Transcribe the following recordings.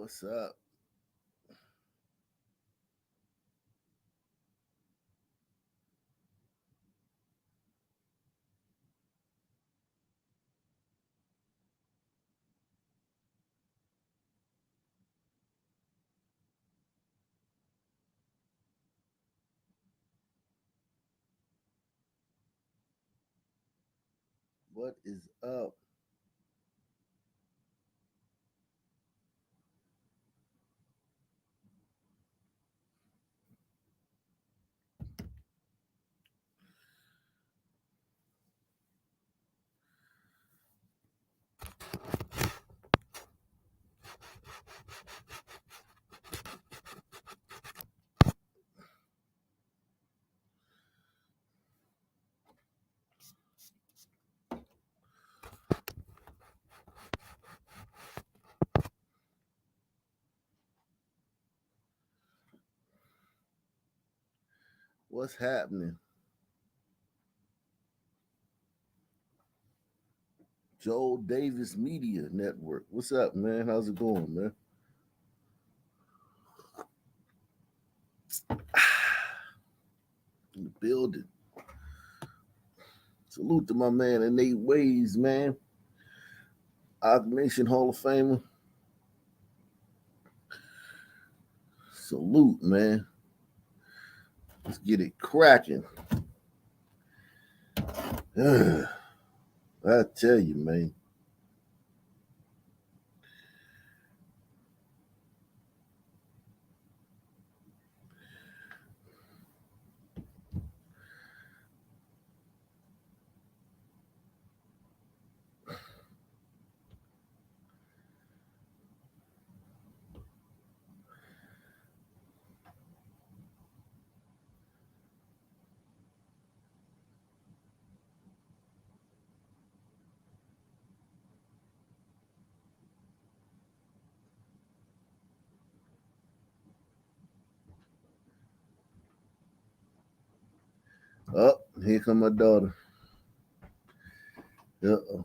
What's up? What is up? What's happening? Joel Davis Media Network. What's up, man? How's it going, man? In the building. Salute to my man Innate Ways, man. Nation Hall of Famer. Salute, man. Let's get it cracking. I tell you, man. Oh, here come my daughter. Uh-oh.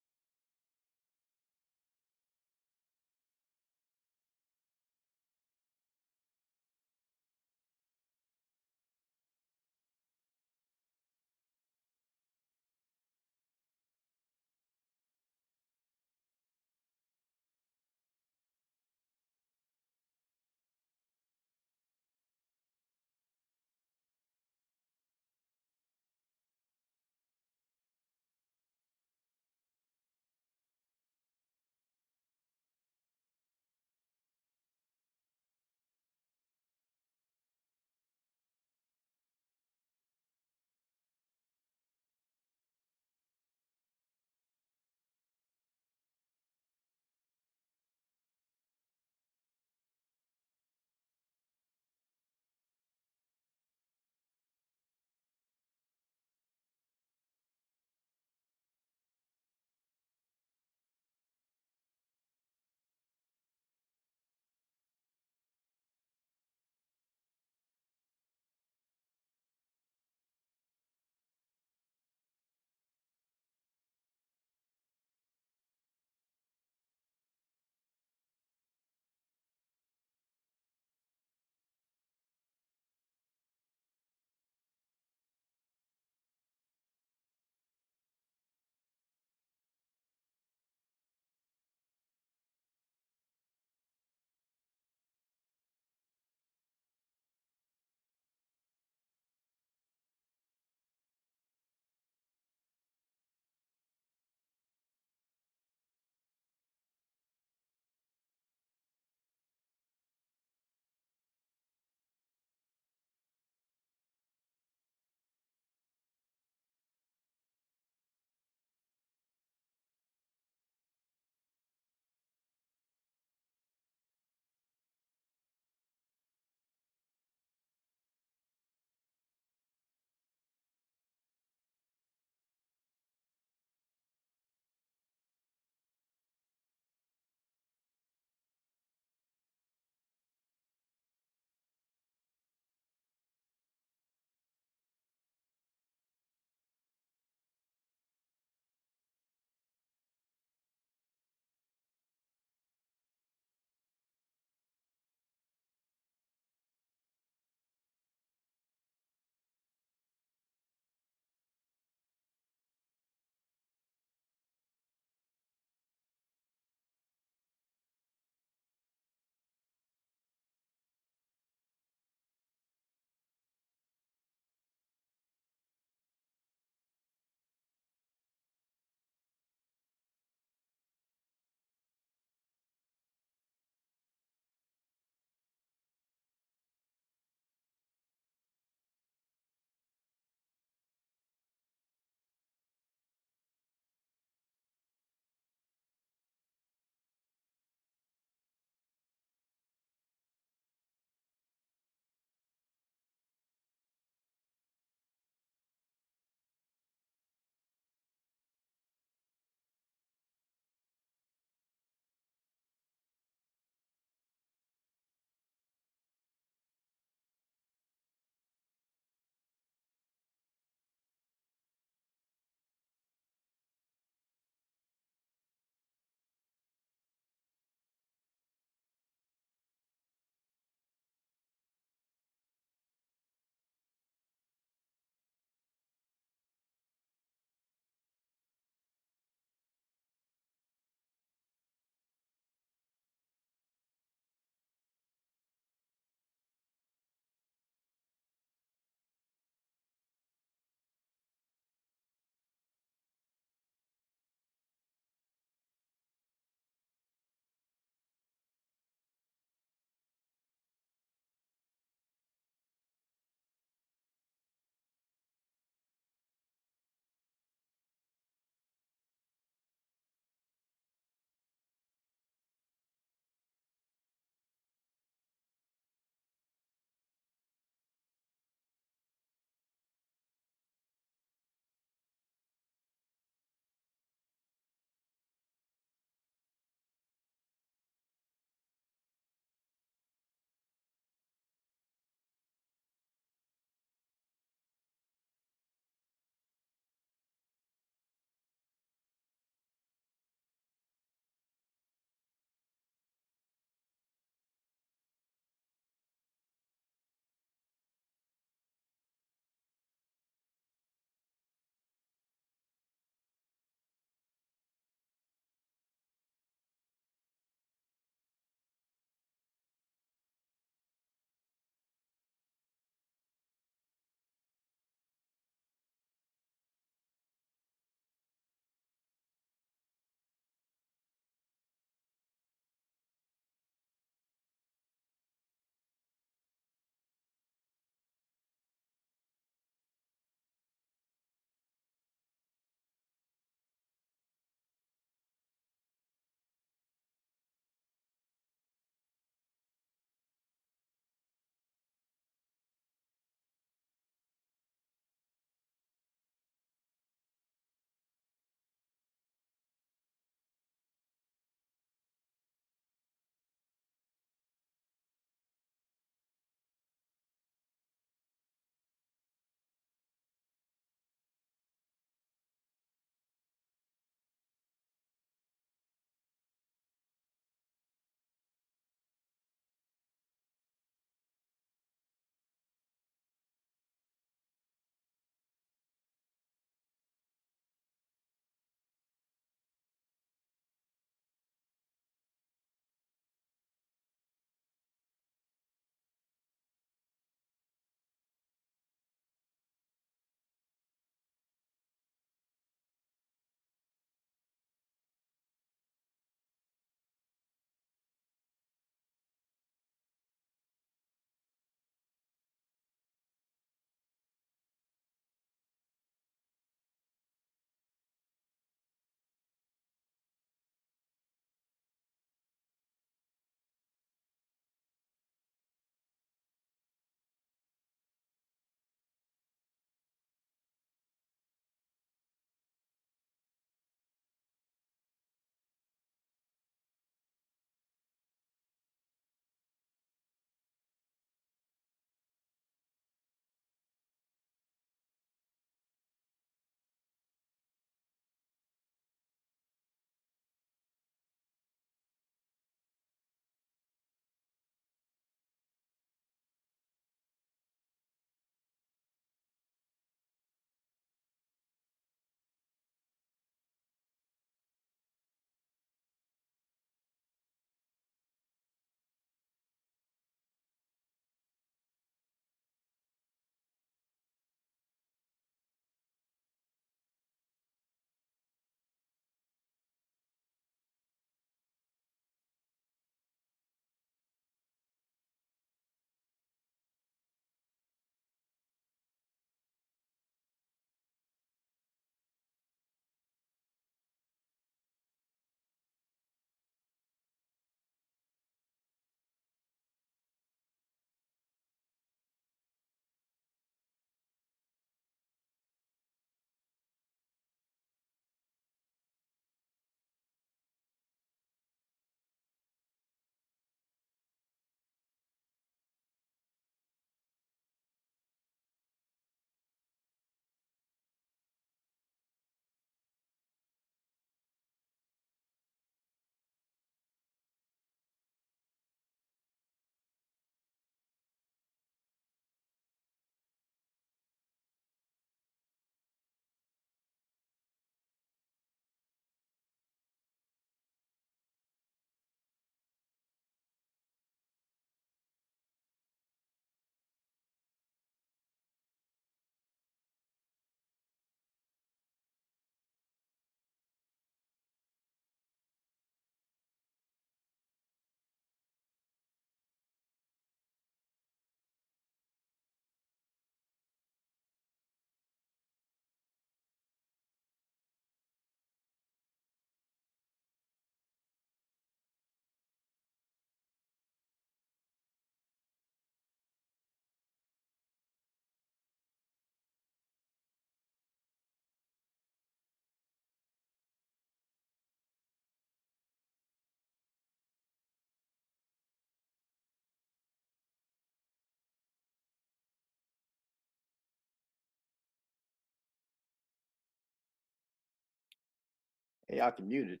Hey, y'all can mute it.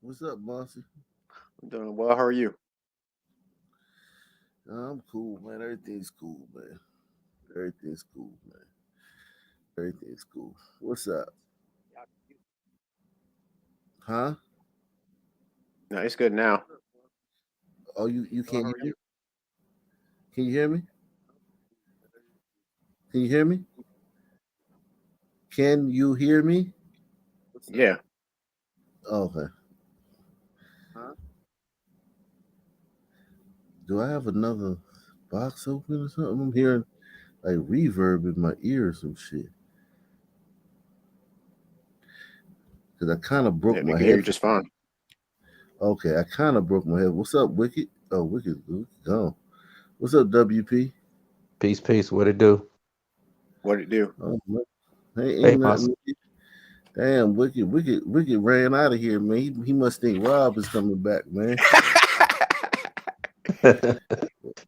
What's up, Bossy? I'm doing well. How are you? I'm cool, man. Everything's cool, man. Everything's cool, man. Everything's cool. What's up? Huh? No, it's good now. Oh, you Well, can't how hear are me? you? Can you hear me? Can you hear me? Can you hear me? Yeah. Okay. Do I have another box open or something? I'm hearing like reverb in my ear or some shit. Cause I kind of broke Yeah, we my can hear you headphones. just fine. Okay, I kind of broke my head. What's up, Wicked? Oh, Wicked gone. What's up, WP? Peace, peace. What it do? What it do? Oh, man. Hey, Hey, ain't Moss. nothing. Damn, Wicked ran out of here, man. He must think Rob is coming back, man.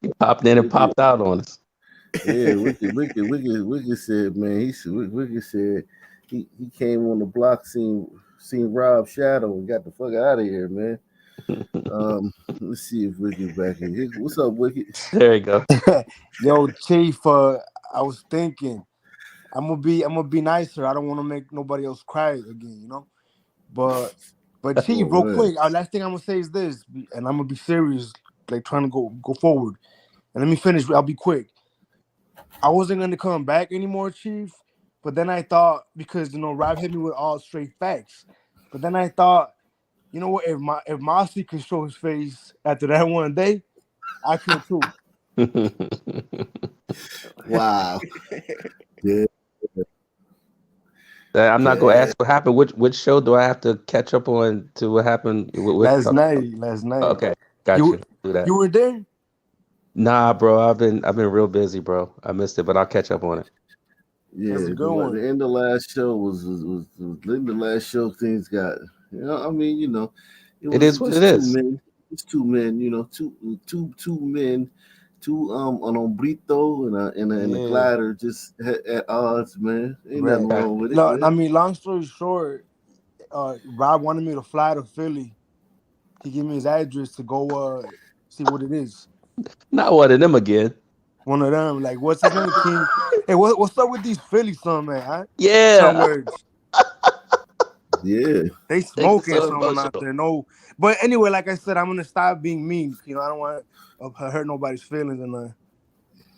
He popped in and Wicked, popped out on us. yeah, Wicked said, man. Wicked said he came on the block, seen Rob Shadow, and got the fuck out of here, man. Let's see if Wicked back in here. What's up, Wicked? There you go. Yo, Chief, I was thinking I'm gonna be nicer. I don't want to make nobody else cry again, But Chief, Oh real man, quick, last thing I'm gonna say is this, and I'm gonna be serious, like trying to go forward. And let me finish. I'll be quick. I wasn't gonna come back anymore, Chief. But then I thought because Rap hit me with all straight facts. But then I thought, you know what? If Mossy could show his face after that one day, I can too. wow, yeah, I'm not gonna damn, ask what happened. Which show do I have to catch up on to what happened? What you Last talking about? night, last night. Okay, got You you. Do that. you were there? Nah, bro. I've been real busy, bro. I missed it, but I'll catch up on it. That's a yeah. good one. The end of last show was the last show. Things got, I mean, it It was is what it just two is. men, just two men, two men, two an hombrito and a Yeah, glider just at odds, man. Ain't nothing right. Got wrong with it, No, man. I mean, long story short, Rob wanted me to fly to Philly. He gave me his address to go see what it is. not one of them again. One of them, like, what's his name, King? Hey, what's up with these Philly son, man? Huh? Some Yeah, words. Yeah, They make it smoking so something out emotional. there. No, but anyway, like I said, I'm gonna stop being mean. I don't want to hurt nobody's feelings, and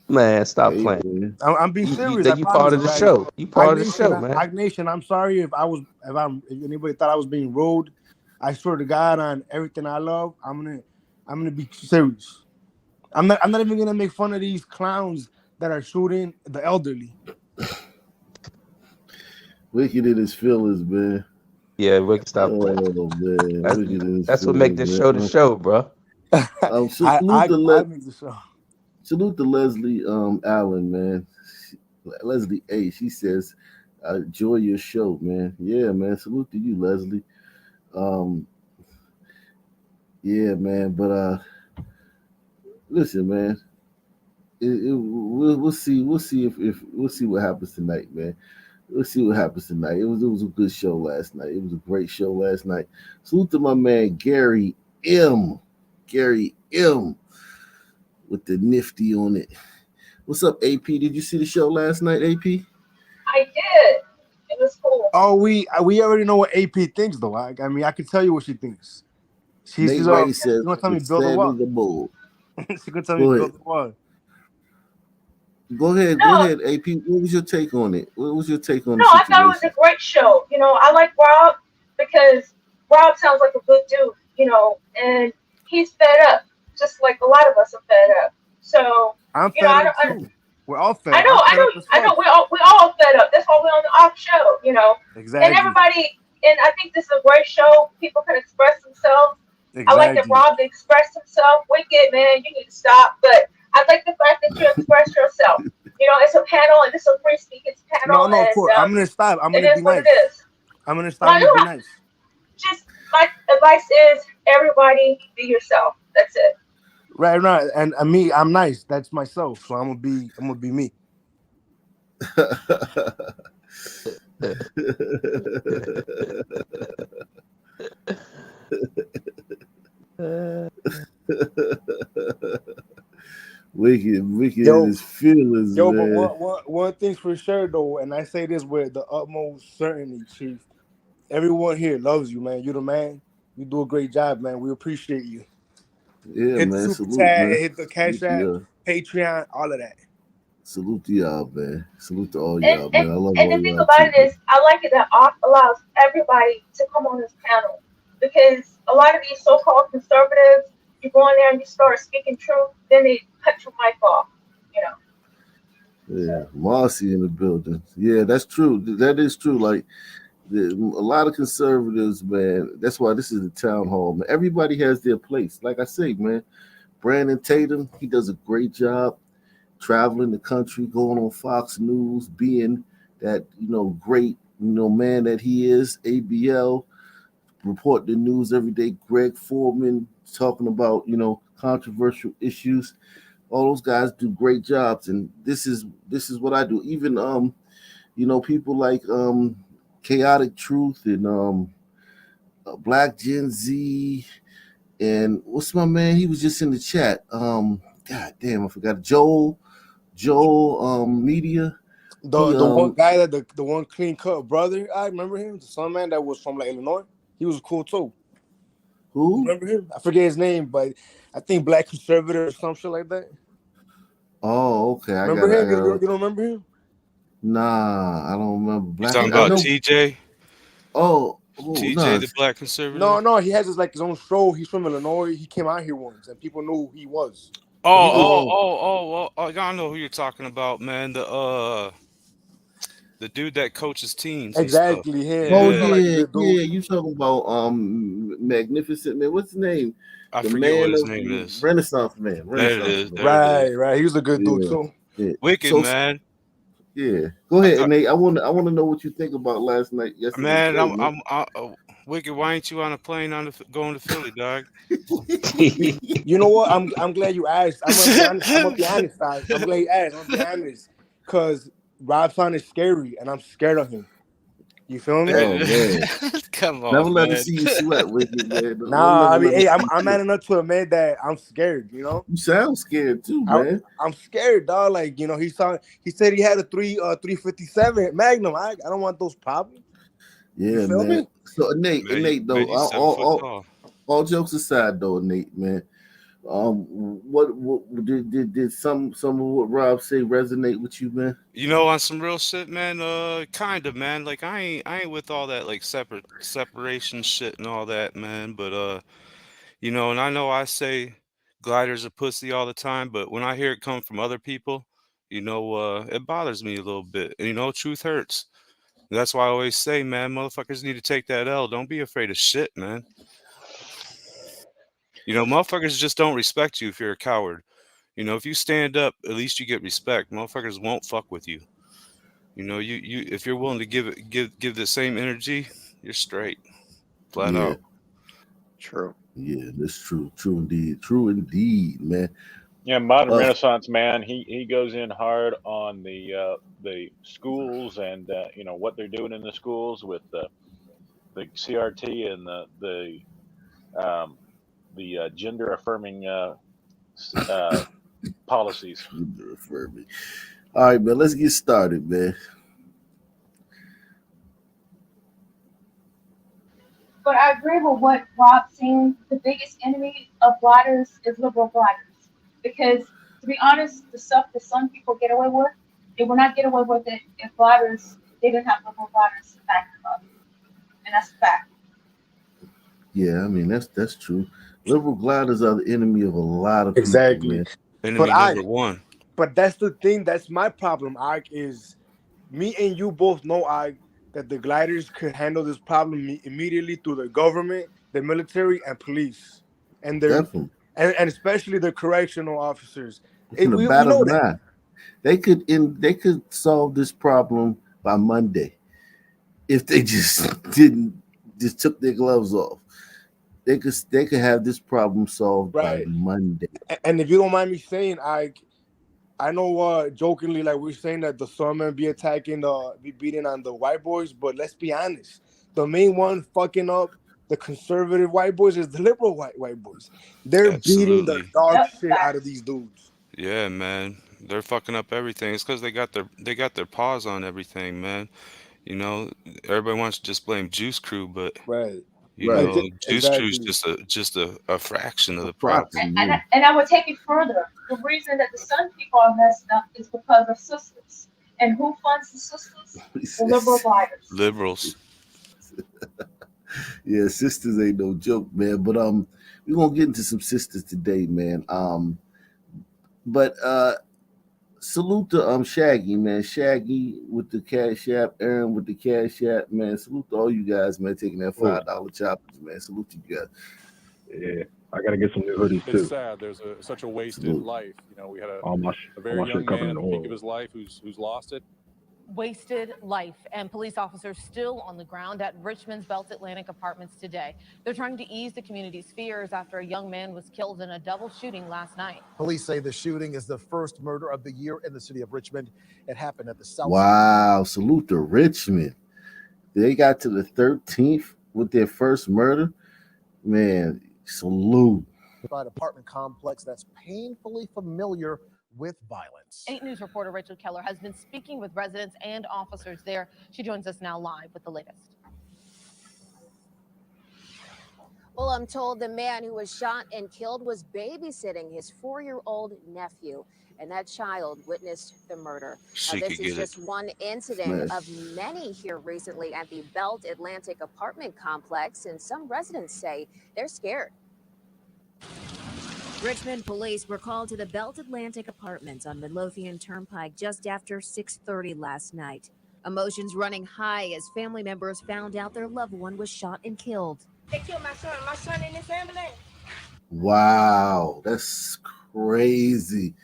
Man, stop hey playing. man. I'm being serious. I You part promise, of the guys. show. You part of the show, man. Ag Nation. I'm sorry if anybody thought I was being rude. I swear to God on everything I love, I'm gonna be serious. I'm not even gonna make fun of these clowns that are shooting the elderly. Wicked in his feelings, man. Yeah, we can stop playing. Oh man, That's wicked in his that's what make feelings, this man. show the show, bro. Salute to I make the show. Leslie Allen, man. Leslie A. She says, "I enjoy your show, man." Yeah, man. Salute to you, Leslie. Um, yeah, man. But listen, man. We'll see. We'll see if we'll see what happens tonight, man. We'll see what happens tonight. It was a good show last night. It was a great show last night. Salute to my man Gary M. Gary M. with the nifty on it. What's up, AP? Did you see the show last night, AP? I did. It was cool. Oh, we already know what AP thinks though. I mean, I can tell you what she thinks. She's Nate Ray says gonna tell me it's build a Sammy what? the Bull. She's gonna tell me Go ahead. build a what? Go No, ahead, AP. What was your take on it? What was your take on no, the I thought it was situation? a great show. I like Rob because Rob sounds like a good dude, and he's fed up, just like a lot of us are fed up. So, I'm you know, fed I up don't, too. We're all fed I up. know, I'm I fed know, up as I know. fuck. We all fed up. That's why we're on the off show. And Exactly. everybody, and I think this is a great show. People can express themselves. I like that Exactly. Rob expressed himself. Wicked man, you need to stop. But I like the fact that you expressed yourself. It's a panel and it's a free speaking No, panel, no, of and course. I'm gonna stop. I'm it gonna is be what it nice. is. I'm gonna stop. No, I'm you gonna be don't nice. just my advice is everybody be yourself. That's it. Right, right. And me, I'm nice. That's myself. So I'm gonna be me. Wicked in Yo, his feelings, yo, but man. one thing's for sure though, and I say this with the utmost certainty, Chief. Everyone here loves you, man. You're the man. You do a great job, man. We appreciate you. Yeah, Hit the man. super Salute, chat, man. hit the Salute cash to app, y'all. Patreon, all of that. Salute to y'all, man. Salute to all And y'all, and man. I love and the all thing y'all about too, it man. is, I like it that Ock allows everybody to come on this panel because a lot of these so-called conservatives, you go in there and you start speaking truth, then they cut your mic off. You know. Yeah, So Marcy in the building. Yeah, that's true. That is true. Like a lot of conservatives, man. That's why this is the town hall, man. Everybody has their place. Like I say, man. Brandon Tatum, he does a great job traveling the country, going on Fox News, being that great man that he is. ABL report the news every day. Greg Foreman talking about controversial issues. All those guys do great jobs, and this is what I do. Even people like Chaotic Truth and Black Gen Z, and what's my man? He was just in the chat. God damn, I forgot. Joel Media. He The one guy that the one clean cut brother, I remember him, the son man that was from like Illinois. He was cool too. You who? remember him? I forget his name, but I think Black Conservative or some shit like that. Oh, okay. I Remember got. I him? got. You don't remember him? Nah, I don't remember. You Black. talking I about know. TJ? Oh, TJ, nah. the black No, conservative? no, he has his own show. He's from Illinois. He came out here once, and people knew who he was. Oh, But he was oh, Oh, oh, oh, oh, I know who you're talking about, man. The dude that coaches teams and stuff. exactly him. oh He Yeah. sounded like a yeah, good dude. yeah. You talking about Magnificent Man? What's his name? I The forget what man his of name is. Renaissance Man. There it Renaissance is. Man. There it is. Right, right. He was a good dude Yeah, too. yeah. Wicked, So man. yeah, go I ahead, thought, Nate. I want to know what you think about yesterday's man, show, man. Wicked. Why ain't you on a plane going to Philly, dog? You know what? I'm glad you asked. I'm gonna be honest. I'm gonna be honest, guys. I'm glad you asked. I'm gonna be honest, cause Rob Son is scary, and I'm scared of him. You feel me? Oh man, Come never on, let her man. see you sweat, Wicked man. Don't Nah, never I mean, let her hey, see I'm you I'm sweat. man enough to admit that I'm scared. You know, You sound scared too, I man. I'm scared, dog. Like he said he had a 357 Magnum. I don't want those problems. You Yeah, feel man. me? So Nate, Man, though, you 7 foot tall. all jokes aside, though, Nate, man. What did some of what Rob say resonate with you, man? You know, on some real shit, man. Kind of, man. Like I ain't with all that like separation shit and all that, man. But and I know I say gliders are pussy all the time, but when I hear it come from other people, it bothers me a little bit. And truth hurts. That's why I always say, man, motherfuckers need to take that L. Don't be afraid of shit, man. Motherfuckers just don't respect you if you're a coward. If you stand up, at least you get respect. Motherfuckers won't fuck with you. You if you're willing to give the same energy, you're straight, flat Yeah, out. True. yeah, that's true. True indeed, man. Yeah, modern Uh, Renaissance man. He goes in hard on the schools and what they're doing in the schools with the CRT and the gender affirming policies. for me. All right, man. Let's get started, man. but I agree with what Rob's saying. The biggest enemy of bloggers is liberal bloggers. Because to be honest, the stuff that some people get away with, they will not get away with it if bloggers didn't have liberal bloggers to back them up. And that's a fact. Yeah, I mean that's true. Liberal gliders are the enemy of a lot of people, Exactly. man. But Enemy number one. that's the thing. That's my problem. Is me and you both know that the gliders could handle this problem immediately through the government, the military, and police, and their Definitely. and especially the correctional officers. In the We battle of know that, mind. They could solve this problem by Monday if they just didn't just took their gloves off. They could have this problem solved by right? Monday. And if you don't mind me saying, I know, jokingly, like we're saying that the sun men be be beating on the white boys, but let's be honest, the main one fucking up the conservative white boys is the liberal white boys. They're beating the Absolutely. dog Yep, shit out of facts. these dudes. Yeah, man. They're fucking up everything. It's because they got their paws on everything, man. You know, everybody wants to just blame Juice Crew, but Right. you Right. know, Juice Crew's Exactly. just a fraction of A the problem. proxy. Yeah. And I would take it further. The reason that the Sun people are messed up is because of sisters. And who funds the sisters? The liberal gliders. Liberals. Yeah, sisters ain't no joke, man. But we're gonna get into some sisters today, man. But salute to Shaggy, man. Shaggy with the Cash App, Aaron with the Cash App, man. Salute to all you guys, man, taking that Oh, $5 choppers, man. Salute to you guys. yeah. I gotta get some new hoodies It's too. sad. There's such a wasted Salute. life. You know, we had All my a all very my shit young covered man in at the peak of oil. his life who's lost it. Wasted life, and police officers still on the ground at Richmond's Belt Atlantic Apartments today. They're trying to ease the community's fears after a young man was killed in a double shooting last night. Police say the shooting is the first murder of the year in the city of Richmond. It happened at the South Wow, salute to Richmond. They got to the 13th with their first murder. Man, salute. Side apartment complex that's painfully familiar with violence. 8 News reporter Rachel Keller has been speaking with residents and officers there. She joins us now live with the latest. Well, I'm told the man who was shot and killed was babysitting his 4-year-old nephew, and that child witnessed the murder. Now, She this could is get it. just one incident Smash. of many here recently at the Belt Atlantic apartment complex, and some residents say they're scared. Richmond police were called to the Belt Atlantic Apartments on Midlothian Turnpike just after 6:30 last night. Emotions running high as family members found out their loved one was shot and killed. They killed my son in this ambulance. Wow, that's crazy.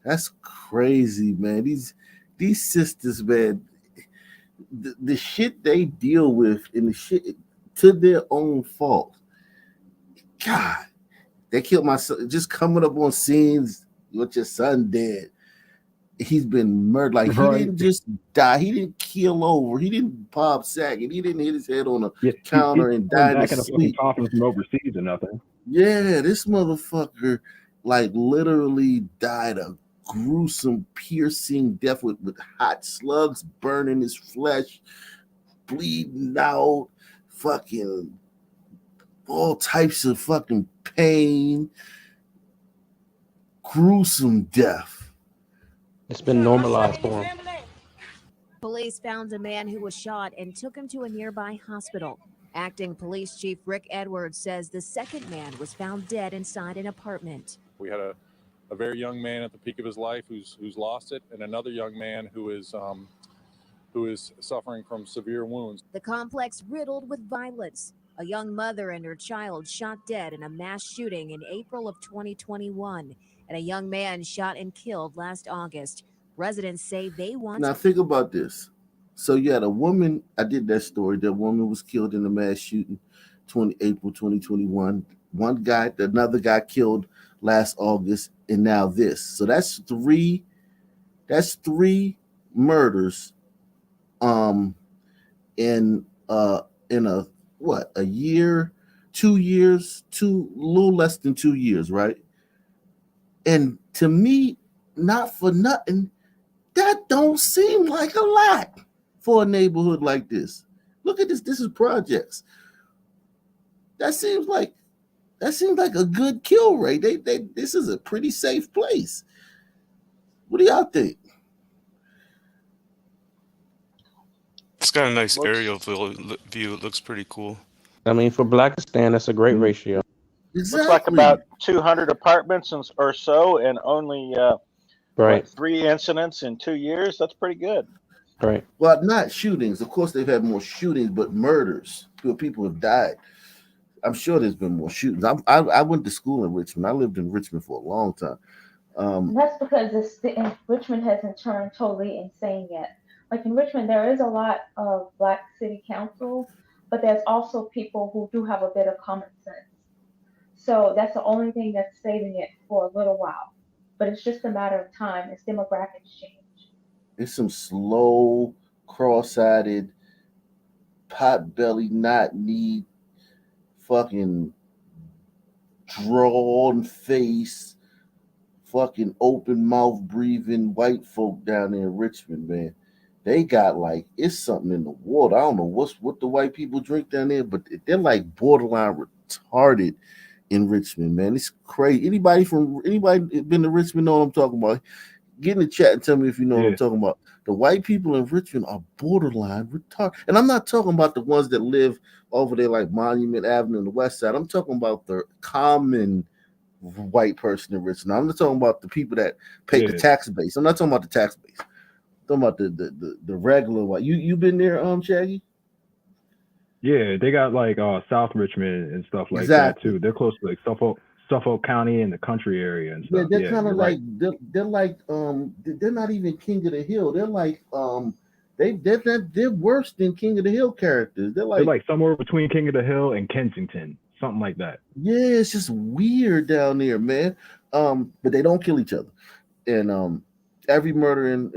That's crazy, man. These sisters, man, the shit they deal with and the shit to their own fault. God, they killed my son. Just coming up on scenes with your son dead. He's been murdered. Like he Right. didn't just die. He didn't keel over. He didn't pop sack, and he didn't hit his head on a Yeah, counter he's and coming die in back his in a fucking sleep. coffin from overseas or nothing. Yeah, this motherfucker like literally died a gruesome, piercing death with hot slugs burning his flesh, bleeding out, fucking all types of fucking pain, gruesome death. It's been normalized for him. Police found a man who was shot and took him to a nearby hospital. Acting Police Chief Rick Edwards says the second man was found dead inside an apartment. We had a very young man at the peak of his life who's lost it, and another young man who is suffering from severe wounds. The complex riddled with violence. A young mother and her child shot dead in a mass shooting in April of 2021, and a young man shot and killed last August. Residents say they want. Now think about this. So you had a woman. I did that story. That woman was killed in a mass shooting, April 2021. One guy, another guy killed last August, and now this. So that's three. That's three murders. In a what, a year, 2 years, a little less than 2 years, right? And to me, not for nothing, that don't seem like a lot for a neighborhood like this. Look at this. This is projects. That seems like a good kill rate. This is a pretty safe place. What do y'all think? It's got a nice aerial view. It looks pretty cool. I mean, for Blackistan, that's a great ratio. Exactly. Looks like about 200 apartments or so, and only Right. 3 incidents in 2 years. That's pretty good. Right. Well, not shootings. Of course, they've had more shootings, but murders where people have died. I'm sure there's been more shootings. I went to school in Richmond. I lived in Richmond for a long time. That's because Richmond hasn't turned totally insane yet. Like in Richmond, there is a lot of black city council, but there's also people who do have a bit of common sense. So that's the only thing that's saving it for a little while. but it's just a matter of time as demographics change. It's some slow, cross-eyed, pot-belly, not need, fucking drawn face, fucking open mouth breathing white folk down there in Richmond, man. They got like it's something in the water. I don't know what the white people drink down there, but they're like borderline retarded in Richmond, man. It's crazy. Anybody been to Richmond know what I'm talking about? Get in the chat and tell me if you know what I'm Yeah, talking about. The white people in Richmond are borderline retarded. And I'm not talking about the ones that live over there like Monument Avenue on the west side. I'm talking about the common white person in Richmond. I'm not talking about the people that pay the yeah, tax base. I'm not talking about the tax base. I'm talking about the regular white. You been there, Shaggy? yeah. They got like South Richmond and stuff like that Exactly. too. They're close to like Suffolk County and the country area and Yeah, stuff. they're Yeah, kind of you're right. like they're like they're not even King of the Hill. They're like they're worse than King of the Hill characters. They're They're like like somewhere between King of the Hill and Kensington, something like that. yeah, it's just weird down there, man. But they don't kill each other. And every murder in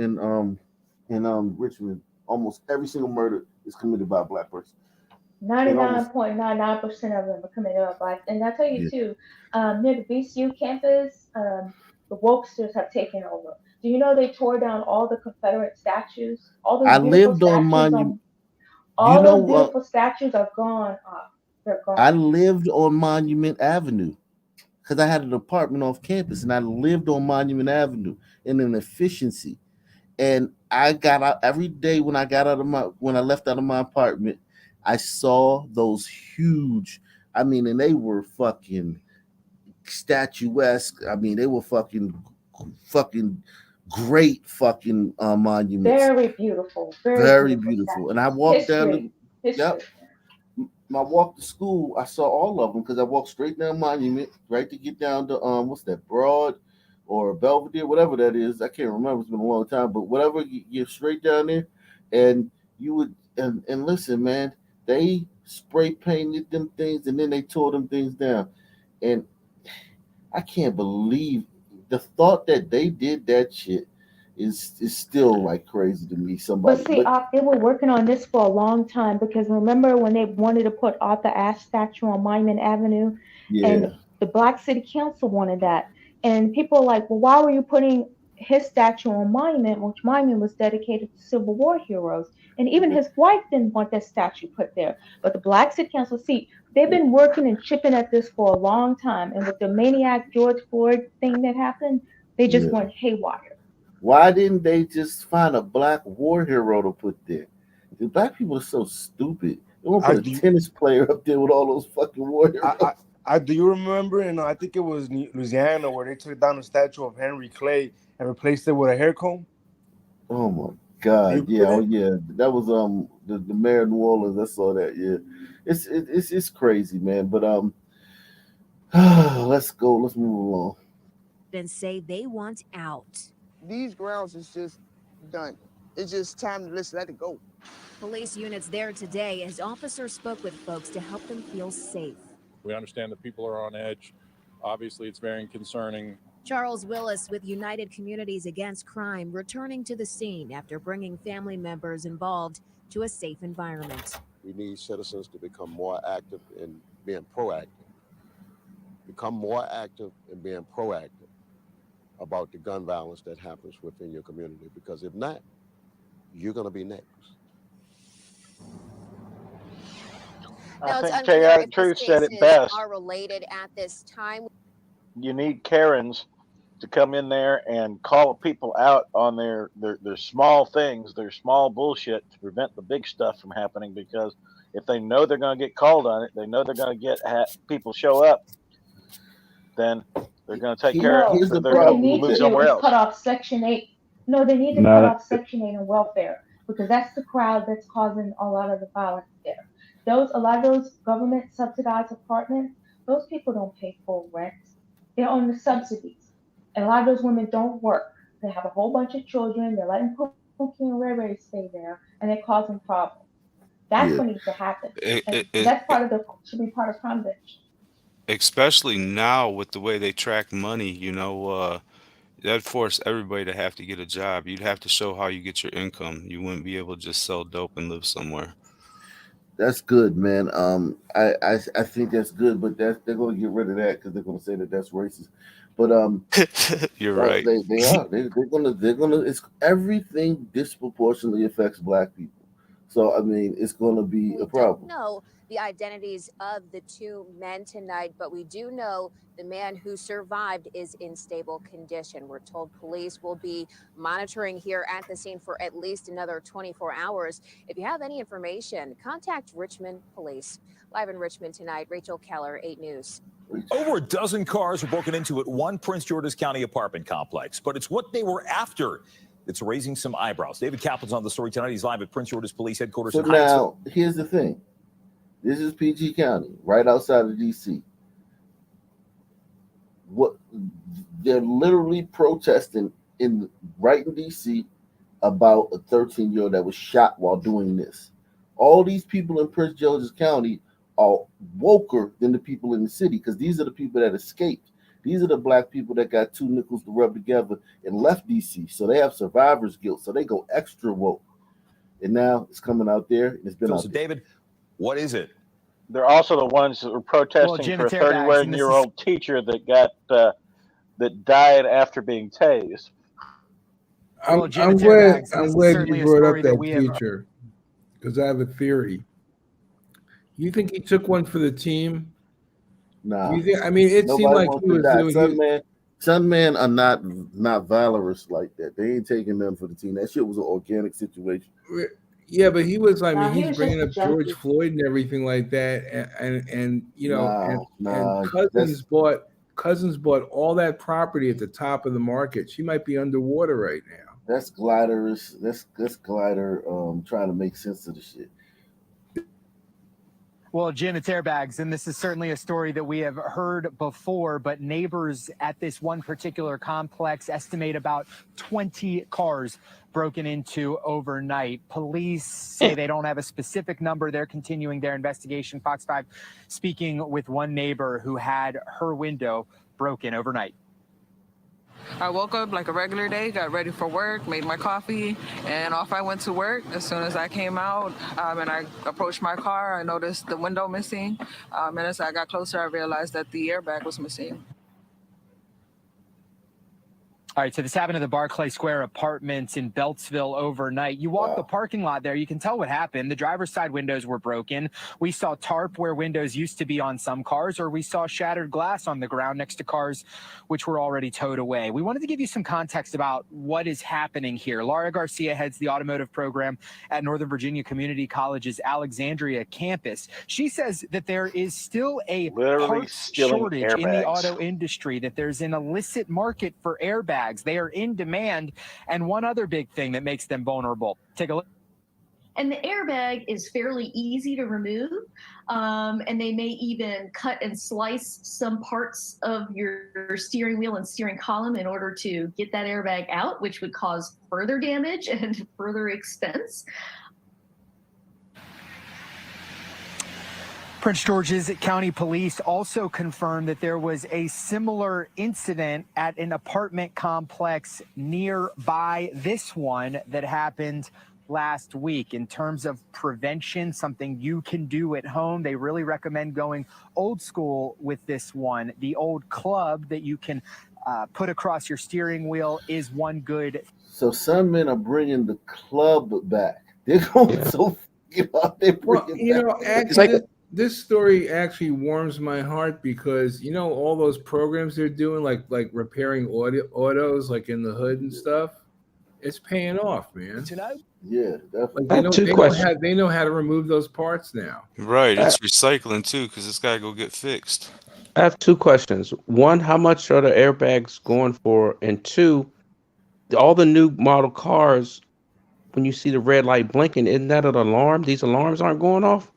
Richmond, almost every single murder is committed by a black person. And almost 99.99% of them are committed by blacks. And I tell you yeah. too, near the BCU campus, the wokesters have taken over. Do you know they tore down all the Confederate statues? I lived on Monument. Do you All those know? beautiful statues are gone. They're I gone. lived on Monument Avenue because I had an apartment off campus, and I lived on Monument Avenue in an efficiency. And I got out every day when I left out of my apartment. I saw those huge. I mean, and they were fucking statuesque. I mean, they were fucking great fucking monuments. Very Very beautiful beautiful. And I statues. walked down the History. yep. I walked to school. I saw all of them because I walked straight down Monument, right to get down to what's that, Broad or Belvedere, whatever that is. I can't remember. It's been a long time, but whatever, you're straight down there, and you would and listen, man. They spray painted them things, and then they tore them things down, and I can't believe the thought that they did that shit is still like crazy to me. But Somebody, see, but they were working on this for a long time because remember when they wanted to put Arthur Ashe statue on Monument Avenue, and yeah, the Black City Council wanted that, and people are like, well, why were you putting his statue on Monument, which Monument was dedicated to Civil War heroes, and even his wife didn't want that statue put there, but the Black City Council, see, they've been working and chipping at this for a long time, and with the maniac George Floyd thing that happened, they just yeah. went haywire. Why didn't they just find a black war hero to put there? The black people are so stupid. They won't I put a do. tennis player up there with all those fucking war I, heroes. I, I do you remember? And I think it was Louisiana where they took down the statue of Henry Clay and replaced it with a hair comb. Oh my Do you god, yeah, remember oh that? yeah. That was the mayor of New Orleans. I saw that. Yeah, it's crazy, man. But let's go. Let's move along. And say they want out. These grounds is just done. It's just time to just let it go. Police units there today as officers spoke with folks to help them feel safe. We understand that people are on edge. Obviously, it's very concerning. Charles Willis with United Communities Against Crime returning to the scene after bringing family members involved to a safe environment. We need citizens to become more active in being proactive. Become more active in being proactive about the gun violence that happens within your community, because if not, you're going to be next. Now, it's think unclear if Chaotic these Truth said it cases best. are related at this time. You need Karens to come in there and call people out on their small things, their small bullshit to prevent the big stuff from happening. Because if they know they're going to get called on it, they know they're going to get people show up, then they're going to take care of No, Here's the they're what going they to problem need with to move that. do somewhere is else. cut off Section 8. No, they need to cut Not off Section 8 and welfare because that's the crowd that's causing a lot of the violence there. A lot of those government subsidized apartments, those people don't pay full rent. They're on the subsidies. And a lot of those women don't work. They have a whole bunch of children. They're letting Pookie and Ray Ray stay there, and they're causing problems. That's what Yeah, needs to happen. It, And it, it, that's part of the should be part of convention. especially now with the way they track money, That'd force everybody to have to get a job. You'd have to show how you get your income. You wouldn't be able to just sell dope and live somewhere. That's good, man. I think that's good, but they're going to get rid of that because they're going to say that that's racist. But You're right. they are they're gonna it's everything disproportionately affects black people. So I mean, it's going to be a We don't problem. know the identities of the two men tonight, but we do know the man who survived is in stable condition. We're told police will be monitoring here at the scene for at least another 24 hours. If you have any information, contact Richmond Police. Live in Richmond tonight, Rachel Keller, 8 News. Over a dozen cars were broken into at one Prince George's County apartment complex, but it's what they were after that's raising some eyebrows. David Kaplan's on the story tonight. He's live at Prince George's Police Headquarters So in Hyattsville. now here's the thing. This is PG County, right outside of DC. What they're literally protesting right in DC about a 13-year-old that was shot while doing this. All these people in Prince George's County are woker than the people in the city because these are the people that escaped. These are the black people that got two nickels to rub together and left DC. So they have survivor's guilt. So they go extra woke. And now it's coming out there and it's been out So, there. David, what is it? They're also the ones that were protesting for a 31-year-old teacher that got that died after being tased. I'm glad you brought up that teacher because I have a theory. You think he took one for the team? Nah. I mean, it seemed like he was doing. Some men are not valorous like that. They ain't taking them for the team. That shit was an organic situation. Yeah, but he was. I mean, he he's was bringing up just a George junkie. Floyd and everything like that, and you know, Nah, and Cousins bought all that property at the top of the market. She might be underwater right now. That's gliders. That's glider trying to make sense of the shit. Well, Jim, it's airbags, and this is certainly a story that we have heard before, but neighbors at this one particular complex estimate about 20 cars broken into overnight. Police say they don't have a specific number. They're continuing their investigation. Fox 5 speaking with one neighbor who had her window broken overnight. I woke up like a regular day, got ready for work, made my coffee, and off I went to work. As soon as I came out and I approached my car, I noticed the window missing. And as I got closer, I realized that the airbag was missing. All right, so this happened at the Barclay Square Apartments in Beltsville overnight. You walk the parking lot there, you can tell what happened. The driver's side windows were broken. We saw tarp where windows used to be on some cars, or we saw shattered glass on the ground next to cars which were already towed away. We wanted to give you some context about what is happening here. Laura Garcia heads the automotive program at Northern Virginia Community College's Alexandria campus. She says that there is still a parts shortage in the auto industry, that there's an illicit market for airbags. They are in demand. And one other big thing that makes them vulnerable. Take a look. And the airbag is fairly easy to remove. And they may even cut and slice some parts of your steering wheel and steering column in order to get that airbag out, which would cause further damage and further expense. Prince George's County Police also confirmed that there was a similar incident at an apartment complex nearby this one that happened last week. In terms of prevention, something you can do at home, they really recommend going old school with this one. The old club that you can put across your steering wheel is one good. So some men are bringing the club back. They're going so they're bringing Well, back. actually, this story actually warms my heart because all those programs they're doing, like repairing autos, like in the hood and stuff. It's paying off, man. Yeah, definitely. Like they know how to remove those parts now. Right, it's recycling too, because it's got to go get fixed. I have two questions. One, how much are the airbags going for? And two, all the new model cars, when you see the red light blinking, isn't that an alarm? These alarms aren't going off?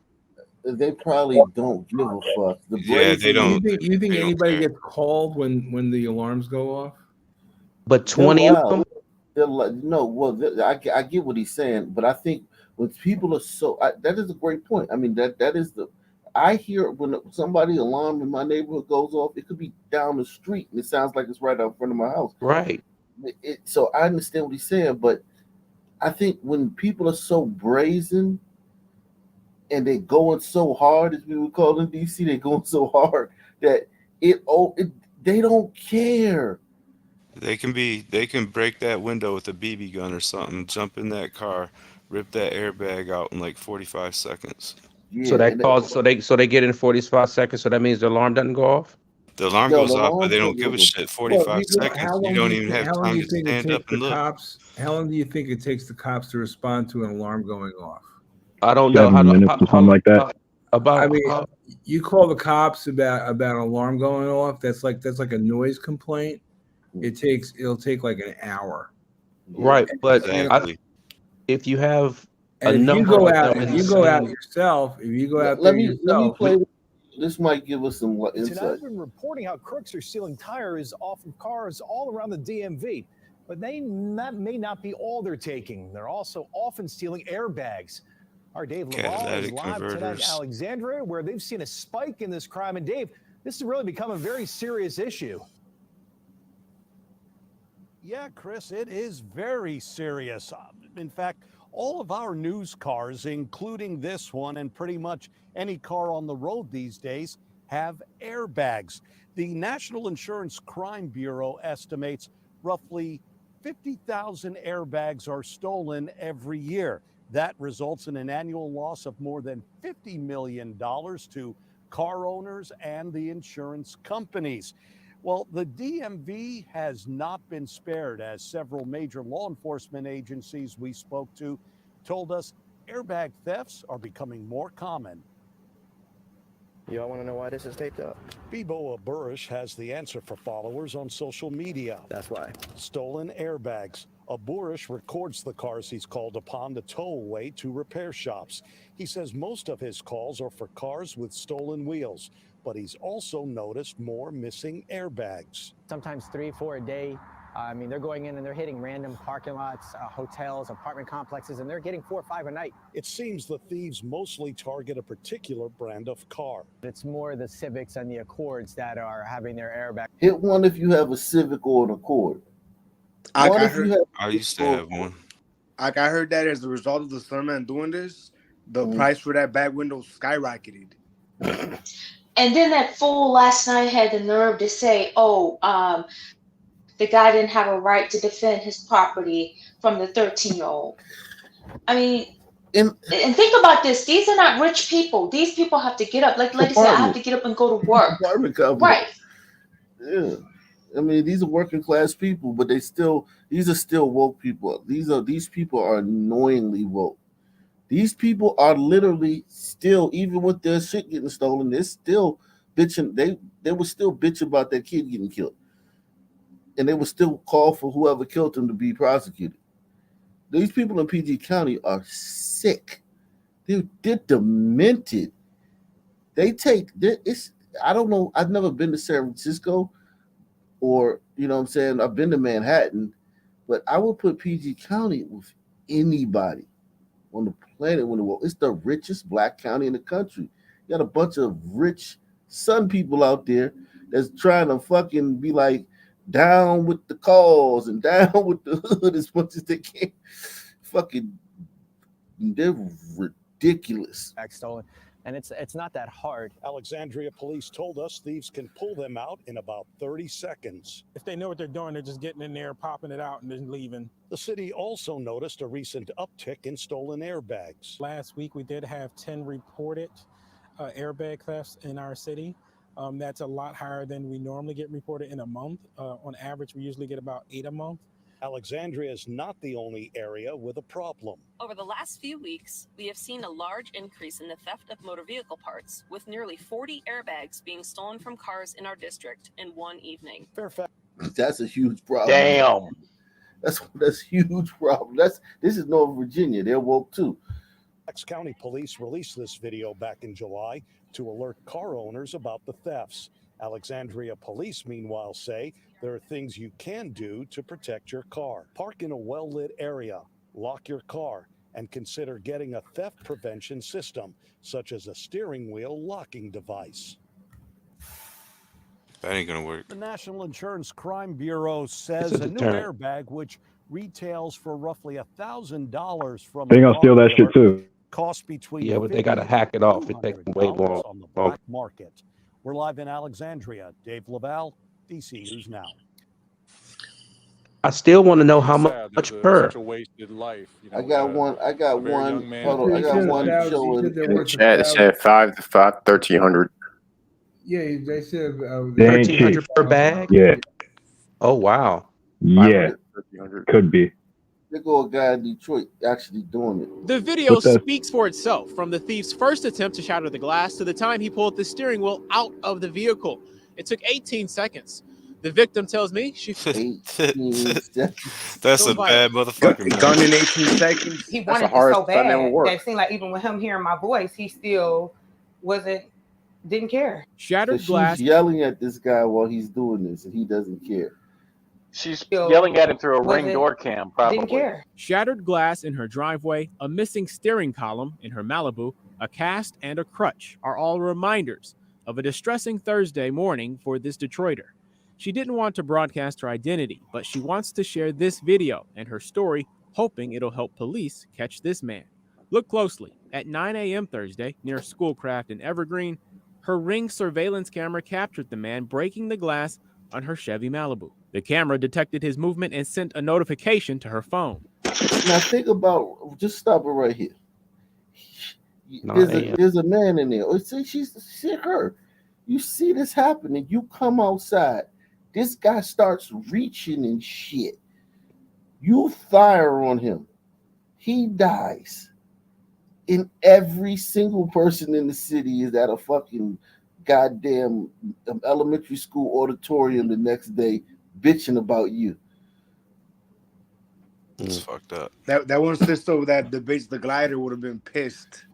They probably don't give a fuck. Yeah, they don't. You think anybody gets called when the alarms go off? But 20 of them? They're like, no, well, I get what he's saying, but I think when people are that is a great point. I mean, that is I hear when somebody alarm in my neighborhood goes off, it could be down the street and it sounds like it's right out in front of my house. Right. So I understand what he's saying, but I think when people are so brazen and they're going so hard, as we would call in DC, they're going so hard that they don't care. They can break that window with a BB gun or something, jump in that car, rip that airbag out in like 45 seconds. So Yeah, that and calls so they get in 45 seconds. So that means the alarm doesn't go off. The alarm no, the goes off, but alarm they don't don't give a go. shit. Well, 45 seconds, how you long do don't you even think? have How long do time you to think it stand up takes the and look. cops? How long do you think it takes the cops to respond to an alarm going off? I don't know 7 minutes or something like that. I about mean, you call the cops about an alarm going off. That's like a noise complaint. It'll take like an hour. right, but Exactly. if you have a And if you number go of out, them in the same, if you go out Let there me yourself, play. This might give us some Tonight, insight. I've been reporting how crooks are stealing tires off of cars all around the DMV. But that may not be all they're taking. They're also often stealing airbags. Our Dave Laval is Catalytic live tonight in converters. Alexandria, where they've seen a spike in this crime. And Dave, this has really become a very serious issue. Yeah, Chris, it is very serious. In fact, all of our news cars, including this one and pretty much any car on the road these days, have airbags. The National Insurance Crime Bureau estimates roughly 50,000 airbags are stolen every year. That results in an annual loss of more than $50 million to car owners and the insurance companies. Well, the DMV has not been spared, as several major law enforcement agencies we spoke to told us airbag thefts are becoming more common. Y'all want to know why this is taped up? Bibo Aburish has the answer for followers on social media. That's why. Stolen airbags. Aburish records the cars he's called upon to tow away to repair shops. He says most of his calls are for cars with stolen wheels, but he's also noticed more missing airbags. Sometimes 3, 4 a day. I mean, they're going in and they're hitting random parking lots, hotels, apartment complexes, and they're getting 4 or 5 a night. It seems the thieves mostly target a particular brand of car. It's more the Civics and the Accords that are having their airbag. Hit one if you have a Civic or an Accord. I used to have one. I heard that as a result of the Sunman doing this, the price for that back window skyrocketed. And then that fool last night had the nerve to say, the guy didn't have a right to defend his property from the 13-year-old. I mean, and think about this. These are not rich people. These people have to get up. Like lady said, I have to get up and go to work. Apartment complex. Right. Yeah. I mean, these are working class people, but these are still woke people. These people are annoyingly woke. These people are literally still, even with their shit getting stolen, they're still bitching. They were still bitching about that kid getting killed. And they would still call for whoever killed him to be prosecuted. These people in PG County are sick. They're demented. I don't know. I've never been to San Francisco or, you know what I'm saying, I've been to Manhattan, but I would put PG County with anybody on the planet when the world. It's the richest black county in the country. You got a bunch of rich Sun people out there that's trying to fucking be like down with the cause and down with the hood as much as they can. Fucking, they're ridiculous. Stolen. And it's not that hard. Alexandria police told us thieves can pull them out in about 30 seconds. If they know what they're doing, they're just getting in there, popping it out, and then leaving. The city also noticed a recent uptick in stolen airbags. Last week, we did have 10 reported airbag thefts in our city. That's a lot higher than we normally get reported in a month. On average, we usually get about 8 a month. Alexandria is not the only area with a problem. Over the last few weeks, we have seen a large increase in the theft of motor vehicle parts, with nearly 40 airbags being stolen from cars in our district in one evening. Fairfax. That's a huge problem. Damn. That's huge problem. This is Northern Virginia. They're woke too. Fairfax County Police released this video back in July to alert car owners about the thefts. Alexandria Police, meanwhile, say there are things you can do to protect your car. Park in a well-lit area, lock your car, and consider getting a theft prevention system, such as a steering wheel locking device. That ain't gonna work. The National Insurance Crime Bureau says It's a a new deterrent. airbag, which retails for roughly $1,000 from They a gonna car steal that dealer, shit too. costs between Yeah, but they gotta $50 hack it and off. It takes them way $200 more on the longer. black market. We're live in Alexandria. Dave Laval, DC News Now. I still want to know how Sad much that per. such a wasted life. You know, I got one. I got a very young one. man. Hold on. I He got said one 1,000. He showing. said they're In the worth chat, it 1,000. said 1,300. Yeah, they said They ain't cheap. 1,300 per bag. Yeah, Oh wow. yeah, 500, 1,300. could be. There go a guy in Detroit actually doing it. The video What the- speaks for itself, from the thief's first attempt to shatter the glass to the time he pulled the steering wheel out of the vehicle. It took 18 seconds. The victim tells me she 18 seconds. That's a bad motherfucker, man. Gone in 18 seconds. He That's wanted the it hardest so stunt ever bad worked. that it seemed like even with him hearing my voice, he still didn't care. So shattered she's glass. yelling at this guy while he's doing this, and he doesn't care. She's yelling at him through a Ring Wasn't- door cam, probably. Didn't care. Shattered glass in her driveway, a missing steering column in her Malibu, a cast, and a crutch are all reminders of a distressing Thursday morning for this Detroiter. She didn't want to broadcast her identity, but she wants to share this video and her story, hoping it'll help police catch this man. Look closely. At 9 a.m. Thursday, near Schoolcraft in Evergreen, her Ring surveillance camera captured the man breaking the glass on her Chevy Malibu. The camera detected his movement and sent a notification to her phone. Now think about. Just stop it right here. 9 a.m. There's a man in there. Oh, see her. You see this happening. You come outside. This guy starts reaching and shit. You fire on him. He dies. And every single person in the city is at a fucking goddamn elementary school auditorium the next day bitching about you. It's fucked up. That one sister that debates the glider would have been pissed.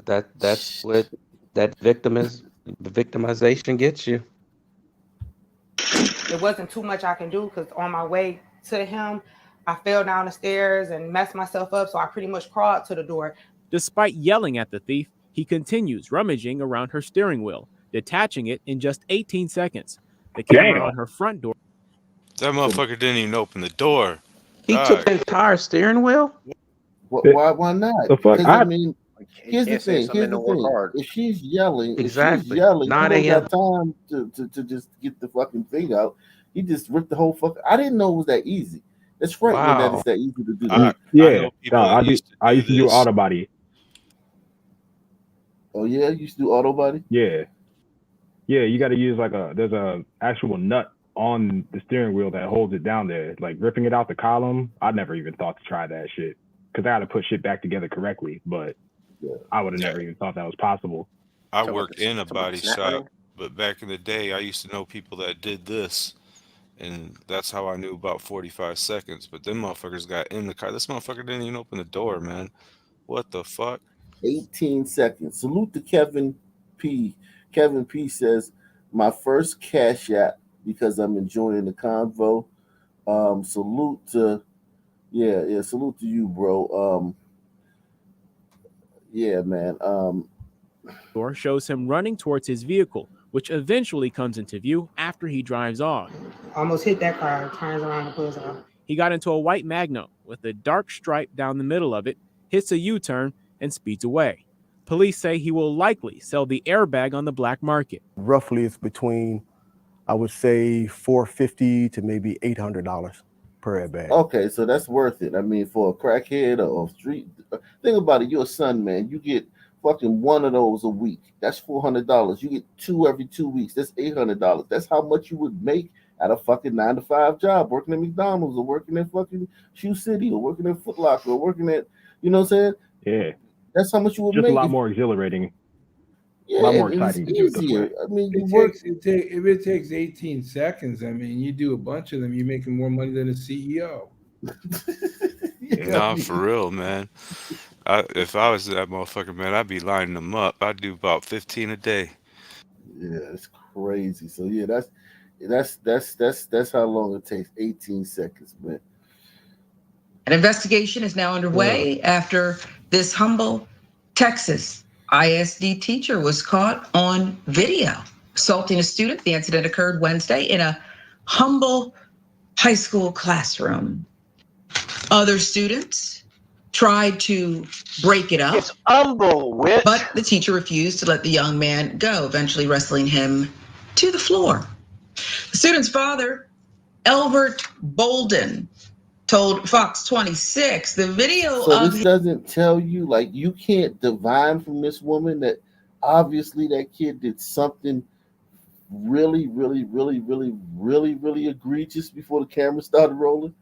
That's what that victimization gets you. It wasn't too much I can do because on my way to him, I fell down the stairs and messed myself up. So I pretty much crawled to the door. Despite yelling at the thief, he continues rummaging around her steering wheel, detaching it in just 18 seconds. The camera on her front door. That motherfucker didn't even open the door. He took the entire steering wheel? Why not? The fuck? Because I mean, here's the can't say thing. something Here's the and work thing. hard. If she's yelling, Exactly. you 9 don't a.m. got time to just get the fucking thing out. He just ripped the whole fuck. I didn't know it was that easy. It's frightening that Wow. it's that easy to do I that. Yeah, know people that I used used to do this. auto body. Oh yeah, you used to do auto body. Yeah, you got to use there's a actual nut on the steering wheel that holds it down there. Like ripping it out the column, I never even thought to try that shit because I got to put shit back together correctly. But I would have never even thought that was possible. I Talking worked about the- in a talking about body the snap shop, ring? but back in the day, I used to know people that did this, and that's how I knew about 45 seconds. But them motherfuckers got in the car. This motherfucker didn't even open the door, man. What the fuck? 18 seconds. Salute to Kevin P. Kevin P says, my first cash app because I'm enjoying the convo. Salute to salute to you, bro. Yeah, man. Door shows him running towards his vehicle, which eventually comes into view after he drives off. Almost hit that car, turns around and pulls off. He got into a white Magno with a dark stripe down the middle of it, hits a U-turn, and speeds away. Police say he will likely sell the airbag on the black market. Roughly, it's between, I would say, $450 to maybe $800 per airbag. Okay, so that's worth it. I mean, for a crackhead or street, think about it. You're a son, man. You get fucking one of those a week. That's $400. You get two every 2 weeks. That's $800. That's how much you would make at a fucking 9-to-5 job, working at McDonald's or working at fucking Shoe City or working at Foot Locker or working at, you know what I'm saying? Yeah, That's how much you would just make. a lot more exhilarating. Yeah, a lot more it was exciting to do it this easier. way. I mean, you If work. it takes 18 seconds, I mean, you do a bunch of them, you're making more money than a CEO. Nah, for real, man. If I was that motherfucker, man, I'd be lining them up. I'd do about 15 a day. Yeah, it's crazy. So yeah, that's how long it takes. 18 seconds, man. An investigation is now underway after this humble Texas ISD teacher was caught on video assaulting a student. The incident occurred Wednesday in a Humble high school classroom. Other students tried to break it up. It's humble, witch. But the teacher refused to let the young man go, eventually wrestling him to the floor. The student's father, Elbert Bolden, told Fox 26 the video So of this doesn't tell you, like, you can't divine from this woman that obviously that kid did something really, really, really, really, really, really egregious before the camera started rolling.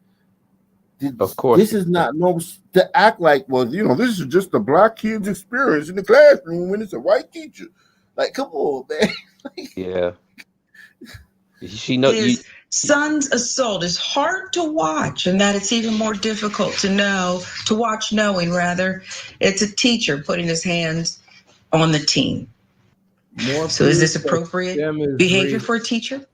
Of course. This is not no to act like, well, you know, this is just a black kid's experience in the classroom when it's a white teacher. Like, come on, man. Yeah. She know his son's assault is hard to watch, and that it's even more difficult to watch knowing rather it's a teacher putting his hands on the teen. So is this appropriate behavior for a teacher?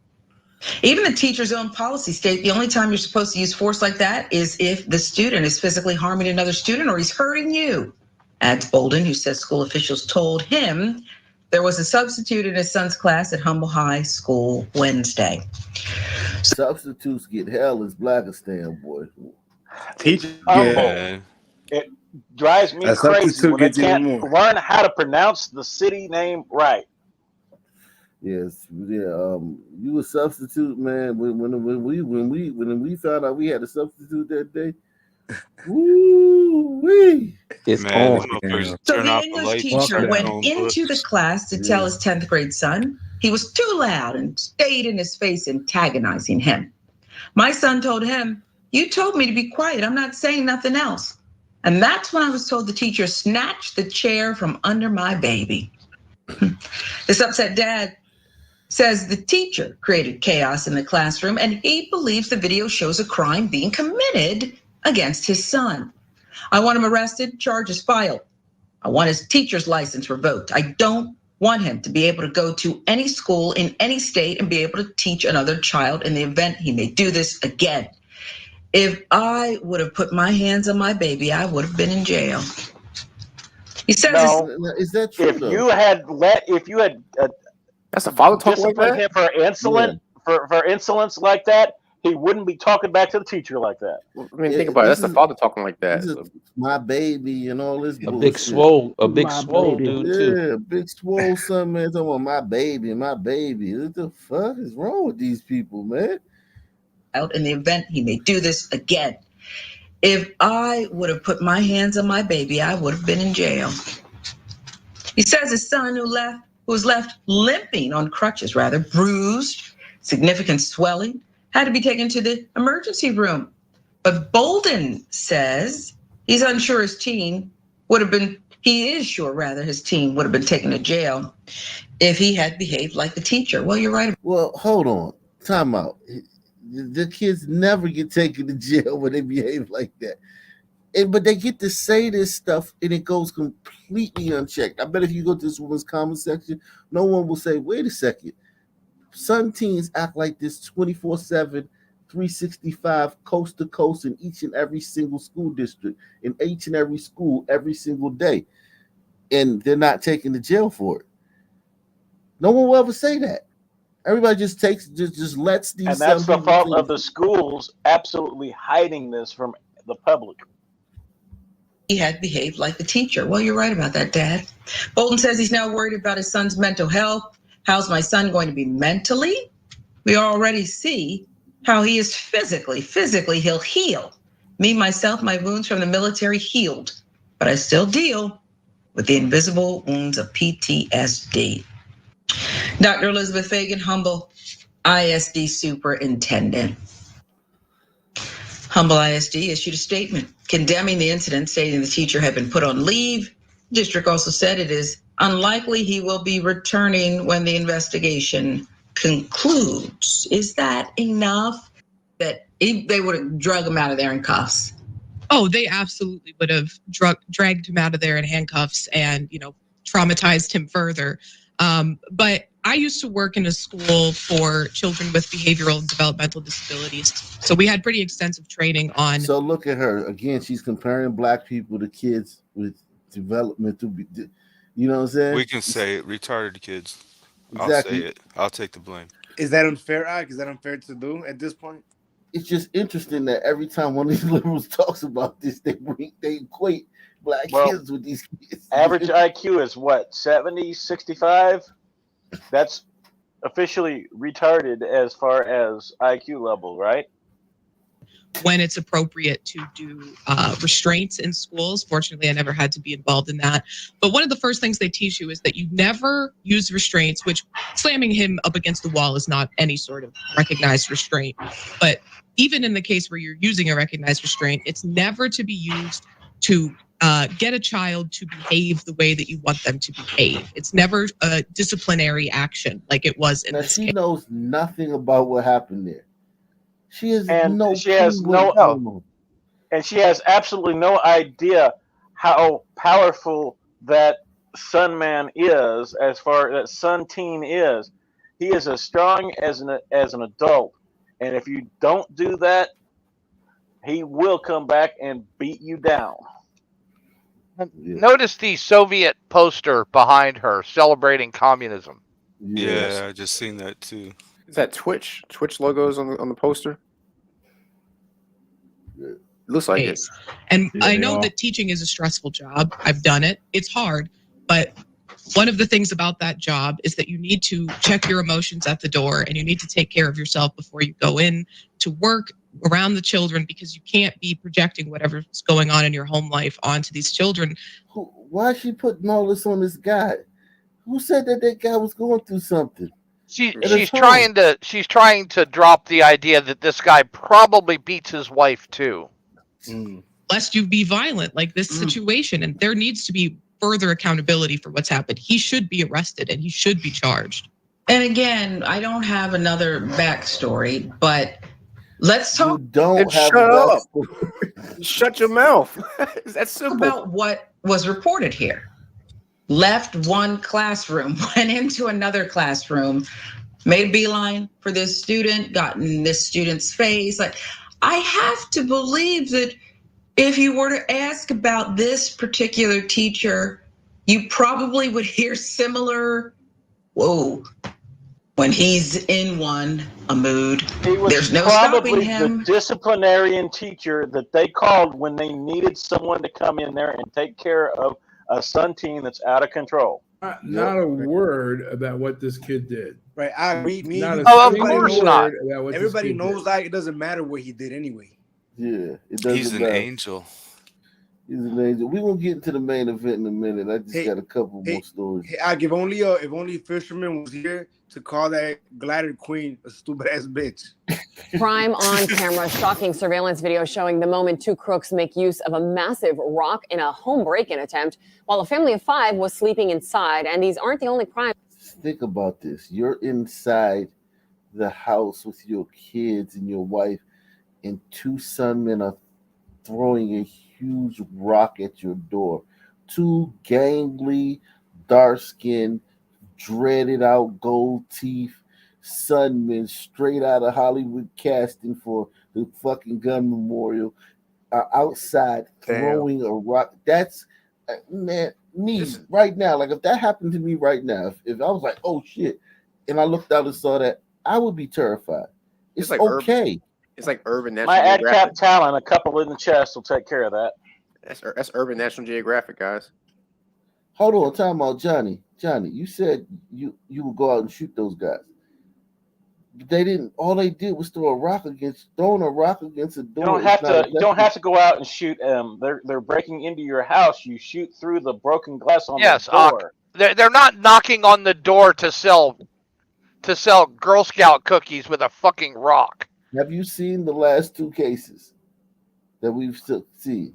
Even the teacher's own policy state the only time you're supposed to use force like that is if the student is physically harming another student or he's hurting you. Adds Bolden, who says school officials told him there was a substitute in his son's class at Humble High School Wednesday. Substitutes get hell as Blackistan, boy. It's humble. It drives me crazy when they can't learn how to pronounce the city name right. Yes, yeah. You a substitute, man. When we found out we had a substitute that day, woo-wee. It's Man, on. them motherfuckers So turn the off the English lights. teacher went on into the books. class to tell his 10th grade son he was too loud and stayed in his face, antagonizing him. My son told him, "You told me to be quiet. I'm not saying nothing else." And that's when I was told the teacher snatched the chair from under my baby. This upset dad says the teacher created chaos in the classroom and he believes the video shows a crime being committed against his son. I want him arrested, charges filed. I want his teacher's license revoked. I don't want him to be able to go to any school in any state and be able to teach another child in the event he may do this again. If I would have put my hands on my baby, I would have been in jail. He says, is that true? If you had that's the father talking like disciplined that? him for insolence like that, he wouldn't be talking back to the teacher like that. I mean, think about it. That's the father talking like that. This is my baby and all this a bullshit. big swole dude too. Yeah, big swole son, man. Talking about my baby. What the fuck is wrong with these people, man? Out in the event he may do this again. If I would have put my hands on my baby, I would have been in jail. He says his son who was left limping on crutches, bruised, significant swelling, had to be taken to the emergency room. But Bolden says he's unsure his teen he is sure his teen would have been taken to jail if he had behaved like the teacher. Well, you're right. Well, hold on. Time out. The kids never get taken to jail when they behave like that. But they get to say this stuff and it goes completely unchecked. I bet if you go to this woman's comment section, no one will say, wait a second. Some teens act like this 24/7, 365, coast to coast in each and every single school district, in each and every school, every single day. And they're not taken to jail for it. No one will ever say that. Everybody just lets these. And that's the fault of the schools absolutely hiding this from the public. He had behaved like the teacher. Well, you're right about that, Dad. Bolden says he's now worried about his son's mental health. How's my son going to be mentally? We already see how he is physically. Physically, he'll heal. Me, myself, my wounds from the military healed. But I still deal with the invisible wounds of PTSD. Dr. Elizabeth Fagan, Humble ISD Superintendent. Humble ISD issued a statement condemning the incident, stating the teacher had been put on leave. The district also said it is unlikely he will be returning when the investigation concludes. Is that enough? That they would have dragged him out of there in cuffs? Oh, they absolutely would have dragged him out of there in handcuffs and, traumatized him further. But I used to work in a school for children with behavioral and developmental disabilities. So we had pretty extensive training on. So look at her. Again, she's comparing black people to kids with developmental, you know what I'm saying? We can say it, retarded kids. I'll say Exactly. it. I'll take the blame. Is that unfair, Ike? Is that unfair to do at this point? It's just interesting that every time one of these liberals talks about this, they equate black Well, kids with these kids. average IQ is what, 70, 65? That's officially retarded as far as IQ level, right? When it's appropriate to do restraints in schools. Fortunately, I never had to be involved in that. But one of the first things they teach you is that you never use restraints, which slamming him up against the wall is not any sort of recognized restraint. But even in the case where you're using a recognized restraint, it's never to be used to get a child to behave the way that you want them to behave. It's never a disciplinary action like it was in Now this she case. knows nothing about what happened there. She has And no she has clue what's no, going on. and she has absolutely no idea how powerful that Sun Man is, as far that Sun Teen is. He is as strong as an adult, and if you don't do that, he will come back and beat you down. Notice the Soviet poster behind her celebrating communism. Yeah, I just seen that too. Is that Twitch logos on the poster? It looks like it. And Yeah, I they know are. that teaching is a stressful job. I've done it. It's hard. But one of the things about that job is that you need to check your emotions at the door and you need to take care of yourself before you go in to work around the children, because you can't be projecting whatever's going on in your home life onto these children. Why is she putting all this on this guy? Who said that guy was going through something? She's trying to drop the idea that this guy probably beats his wife too. Lest you be violent like this situation. And there needs to be further accountability for what's happened. He should be arrested and he should be charged. And again, I don't have another backstory, but let's talk. Don't have shut up. Shut your mouth. That's simple. About what was reported here. Left one classroom, went into another classroom, made a beeline for this student, got in this student's face. Like, I have to believe that if you were to ask about this particular teacher, you probably would hear similar, whoa, when he's in a mood, He was there's no stopping probably him. the disciplinarian teacher that they called when they needed someone to come in there and take care of a Sun Teen that's out of control. Not a word about what this kid did. Right. I agree. Not a Everybody single knows, word about what everybody this kid knows did. like it doesn't matter what he did anyway. Yeah, it doesn't He's an matter. angel. He's an angel. We're gonna get into the main event in a minute. I just got a couple more stories. Hey, Ike, if only Fisherman was here to call that glider queen a stupid ass bitch. Crime on camera, shocking surveillance video showing the moment two crooks make use of a massive rock in a home break-in attempt while a family of 5 was sleeping inside. And these aren't the only crimes. Think about this. You're inside the house with your kids and your wife, and 2 sunmen are throwing a huge rock at your door. 2 gangly, dark-skinned, dreaded out gold teeth sunmen straight out of Hollywood casting for the fucking gun memorial are outside throwing a rock. That's man, me right now. Like if that happened to me right now, if I was like, oh shit, and I looked out and saw that, I would be terrified. It's like okay. It's like Urban National My ad Geographic. cap talent, a couple in the chest will take care of that. That's Urban National Geographic, guys. Hold on, time out, Johnny. Johnny, you said you would go out and shoot those guys. They didn't. All they did was throwing a rock against a door. You don't have to. You don't have to go out and shoot them. They're breaking into your house. You shoot through the broken glass on Yes, the door. they're not knocking on the door to sell Girl Scout cookies with a fucking rock. Have you seen the last 2 cases that we've seen?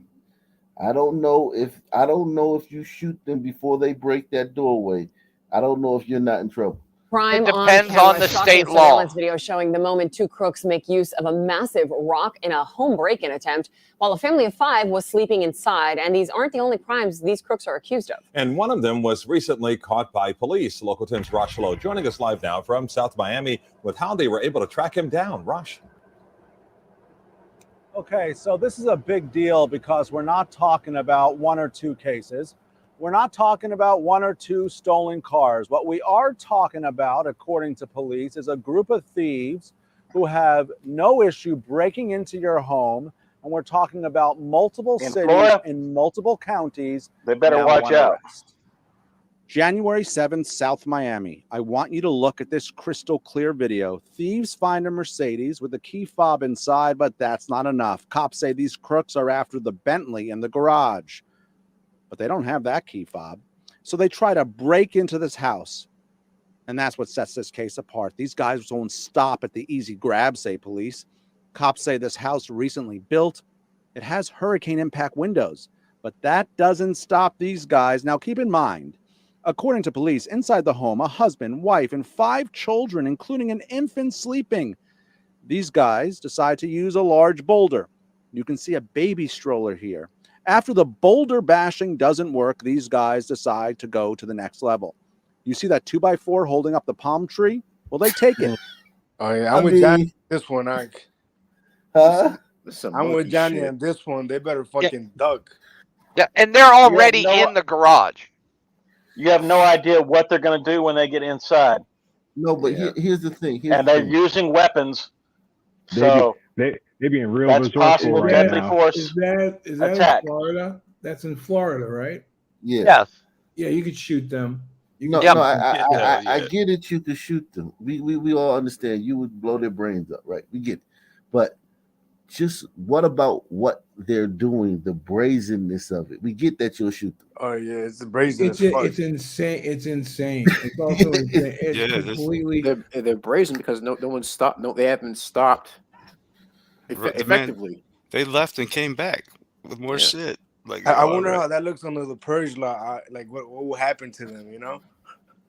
I don't know if you shoot them before they break that doorway. I don't know if you're not in trouble. Crime It depends on camera, on the shocking state law. surveillance video showing the moment two crooks make use of a massive rock in a home break-in attempt while a family of 5 was sleeping inside. And these aren't the only crimes these crooks are accused of. And one of them was recently caught by police. Local 10's Rosh Lowe joining us live now from South Miami with how they were able to track him down. Rosh. Okay, so this is a big deal because we're not talking about 1 or 2 cases. we're not talking about one or two stolen cars. What we are talking about, according to police, is a group of thieves who have no issue breaking into your home. And we're talking about multiple In cities Florida? in multiple counties. They better now watch on out. arrest. January 7th, South Miami. I want you to look at this crystal clear video. Thieves find a Mercedes with a key fob inside, but that's not enough. Cops say these crooks are after the Bentley in the garage, but they don't have that key fob. So they try to break into this house. And that's what sets this case apart. These guys won't stop at the easy grab, say police. Cops say this house recently built. It has hurricane impact windows, but that doesn't stop these guys. Now keep in mind, according to police, inside the home, a husband, wife, and 5 children, including an infant sleeping. These guys decide to use a large boulder. You can see a baby stroller here. After the boulder bashing doesn't work, these guys decide to go to the next level. You see that 2x4 holding up the palm tree? Well, they take it. Oh yeah, I'm with Johnny. This one, I'm with Johnny on this one. They better fucking duck. Yeah, and they're already in the garage. You have no idea what they're going to do when they get inside. No, but here's the thing. And they're using weapons. So They being real that's resourceful possible right deadly now. force. Is that attack. in Florida? That's in Florida, right? Yeah. Yes. Yeah, you could shoot them. I get it. You could shoot them. We all understand. You would blow their brains up, right? We get it. But just what about what they're doing? The brazenness of it. We get that you'll shoot them. Oh yeah, it's the brazen. It's insane. It's insane. It's also insane. It's completely. They're brazen because no one stopped. No, they haven't stopped effectively. They left and came back with more shit. Like I wonder how that looks under the purge law. Like what will happen to them? You know?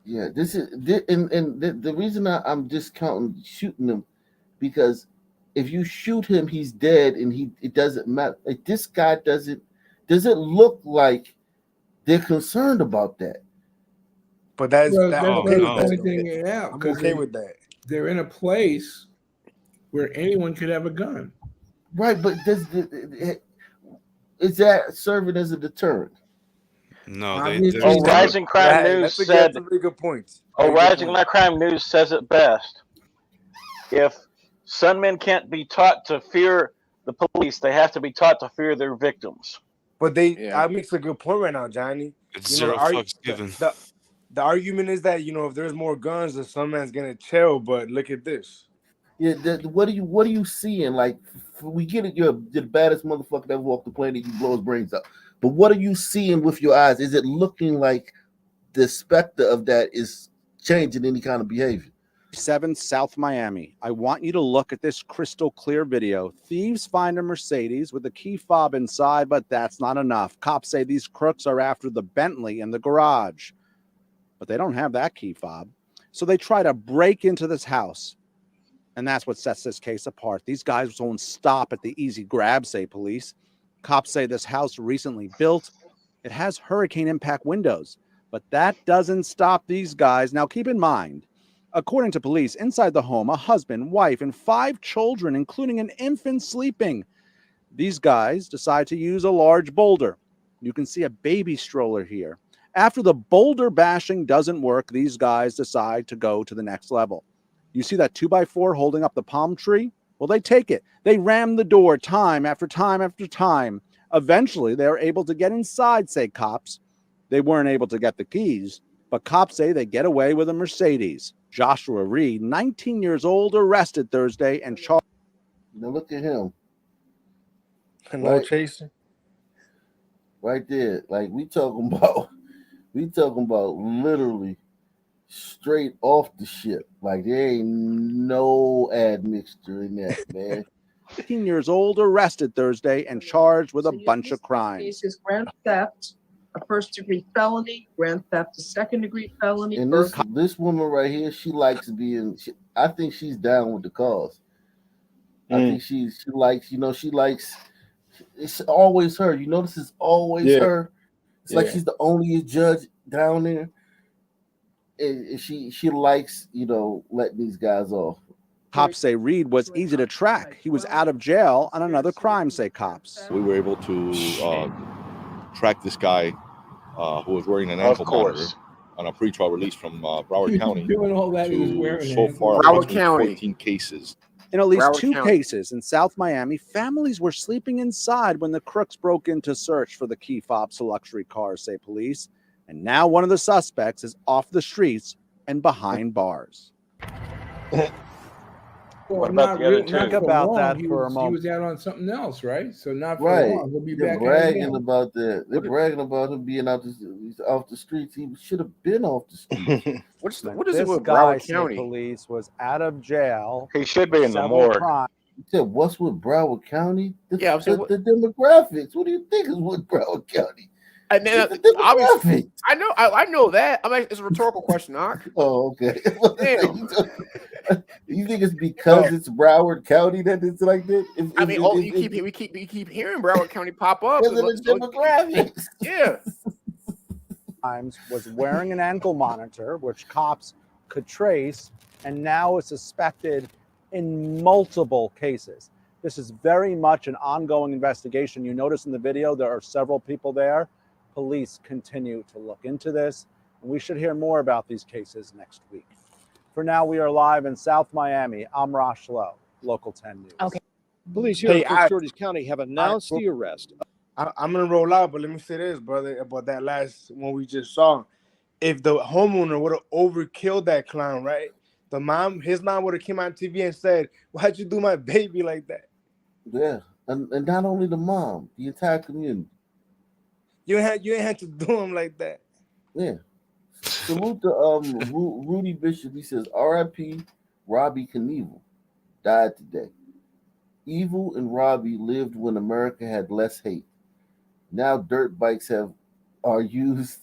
Yeah, the reason I'm discounting shooting them because if you shoot him, he's dead, and it doesn't matter. Like this guy doesn't look like they're concerned about that. But that's I'm I'm okay with that. They're in a place where anyone could have a gun. Right, but is that serving as a deterrent? No, Rising Crime News said. That's a very good point. Rising Crime News says it best. If some men can't be taught to fear the police, they have to be taught to fear their victims. But I makes a good point right now, Johnny. It's zero fucks given. The argument is that if there's more guns, then some man's gonna chill. But look at this. Yeah, what are you seeing? Like, we get it. You're the baddest motherfucker that ever walked the planet. You blow his brains up. But what are you seeing with your eyes? Is it looking like the specter of that is changing any kind of behavior? 7th, South Miami. I want you to look at this crystal clear video. Thieves find a Mercedes with a key fob inside, but that's not enough. Cops say these crooks are after the Bentley in the garage, but they don't have that key fob. So they try to break into this house. And that's what sets this case apart. These guys won't stop at the easy grab, say police. Cops say this house recently built. It has hurricane impact windows, but that doesn't stop these guys. Now keep in mind, according to police, inside the home, a husband, wife, and 5 children, including an infant sleeping. These guys decide to use a large boulder. You can see a baby stroller here. After the boulder bashing doesn't work, these guys decide to go to the next level. You see that 2x4 holding up the palm tree? Well, they take it. They ram the door time after time after time. Eventually, they are able to get inside, say cops. They weren't able to get the keys, but cops say they get away with a Mercedes. Joshua Reed, 19 years old, arrested Thursday and charged. Now look at him. No chaser. Right there. Like we talking about literally straight off the ship. Like there ain't no admixture in that, man. 15 years old, arrested Thursday and charged with a bunch of crimes. Case is grand theft, a first-degree felony, grand theft, a second-degree felony. And this woman right here, she likes being. I think she's down with the cause. I think she likes. She likes. It's always her. You notice it's always her. It's like she's the only judge down there. And she likes, letting these guys off. Cops say Reed was easy to track. He was out of jail on another crime, say cops. We were able to track this guy who was wearing an Of ankle monitor course. on a pretrial release from Broward He was County. doing all that. He was wearing So an far, Broward approximately County. 14 cases. In at least Broward 2 County. cases in South Miami, families were sleeping inside when the crooks broke in to search for the key fobs to luxury cars, say police. And now one of the suspects is off the streets and behind bars. Well, What about not the other real, not two? Think for about long. that He for a was moment. out on something else, right? So not for Right. long. He'll be They're back out bragging again. about that. They're What- bragging about him being off the streets. He should have been off the streets. What is it This with guy, Broward say County? police, was out of jail He should be for in the several morgue. crimes. You said, what's with Broward County? Yeah, I'm saying, The demographics. What do you think is with Broward County? and then It's the obviously, demographics. I know that. I mean, it's a rhetorical question, Knock. Oh, okay. Damn. You think it's because it's Broward County that it's like that? I mean, we keep hearing Broward County pop up. Because of the demographics. Yeah. Times was wearing an ankle monitor, which cops could trace, and now is suspected in multiple cases. This is very much an ongoing investigation. You notice in the video there are several people there. Police continue to look into this, and we should hear more about these cases next week. For now, we are live in South Miami. I'm Rosh Lowe, Local 10 News. Okay. Police here in Prince George's County have announced the arrest. I'm gonna roll out, but let me say this, brother, about that last one we just saw. If the homeowner would have overkilled that clown, right? His mom would have came on TV and said, "Why'd you do my baby like that?" Yeah, and not only the mom, the entire community. You ain't had to do him like that. Yeah. Salute to Rudy Bishop. He says, R.I.P. Robbie Knievel died today. Evil and Robbie lived when America had less hate. Now dirt bikes are used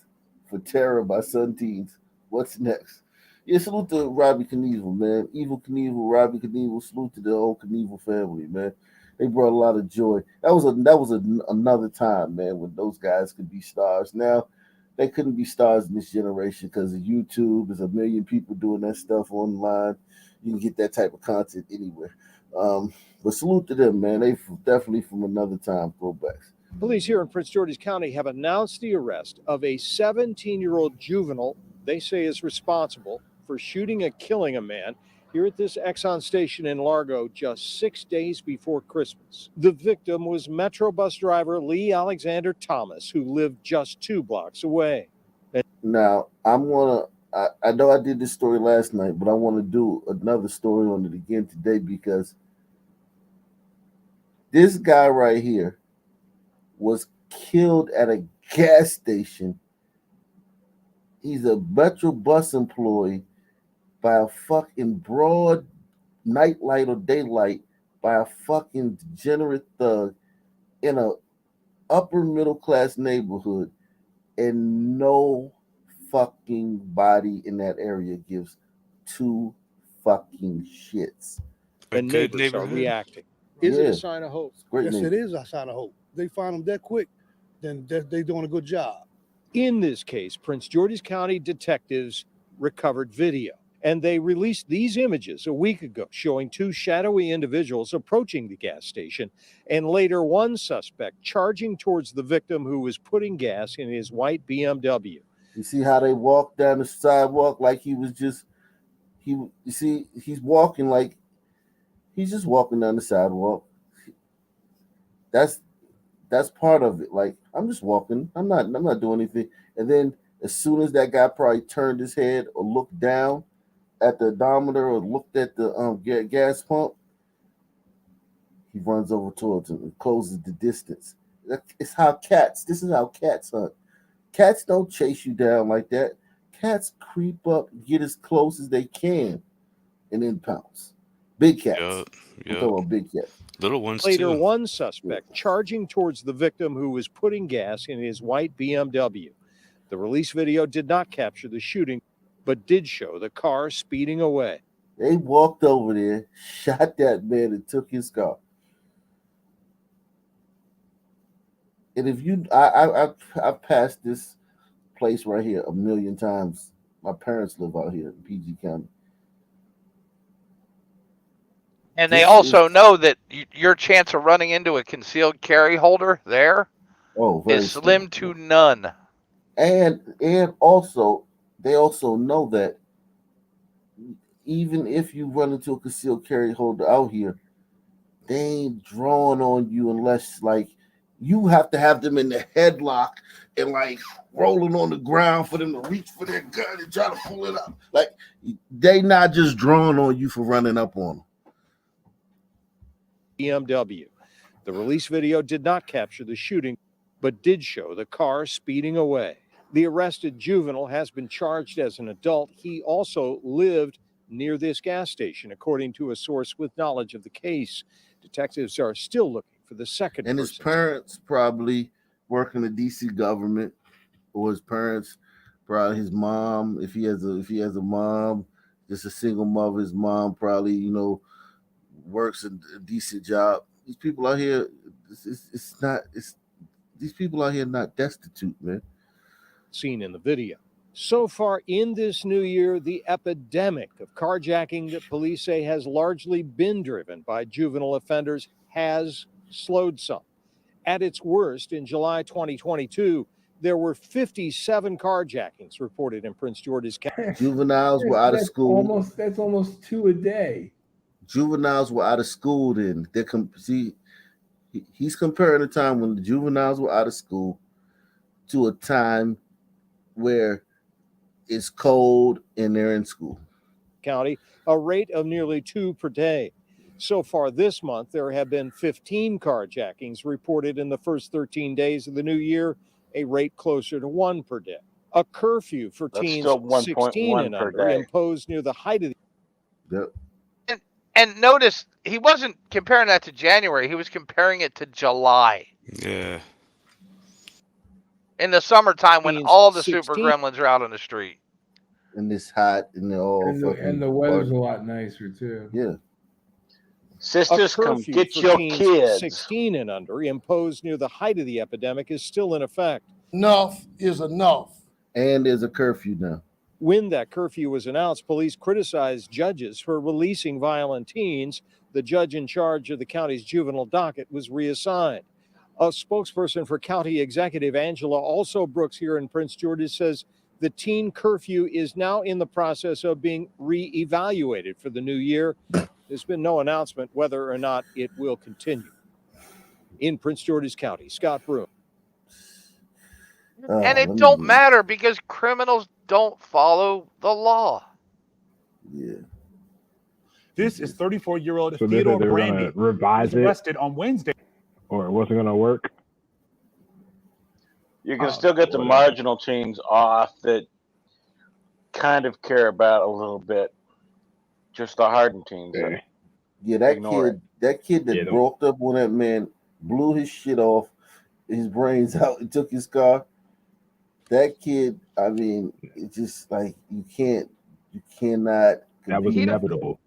for terror by some teens. What's next? Yeah, salute to Robbie Knievel, man. Evil Knievel, Robbie Knievel. Salute to the whole Knievel family, man. They brought a lot of joy. That was another time, man, when those guys could be stars. Now they couldn't be stars in this generation because of YouTube. There's a million people doing that stuff online. You can get that type of content anywhere. But salute to them, man. They definitely from another time, throwbacks. Police here in Prince George's County have announced the arrest of a 17-year-old juvenile they say is responsible for shooting and killing a man here at this Exxon station in Largo just 6 days before Christmas. The victim was Metro bus driver Lee Alexander Thomas, who lived just 2 blocks away. Now, I know I did this story last night, but I want to do another story on it again today because this guy right here was killed at a gas station. He's a Metro bus employee by a fucking broad nightlight or daylight by a fucking degenerate thug in a upper middle class neighborhood, and no fucking body in that area gives 2 fucking shits. And neighbors are reacting. Is it a sign of hope? Yes, it is a sign of hope. They find them that quick, then they're doing a good job. In this case, Prince George's County detectives recovered video, and they released these images a week ago showing 2 shadowy individuals approaching the gas station, and later one suspect charging towards the victim who was putting gas in his white BMW. You see how they walk down the sidewalk like he's walking like he's just walking down the sidewalk. That's part of it. Like, I'm just walking. I'm not doing anything. And then as soon as that guy probably turned his head or looked down at the odometer or looked at the gas pump, he runs over towards him and closes the distance. This is how cats hunt. Cats don't chase you down like that. Cats creep up, get as close as they can, and then pounce. Big cats. I'm talking about big cats. Little ones Later, too. one suspect charging towards the victim who was putting gas in his white BMW. The release video did not capture the shooting, but did show the car speeding away. They walked over there, shot that man, and took his car. And if you, I've passed this place right here a million times. My parents live out here in PG County. And they also know that your chance of running into a concealed carry holder there is slim to none. And also they also know that even if you run into a concealed carry holder out here, they ain't drawing on you unless like you have to have them in the headlock and like rolling on the ground for them to reach for their gun and try to pull it up. Like they not just drawing on you for running up on them. BMW. The release video did not capture the shooting, but did show the car speeding away. The arrested juvenile has been charged as an adult. He also lived near this gas station, according to a source with knowledge of the case. Detectives are still looking for the second And person. his parents probably work in the DC government, or his parents, probably his mom. If he has a mom, just a single mother, his mom probably works a decent job. These people out here, these people out here not destitute, man. Seen in the video. So far in this new year, the epidemic of carjacking that police say has largely been driven by juvenile offenders has slowed some. At its worst, in July 2022, there were 57 carjackings reported in Prince George's County. Juveniles were out of school. That's almost 2 a day. Juveniles were out of school then. He's comparing the time when the juveniles were out of school to a time where it's cold and they're in school. County, a rate of nearly 2 per day. So far this month, there have been 15 carjackings reported in the first 13 days of the new year, a rate closer to 1 per day. A curfew for That's teens still 16 1.1 and per under day. imposed near the height of the Yep. And notice he wasn't comparing that to January. He was comparing it to July. Yeah. In the summertime when Teens all the super 16 gremlins are out on the street. And it's hot and they're all And the weather's a lot nicer too. Yeah. Sisters, a come curfew get for your teens kids. 16 and under imposed near the height of the epidemic is still in effect. Enough is enough. And there's a curfew now. When that curfew was announced, police criticized judges for releasing violent teens. The judge in charge of the county's juvenile docket was reassigned. A spokesperson for County Executive Angela Also Brooks here in Prince George's says the teen curfew is now in the process of being reevaluated for the new year. There's been no announcement whether or not it will continue. In Prince George's County, Scott Broom. And it don't matter because criminals don't follow the law. Yeah. This is 34-year-old So they said Theodore they were Brandy. going to revise Was it, arrested on Wednesday. or it wasn't going to work. You can still get the marginal teens off that kind of care about a little bit. Just the hardened teens. Yeah, that Ignore kid, that kid that broke up when that man blew his shit off, his brains out, and took his car. That kid, I mean, it's just like you cannot. That was inevitable.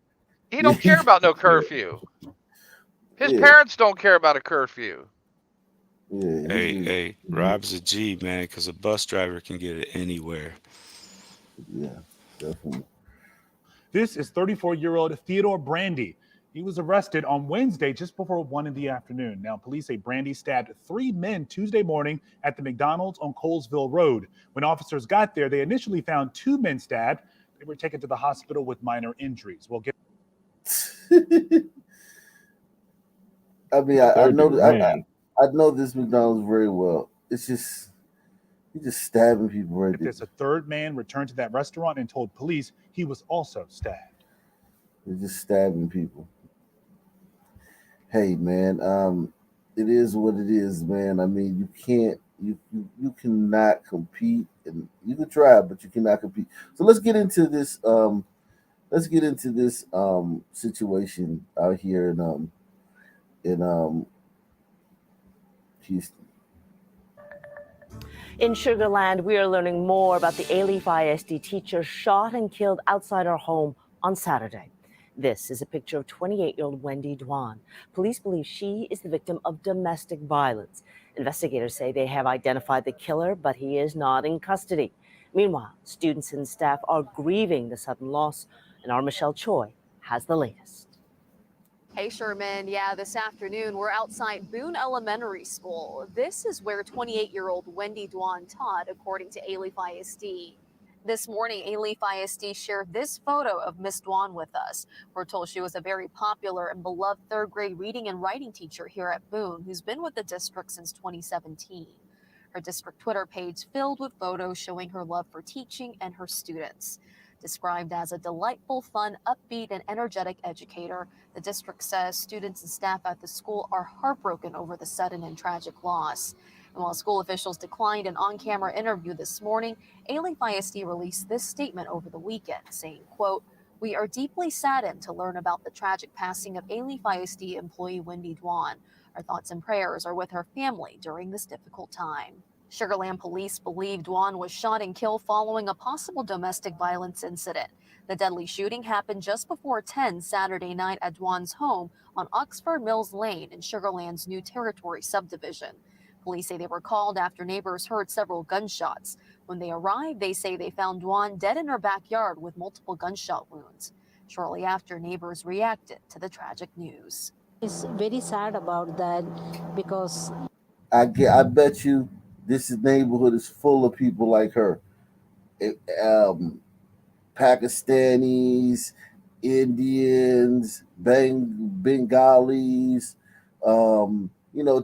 He don't care about no curfew. His parents don't care about a curfew. Yeah. Hey, Rob's a G, man, because a bus driver can get it anywhere. Yeah, definitely. This is 34-year-old Theodore Brandy. He was arrested on Wednesday just before 1 in the afternoon. Now, police say Brandy stabbed 3 men Tuesday morning at the McDonald's on Colesville Road. When officers got there, they initially found 2 men stabbed. They were taken to the hospital with minor injuries. We'll get. I mean, I know this McDonald's very well. It's just he's just stabbing people right there. There's a third man returned to that restaurant and told police he was also stabbed. They're just stabbing people. Hey, man, it is what it is, man. I mean, you cannot compete, and you can try, but you cannot compete. So let's get into this. Situation out here in Houston. In Sugar Land, we are learning more about the Alief ISD teacher shot and killed outside her home on Saturday. This is a picture of 28-year-old Wendy Dwan. Police believe she is the victim of domestic violence. Investigators say they have identified the killer, but he is not in custody. Meanwhile, students and staff are grieving the sudden loss, and our Michelle Choi has the latest. Hey, Sherman. Yeah, this afternoon we're outside Boone Elementary School. This is where 28-year-old Wendy Dwan taught, according to Alief ISD. This morning, Alief ISD shared this photo of Miss Dwan with us. We're told she was a very popular and beloved third-grade reading and writing teacher here at Boone, who's been with the district since 2017. Her district Twitter page filled with photos showing her love for teaching and her students. Described as a delightful, fun, upbeat, and energetic educator, the district says students and staff at the school are heartbroken over the sudden and tragic loss. And while school officials declined an on-camera interview this morning, Alief ISD released this statement over the weekend, saying, quote, "We are deeply saddened to learn about the tragic passing of Alief ISD employee Wendy Dwan. Our thoughts and prayers are with her family during this difficult time." Sugar Land police believe Dwan was shot and killed following a possible domestic violence incident. The deadly shooting happened just before 10 Saturday night at Dwan's home on Oxford Mills Lane in Sugar Land's New Territory subdivision. Police say they were called after neighbors heard several gunshots. When they arrived, they say they found Dwan dead in her backyard with multiple gunshot wounds. Shortly after, neighbors reacted to the tragic news. It's very sad about that because I bet you this neighborhood is full of people like her. Pakistanis, Indians, Bengalis,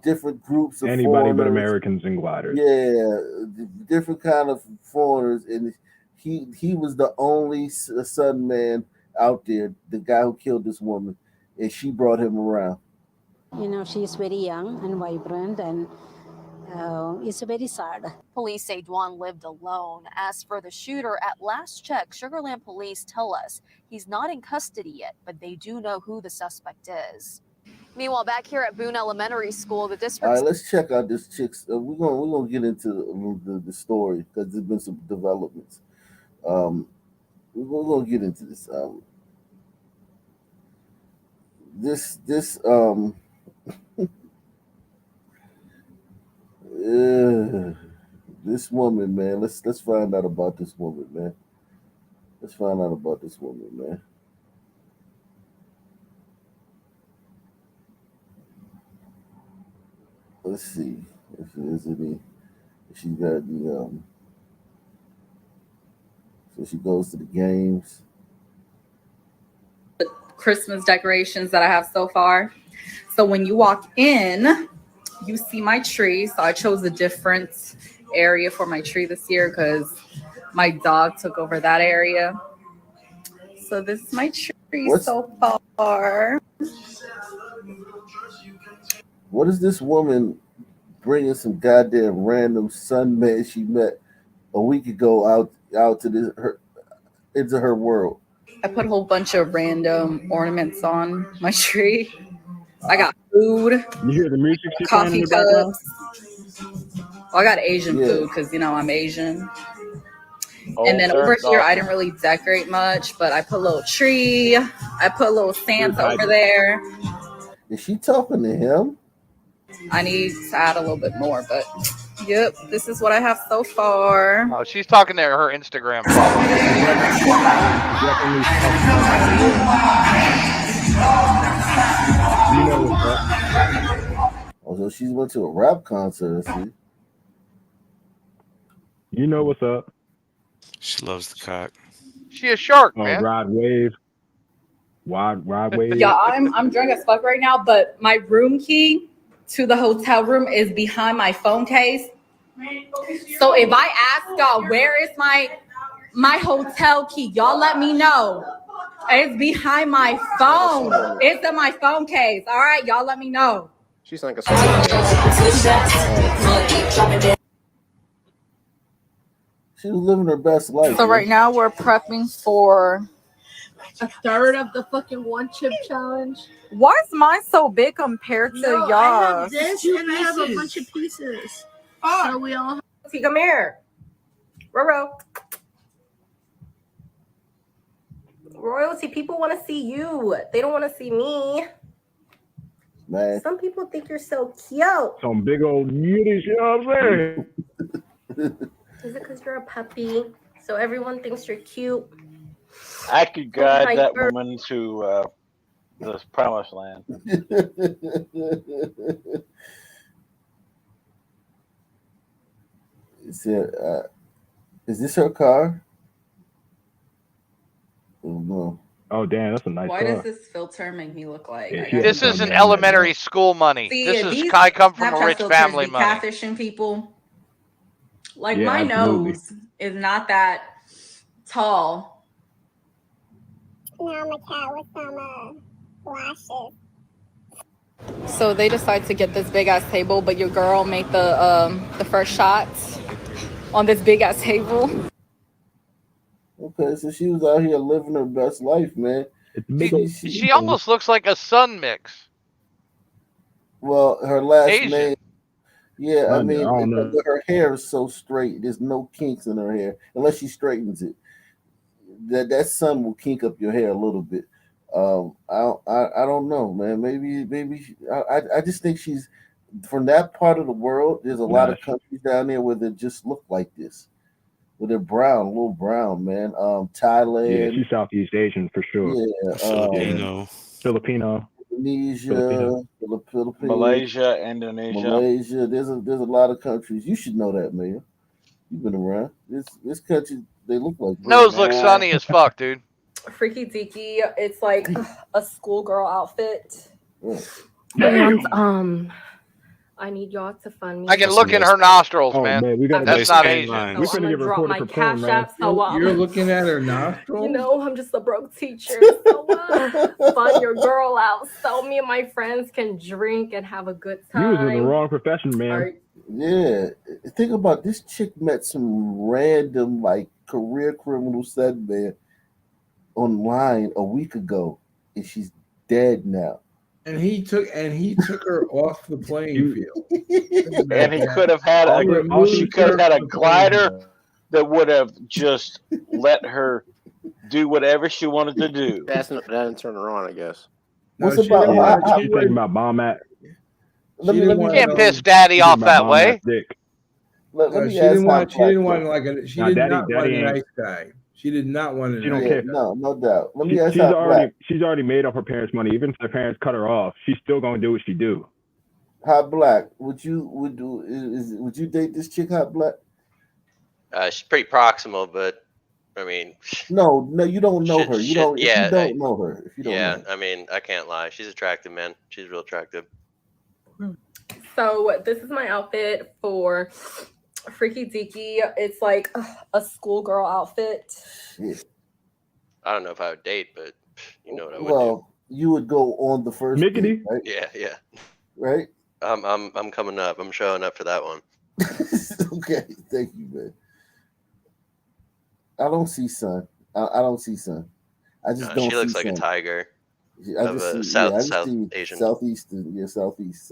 different groups of Anybody but foreigners. Americans and gliders. Yeah, different kind of foreigners, and he was the only son man out there, the guy who killed this woman, and she brought him around. she's very young and vibrant, and it's very sad. Police say Dwan lived alone. As for the shooter, at last check, Sugar Land police tell us he's not in custody yet, but they do know who the suspect is. Meanwhile, back here at Boone Elementary School, the district. All right, let's check out this chick's. We're gonna get into the story because there's been some developments. We're gonna get into this. This woman, man. Let's find out about this woman, man. Let's find out about this woman, man. Let's see if there's any. If she got the So she goes to the games. Christmas decorations that I have so far. So when you walk in, you see my tree. So I chose a different area for my tree this year because my dog took over that area. So this is my tree so far. What is this woman bringing some goddamn random son man she met a week ago out to into her world? I put a whole bunch of random ornaments on my tree. I got food. You hear the music she's playing in Coffee the background? cups. Well, I got Asian food because I'm Asian. And then over here, I didn't really decorate much, but I put a little tree. I put a little Santa over there. Is she talking to him? I need to add a little bit more, but yep, this is what I have so far. Oh, she's talking to her Instagram Oh, so she went to a rap concert. See, you know what's up. She loves the cock. She a shark, man. Rod Wave. Rod Wave. Yeah, I'm drunk as fuck right now, but my room key to the hotel room is behind my phone case. So if I ask y'all where is my hotel key, y'all let me know. It's behind my phone. It's in my phone case. All right, y'all let me know. She's like a she was living her best life. So right now we're prepping for a third of the fucking one chip challenge. Why is mine so big compared to y'all? I have this and I have a bunch of pieces. So we all See, come here. Roro. Royalty, people want to see you. They don't want to see me. Man. Some people think you're so cute. Some big old Yiddish, you know what I'm saying? Is it because you're a puppy? So everyone thinks you're cute. I could guide that woman to This promised land. Is this her car? Oh no. Oh damn, that's a nice Why does car. this filter make me look like Yeah, I she got had to This calm isn't down on that elementary jump. school money. See, This is these I come from a Snapchat rich filters family be money. catfishing people. Like Yeah, my absolutely. nose is not that tall. Now I'm a cat with some lashes. So they decide to get this big ass table, but your girl made the first shot on this big ass table. Okay, so she was out here living her best life, man. She almost looks like a Sun mix. Well, her last Asian. name. Yeah, I I mean, don't know. her hair is so straight. There's no kinks in her hair unless she straightens it. That sun will kink up your hair a little bit. I don't know, man. I just think she's from that part of the world. There's a lot Nah, of countries down there where they just look like this, where they're brown, a little brown, man. yeah, Thailand, she's Southeast Asian for sure. yeah, Filipino. Filipino. Indonesia, Philippines, Malaysia, Indonesia. Malaysia. There's a lot of countries. You should know that, man. You've been around. This country, they look like Nose looks sunny as fuck, dude. Freaky Deaky, it's like a schoolgirl outfit. Yeah. And I need y'all to fund me. I can look in her nostrils, Oh man. man, we gotta That's go. not Hey, Asian. we So I'm finna gonna get drop reported my for porn, cash man. app. So You're looking at her nostrils? you know, I'm just a broke teacher. So fund your girl out so me and my friends can drink and have a good You time. was in the wrong profession, man. Alright. Yeah, think about this chick met some random like career criminal said man online a week ago, and she's dead now. And he took her off the playing field. And he could have had she could have had a glider that would have just let her do whatever she wanted to do. That didn't turn her on, I guess. What's about She's thinking about bomb at. You can't piss daddy off that way. Let No, me she ask didn't how want. She Black didn't want look. like a. She Nah, did daddy- not want daddy a ain't- nice guy. She did not want a She don't nice care. guy. No doubt. Let me She, ask she's how already Black. made up her parents' money. Even if her parents cut her off, she's still gonna do what she do. Hot Black, would you date this chick, Hot Black? She's pretty proximal, but I mean, No, you don't know her. You don't. If yeah, you don't know her, if you don't yeah. know her. I mean, I can't lie. She's attractive, man. She's real attractive. So this is my outfit for Freaky Deaky. It's like a schoolgirl outfit. I don't know if I would date, but you know what I would do. Well, you would go on the first date, right? Yeah, yeah. Right? I'm coming up. I'm showing up for that one. Okay, thank you, man. I don't see sun. I don't see sun. I just don't. She looks like sun. a tiger. I of just a see, South I just South see Asian. southeastern. Yeah, southeast.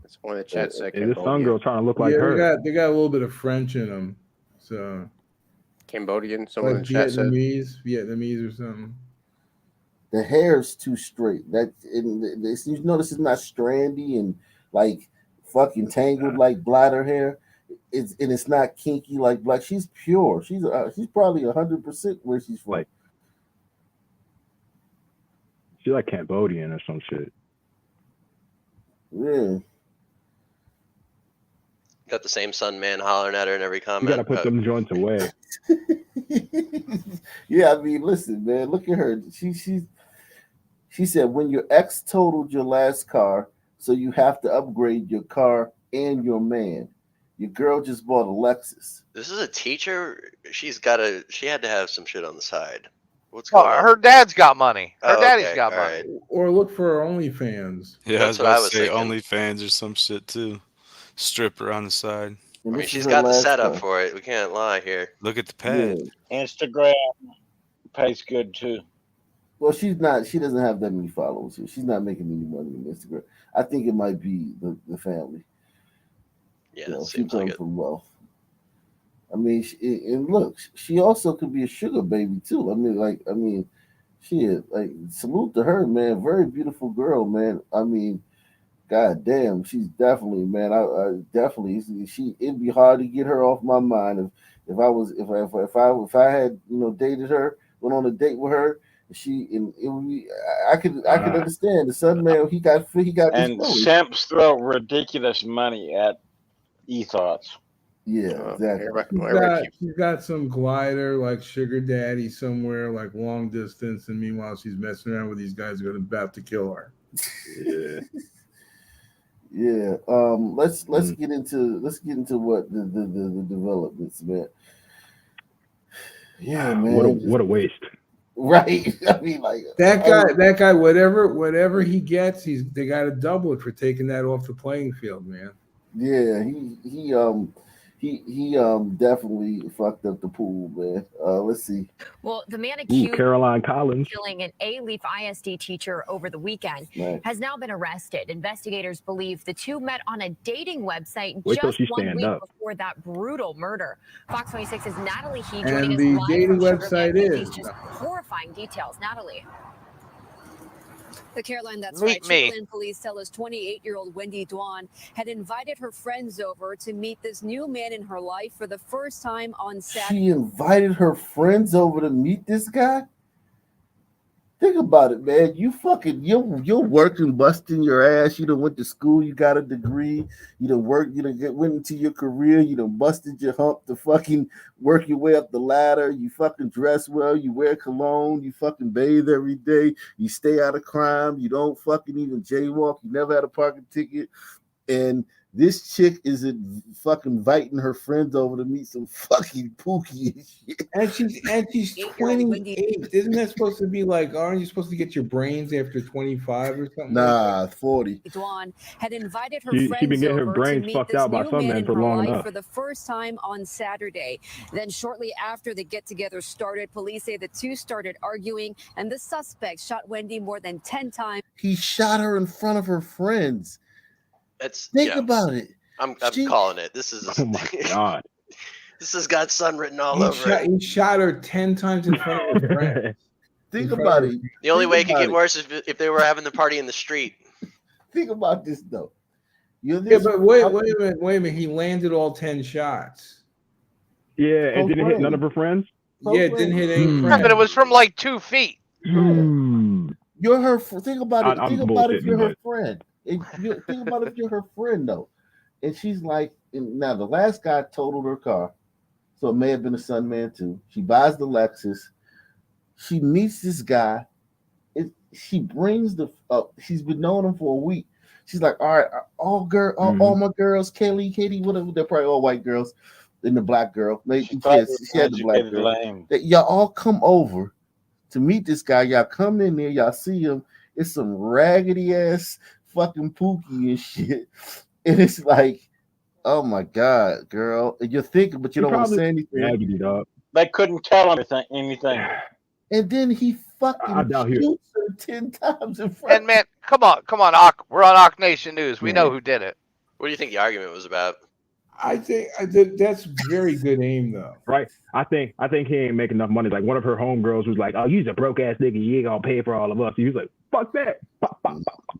That's one of the chat said. Hey, this sun girl trying to look like Yeah, her. they got a little bit of French in them. So Cambodian. Someone like in the chat said. Vietnamese or something. The hair is too straight. You notice it's not strandy and like fucking tangled like bladder hair. It's not kinky like Black. She's pure. She's probably 100% where she's from. Like, she's like Cambodian or some shit. Yeah. Got the same sun man hollering at her in every You comment. gotta put them joints away. Yeah, I mean, listen, man, look at her. She said when your ex totaled your last car, so you have to upgrade your car and your man. Your girl just bought a Lexus. This is a teacher. She had to have some shit on the side. What's going on? Her dad's got money. Her Oh, daddy's okay, got all money. right. Or look for her OnlyFans. Yeah, That's I what I was was about to say thinking. OnlyFans or some shit too. Stripper on the side. I mean, she's got the setup for it. We can't lie here. Look at the pad. Instagram pays good too. Well, she doesn't have that many followers here. She's not making any money on Instagram. I think it might be the family. Yeah, she seems like comes it. from wealth. I mean, and look, she also could be a sugar baby too. I mean, shit. Like, salute to her, man. Very beautiful girl, man. I mean, god damn, she's definitely, man. I definitely. It'd be hard to get her off my mind if I had dated her, went on a date with her, I could understand the son man. He got this And bully. simps throw ridiculous money at e-thoughts. Yeah, exactly. She's got some glider like sugar daddy somewhere, like long distance, and meanwhile she's messing around with these guys who are about to kill her. Yeah. Yeah. Let's get into what the developments, man. Yeah, man. What a waste. Right. I mean, like that guy, whatever he gets, they got to double it for taking that off the playing field, man. Yeah, he definitely fucked up the pool, man. Let's see. Well, the man accused Caroline Collins of killing an A-Leaf ISD teacher over the weekend has now been arrested. Investigators believe the two met on a dating website Wait till just she 1 stand week up. before that brutal murder. Fox 26's Natalie He joining And us the live dating from Sugar website Land with is these just horrifying details. Natalie. The Caroline, that's Meet right. me. Sugarland police tell us 28-year-old Wendy Dwan had invited her friends over to meet this new man in her life for the first time on Saturday. She invited her friends over to meet this guy. Think about it, man. You're working, busting your ass. You done went to school. You got a degree. You done worked. You done went into your career. You done busted your hump to fucking work your way up the ladder. You fucking dress well. You wear cologne. You fucking bathe every day. You stay out of crime. You don't fucking even jaywalk. You never had a parking ticket. And this chick is fucking inviting her friends over to meet some fucking Pookie and shit. And she's 28. Isn't that supposed to be like, aren't you supposed to get your brains after 25 or something? Nah, 40. Dwan had invited her She friends been getting her over to brains meet fucked this out by new some man men in for her long life enough. for the first time on Saturday. Then shortly after the get-together started, police say the two started arguing, and the suspect shot Wendy more than 10 times. He shot her in front of her friends. Think about it. I'm calling it. This is. Oh my god. This has got sun written all over it. He shot her 10 times in front of her friends. Think about it. The only Think way it could about get worse is if they were having the party in the street. Think about this though. Yeah, but wait a minute. He landed all 10 shots. Yeah, it didn't hit none of her friends. Yeah, it didn't hit any Yeah, friends. but it was from like 2 feet. You're her. Think about it. I'm Think about if you're her bullshitting, friend. Think about if you're her friend though, and she's like, now the last guy totaled her car, so it may have been a son man too. She buys the Lexus. She meets this guy. She brings she's been knowing him for a week. She's like, all right, all my girls, Kelly, Katie, whatever. They're probably all white girls, and the black girl. Maybe she had the black girl. That y'all all come over to meet this guy. Y'all come in there. Y'all see him. It's some raggedy ass fucking Pookie and shit. And it's like, oh my god, girl. And you're thinking, but you don't want to say anything. Raggedy, dog. They couldn't tell anything. And then he fucking shoots her 10 times in front. And man, come on, we're on Ock Nation News. We know who did it. What do you think the argument was about? I think that's very good aim though. Right. I think he ain't making enough money. Like one of her homegirls was like, "Oh, you's a broke ass nigga. You ain't gonna pay for all of us." He was like, "Fuck that."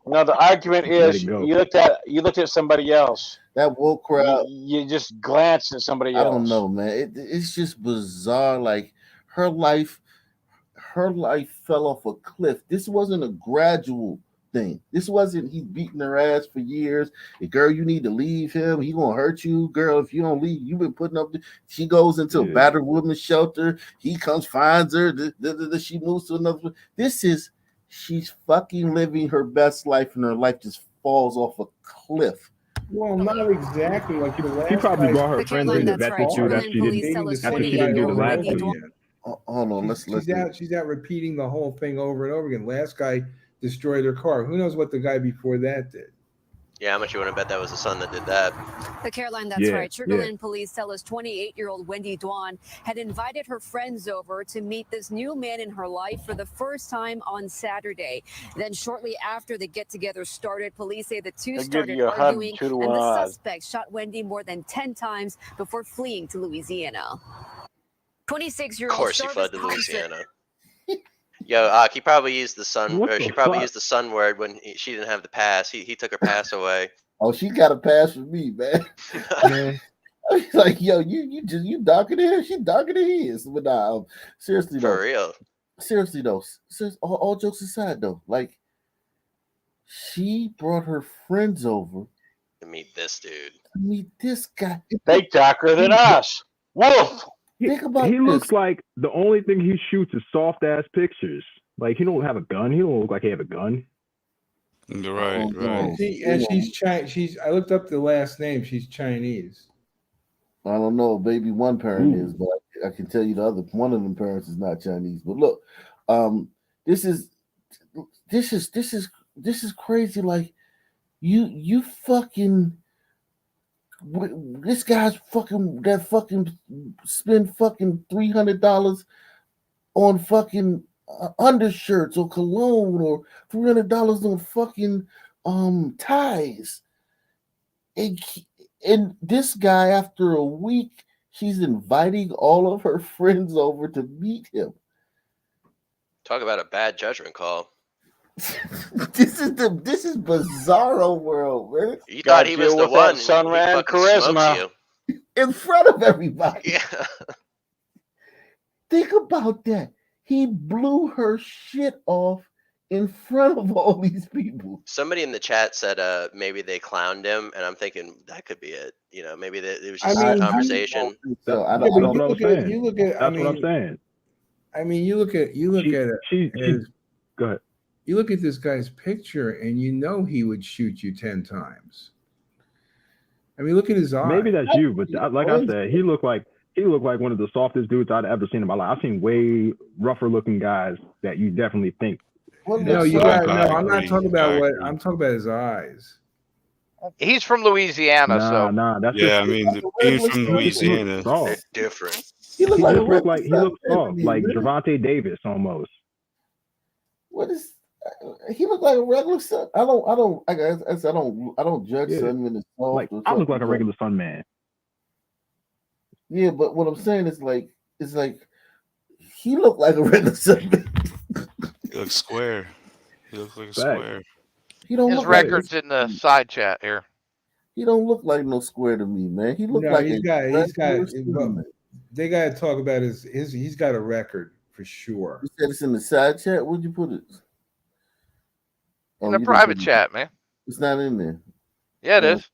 No, the argument is you looked at somebody else. That woke crowd. You just glanced at somebody else. I don't know, man. It's just bizarre. Like her life fell off a cliff. This wasn't a gradual thing. This wasn't he's beating her ass for years. Hey, girl, you need to leave him. He gonna hurt you, girl. If you don't leave, you've been putting up. She goes into a battered woman's shelter. He comes, finds her. She moves to another. She's fucking living her best life, and her life just falls off a cliff. Well, not exactly. Like He probably brought her friends in to vet this dude after she didn't do the last one. Hold on, she's out repeating the whole thing over and over again. Last guy destroyed her car. Who knows what the guy before that did? Yeah, how much you want to bet that was the son that did that? The Caroline, that's right. Sugarland police tell us 28-year-old Wendy Dwan had invited her friends over to meet this new man in her life for the first time on Saturday. Then shortly after the get-together started, police say the two started arguing, and the suspect shot Wendy more than 10 times before fleeing to Louisiana. 26-year-old. Of course, he fled to Louisiana. Yo, he probably used the son. She probably used the son word when she didn't have the pass. He took her pass away. Oh, she got a pass from me, man. I was like, yo, you darker than her. She darker than he is. But seriously, for real. seriously though, all jokes aside though, like she brought her friends over To meet this dude. to meet this guy. They darker than us. Wolf. Think about He looks this. like the only thing he shoots is soft ass pictures. Like he don't have a gun. He don't look like he have a gun. Right, right. She's. I looked up the last name. She's Chinese. I don't know, baby. One parent is, but I can tell you the other one of them parents is not Chinese. But look, this is crazy. Like you fucking this guy's fucking spend fucking $300 on fucking undershirts or cologne or $300 on fucking ties. And this guy, after a week, she's inviting all of her friends over to meet him. Talk about a bad judgment call. This is bizarro world, man. You thought he was the one. Sunran He fucking smokes charisma you. In front of everybody. Yeah. Think about that. He blew her shit off in front of all these people. Somebody in the chat said maybe they clowned him, and I'm thinking that could be it. You know, maybe it was just a conversation. That's what I'm saying. You look at. That's what I'm saying. I mean, you look at it. Go ahead. You look at this guy's picture, and you know he would shoot you 10 times. I mean, look at his eyes. Maybe that's you, but like I said, he looked like one of the softest dudes I'd ever seen in my life. I've seen way rougher looking guys that you definitely think. I'm not talking about what I'm talking about. His eyes. He's from Louisiana, that's being from Louisiana, they're different. He looks like he looks soft, like Javante Davis almost. What is? He look like a regular son. I don't judge Sun when it's soft. Like I look like a regular Sun man. Yeah, but what I'm saying is like he looked like a regular Sun man. He looks square. He looks like a square. He don't His look record's like, in the side chat here. He don't look like no square to me, man. He look like he's got. They got to talk about his. He's got a record for sure. You said it's in the side chat. Where'd you put it? In the private chat, man. It's not in there. Yeah, it is.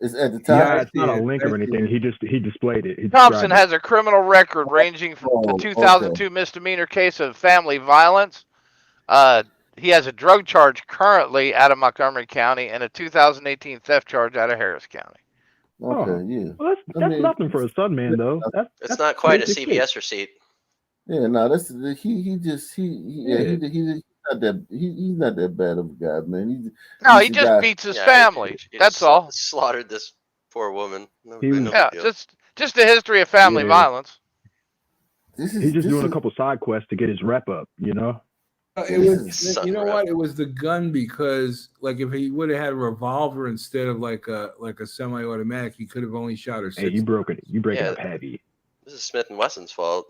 It's at the top. Yeah, it's not a link or anything. He displayed it. Thompson has a criminal record ranging from the 2002 misdemeanor case of family violence. He has a drug charge currently out of Montgomery County and a 2018 theft charge out of Harris County. Okay, yeah. Well, that's nothing for a Sun man, though. It's not quite a CVS receipt. Yeah, no, that's he's not that bad of a guy, man. He just beats his family. That's all. Slaughtered this poor woman. Just a history of family violence. He's just doing a couple side quests to get his rep up, you know. It was, you know what? It was the gun because, like, if he would have had a revolver instead of like a semi-automatic, he could have only shot her. Hey, you broke it. You break it up heavy. This is Smith and Wesson's fault.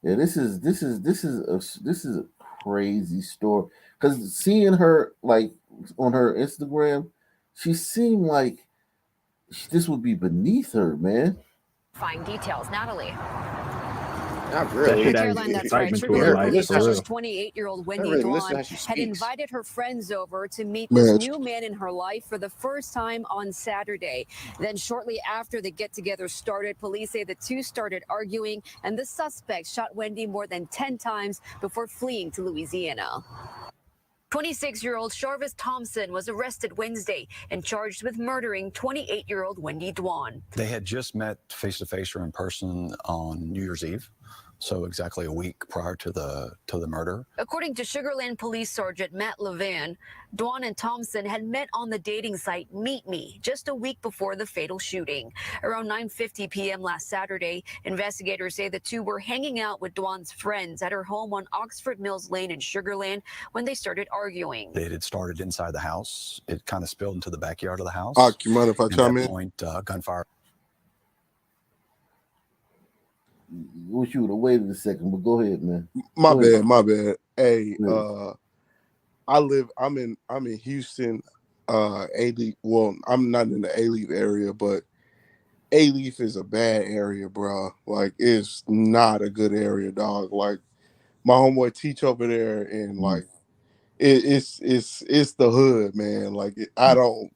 Yeah, this is a crazy story. Because seeing her like on her Instagram, she seemed like this would be beneath her, man. Find details, Natalie. Not really. Caroline, that's right. Sugar Police Officer's 28-year-old Wendy Dwan had invited her friends over to meet this new man in her life for the first time on Saturday. Then shortly after the get-together started, police say the two started arguing, and the suspect shot Wendy more than 10 times before fleeing to Louisiana. 26-year-old Charvis Thompson was arrested Wednesday and charged with murdering 28-year-old Wendy Dwan. They had just met face-to-face or in person on New Year's Eve, so exactly a week prior to the murder. According to Sugar Land Police Sergeant Matt Levan, Dwan and Thompson had met on the dating site Meet Me just a week before the fatal shooting. Around 9:50 p.m. last Saturday, investigators say the two were hanging out with Dwan's friends at her home on Oxford Mills Lane in Sugar Land when they started arguing. It had started inside the house. It kind of spilled into the backyard of the house. You mind if I chime in? At that point, gunfire. Wish you would have waited a second, but go ahead, man. My bad. Hey, I'm in Houston, A-Leaf. Well, I'm not in the A-Leaf area, but A-Leaf is a bad area, bro. Like, it's not a good area, dog. Like, my homeboy teach over there, and like it's the hood, man. Like I don't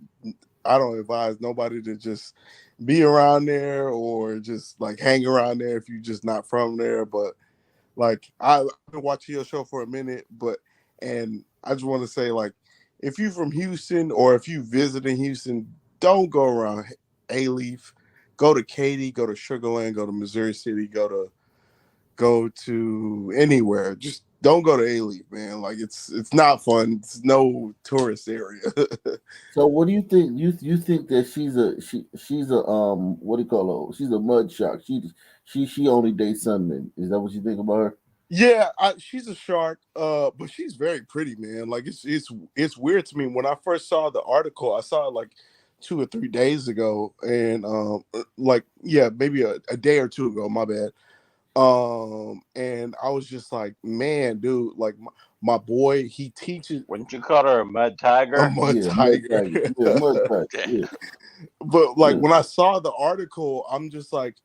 advise nobody to just be around there or just like hang around there if you're just not from there. But like I've been watching your show for a minute, and I just want to say, like, if you're from Houston or if you visit in Houston, don't go around A-Leaf. Go to Katy, go to Sugarland, go to Missouri City, go to anywhere. Just don't go to A-Leaf, man. Like it's not fun. It's no tourist area. So what do you think? You think that she's a what do you call her? She's a mud shark. She only dates sunmen. Is that what you think about her? Yeah, she's a shark, but she's very pretty, man. Like it's weird to me. When I first saw the article, I saw it like 2 or 3 days ago, and like yeah, maybe a day or two ago. My bad. And I was just like, man, dude, like my boy, he teaches. Wouldn't you call her a mud tiger? A mud tiger. Yeah, mud tiger. Yeah. But like Yeah. when I saw the article, I'm just like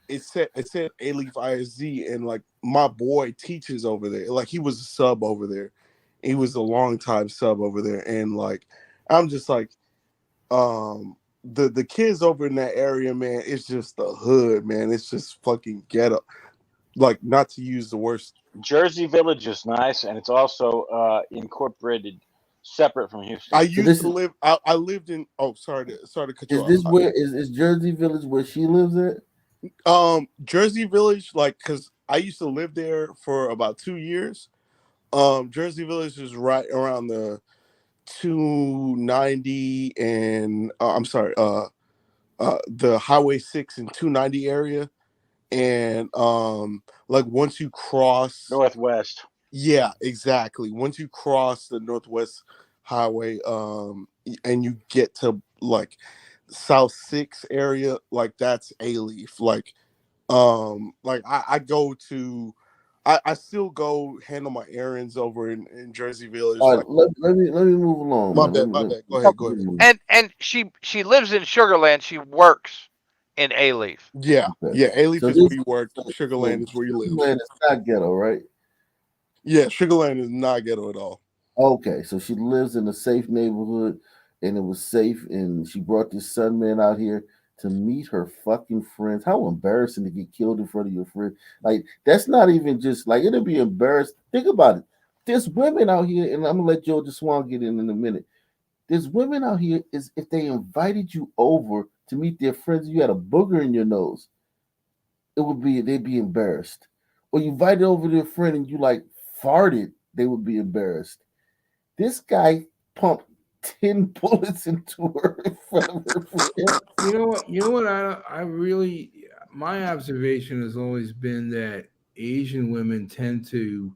it said A-Leaf ISD, and like my boy teaches over there. Like he was a sub over there. He was a long time sub over there, and like I'm just like the kids over in that area, man, it's just the hood, man. It's just fucking ghetto. Like, not to use the worst. Jersey Village is nice, and it's also incorporated separate from Houston. I used to live. I lived in. Oh, sorry to cut you Is off. this where is Jersey Village where she lives at? Jersey Village, like, cause I used to live there for about 2 years. Jersey Village is right around the 290 and I'm sorry, the Highway 6 and 290 area, and like once you cross Northwest. Yeah, exactly. Once you cross the Northwest Highway, and you get to like South 6 area, like that's A-Leaf. Like I go to I still go handle my errands over in Jersey Village. All right, Like, let me move along, my man. bad. Go ahead. And she lives in Sugarland. She works in A-Leaf. Yeah, yeah. A-Leaf So is this- where you work. Sugarland is where you live. Sugarland is not ghetto, right? Yeah, Sugarland is not ghetto at all. Okay, so she lives in a safe neighborhood, and it was safe, and she brought this son man out here to meet her fucking friends. How embarrassing to get killed in front of your friend. Like, that's not even just like it'll be embarrassed. Think about it. There's women out here, and I'm gonna let Georgia Swan get in a minute. There's women out here is if they invited you over to meet their friends, you had a booger in your nose, they'd be embarrassed. Or you invited over their friend and you like farted, they would be embarrassed. This guy pumped 10 bullets into her in front of her friend. You know what? I really, my observation has always been that Asian women tend to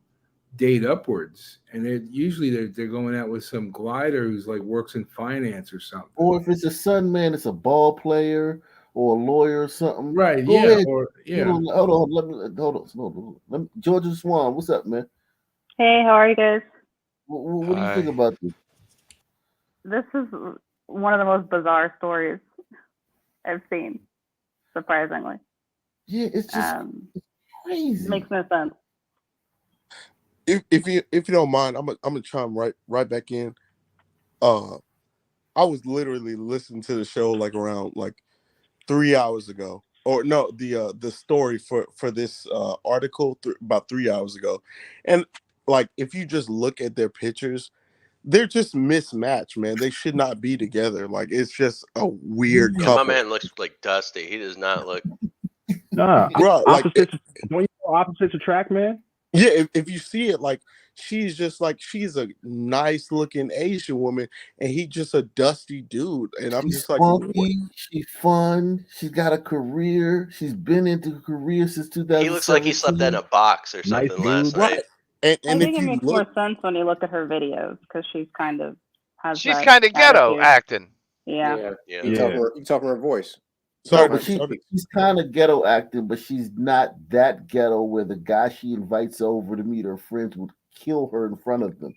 date upwards, and they're going out with some glider who's like works in finance or something. Or if it's a son man, it's a ball player or a lawyer or something. Right? Go Yeah. ahead. Or yeah. Hold on. Let me, Georgia Swan, what's up, man? Hey, how are you guys? What do you think about this? This is one of the most bizarre stories I've seen, surprisingly. Yeah, it's just it's crazy. Makes no sense. If you don't mind, I'm gonna chime right back in. I was literally listening to the show like around like 3 hours ago, or no, the story for this article about 3 hours ago, and like if you just look at their pictures, they're just mismatched, man. They should not be together. Like it's just a weird Yeah, couple. my man looks like Dusty. He does not look. Nah, Bro, like don't you know opposites attract, man? Yeah, if you see it, like she's just like she's a nice looking Asian woman, and he just a dusty dude, and I'm She's just like, funky, she's fun, she's got a career, she's been into a career since 2017. He looks like he slept in a box or something last night. right? And I think if it you makes look, more sense when you look at her videos because she's kind of has. She's that kind of ghetto attitude. acting. Yeah. You can tell from her voice. No, but she's kind of ghetto acting, but she's not that ghetto where the guy she invites over to meet her friends would kill her in front of them.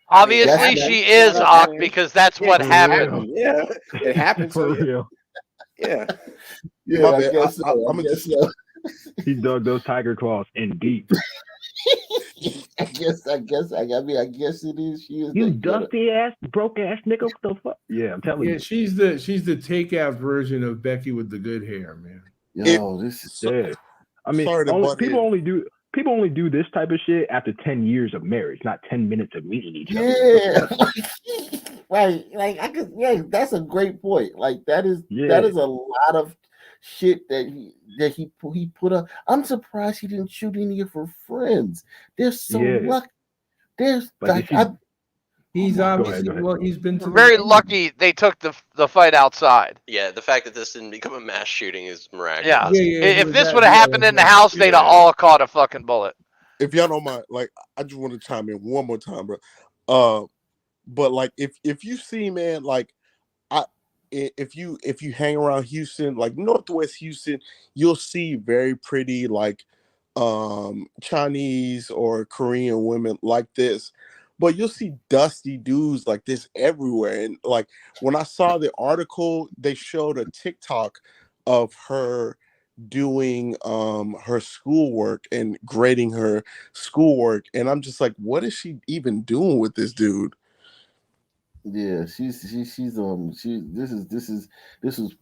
Obviously, she is Ock because that's what happened. Yeah, it happened. For So, real. yeah. Yeah, I guess so. He dug those tiger claws in deep. I guess it is. She is You that ghetto. dusty ass, broke ass nigga. What the fuck? Yeah, I'm telling Yeah, you. she's the takeout version of Becky with the good hair, man. Yo, this is Yeah. I mean, sorry to only butt people in. only do this type of shit after 10 years of marriage, not 10 minutes of meeting each other. yeah. Right. Like I could. Yeah, that's a great point. Like that is Yeah. a lot of shit that he put up. I'm surprised he didn't shoot any of her friends. They're so Yeah. lucky. There's Like, like He's Go obviously ahead. well. He's been to We're the very Navy. lucky they took the fight outside. Yeah, the fact that this didn't become a mass shooting is Yeah. miraculous. If this would have happened in the house, they'd have all caught a fucking bullet. If y'all don't mind, like I just want to chime in one more time, bro. But like if you see, man, like if you hang around Houston, like Northwest Houston, you'll see very pretty like Chinese or Korean women like this. But you'll see dusty dudes like this everywhere. And like when I saw the article, they showed a TikTok of her doing her schoolwork and grading her schoolwork. And I'm just like, what is she even doing with this dude? yeah, she's this is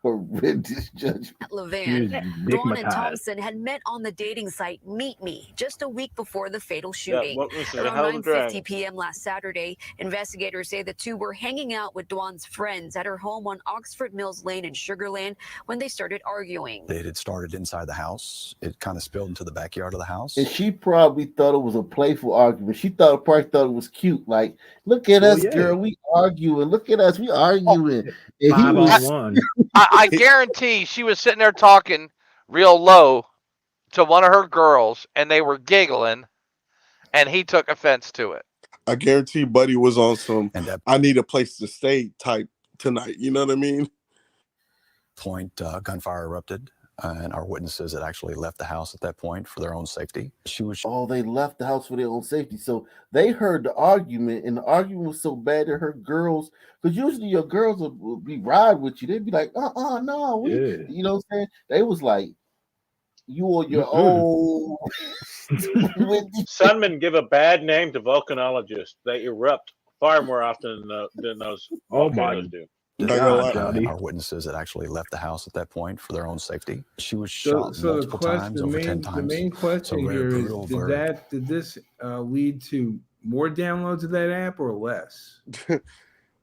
horrendous judgment. Levan, Dawn and Thompson had met on the dating site Meet Me just a week before the fatal shooting. Around 9:50 p.m. last Saturday, investigators say the two were hanging out with Dawn's friends at her home on Oxford Mills Lane in Sugarland when they started arguing. It had started inside the house. It kind of spilled into the backyard of the house. And she probably thought it was a playful argument. She probably thought it was cute. Like, look at us, girl, we arguing. Look at us, we arguing. And he was I guarantee she was sitting there talking real low to one of her girls, and they were giggling, and he took offense to it. I guarantee Buddy was on some I need a place to stay type tonight. You know what I mean? Point, gunfire erupted, and our witnesses had actually left the house at that point for their own safety. they left the house for their own safety. So they heard the argument, and the argument was so bad that her girls, because usually your girls will be ride with you. They'd be like, no, you know what I'm saying? They was like, you on your own. Sunmen give a bad name to volcanologists. They erupt far more often than those volcanoes do. Our witnesses had actually left the house at that point for their own safety. She was shot multiple times, over 10 times. The main question here is: did this lead to more downloads of that app or less?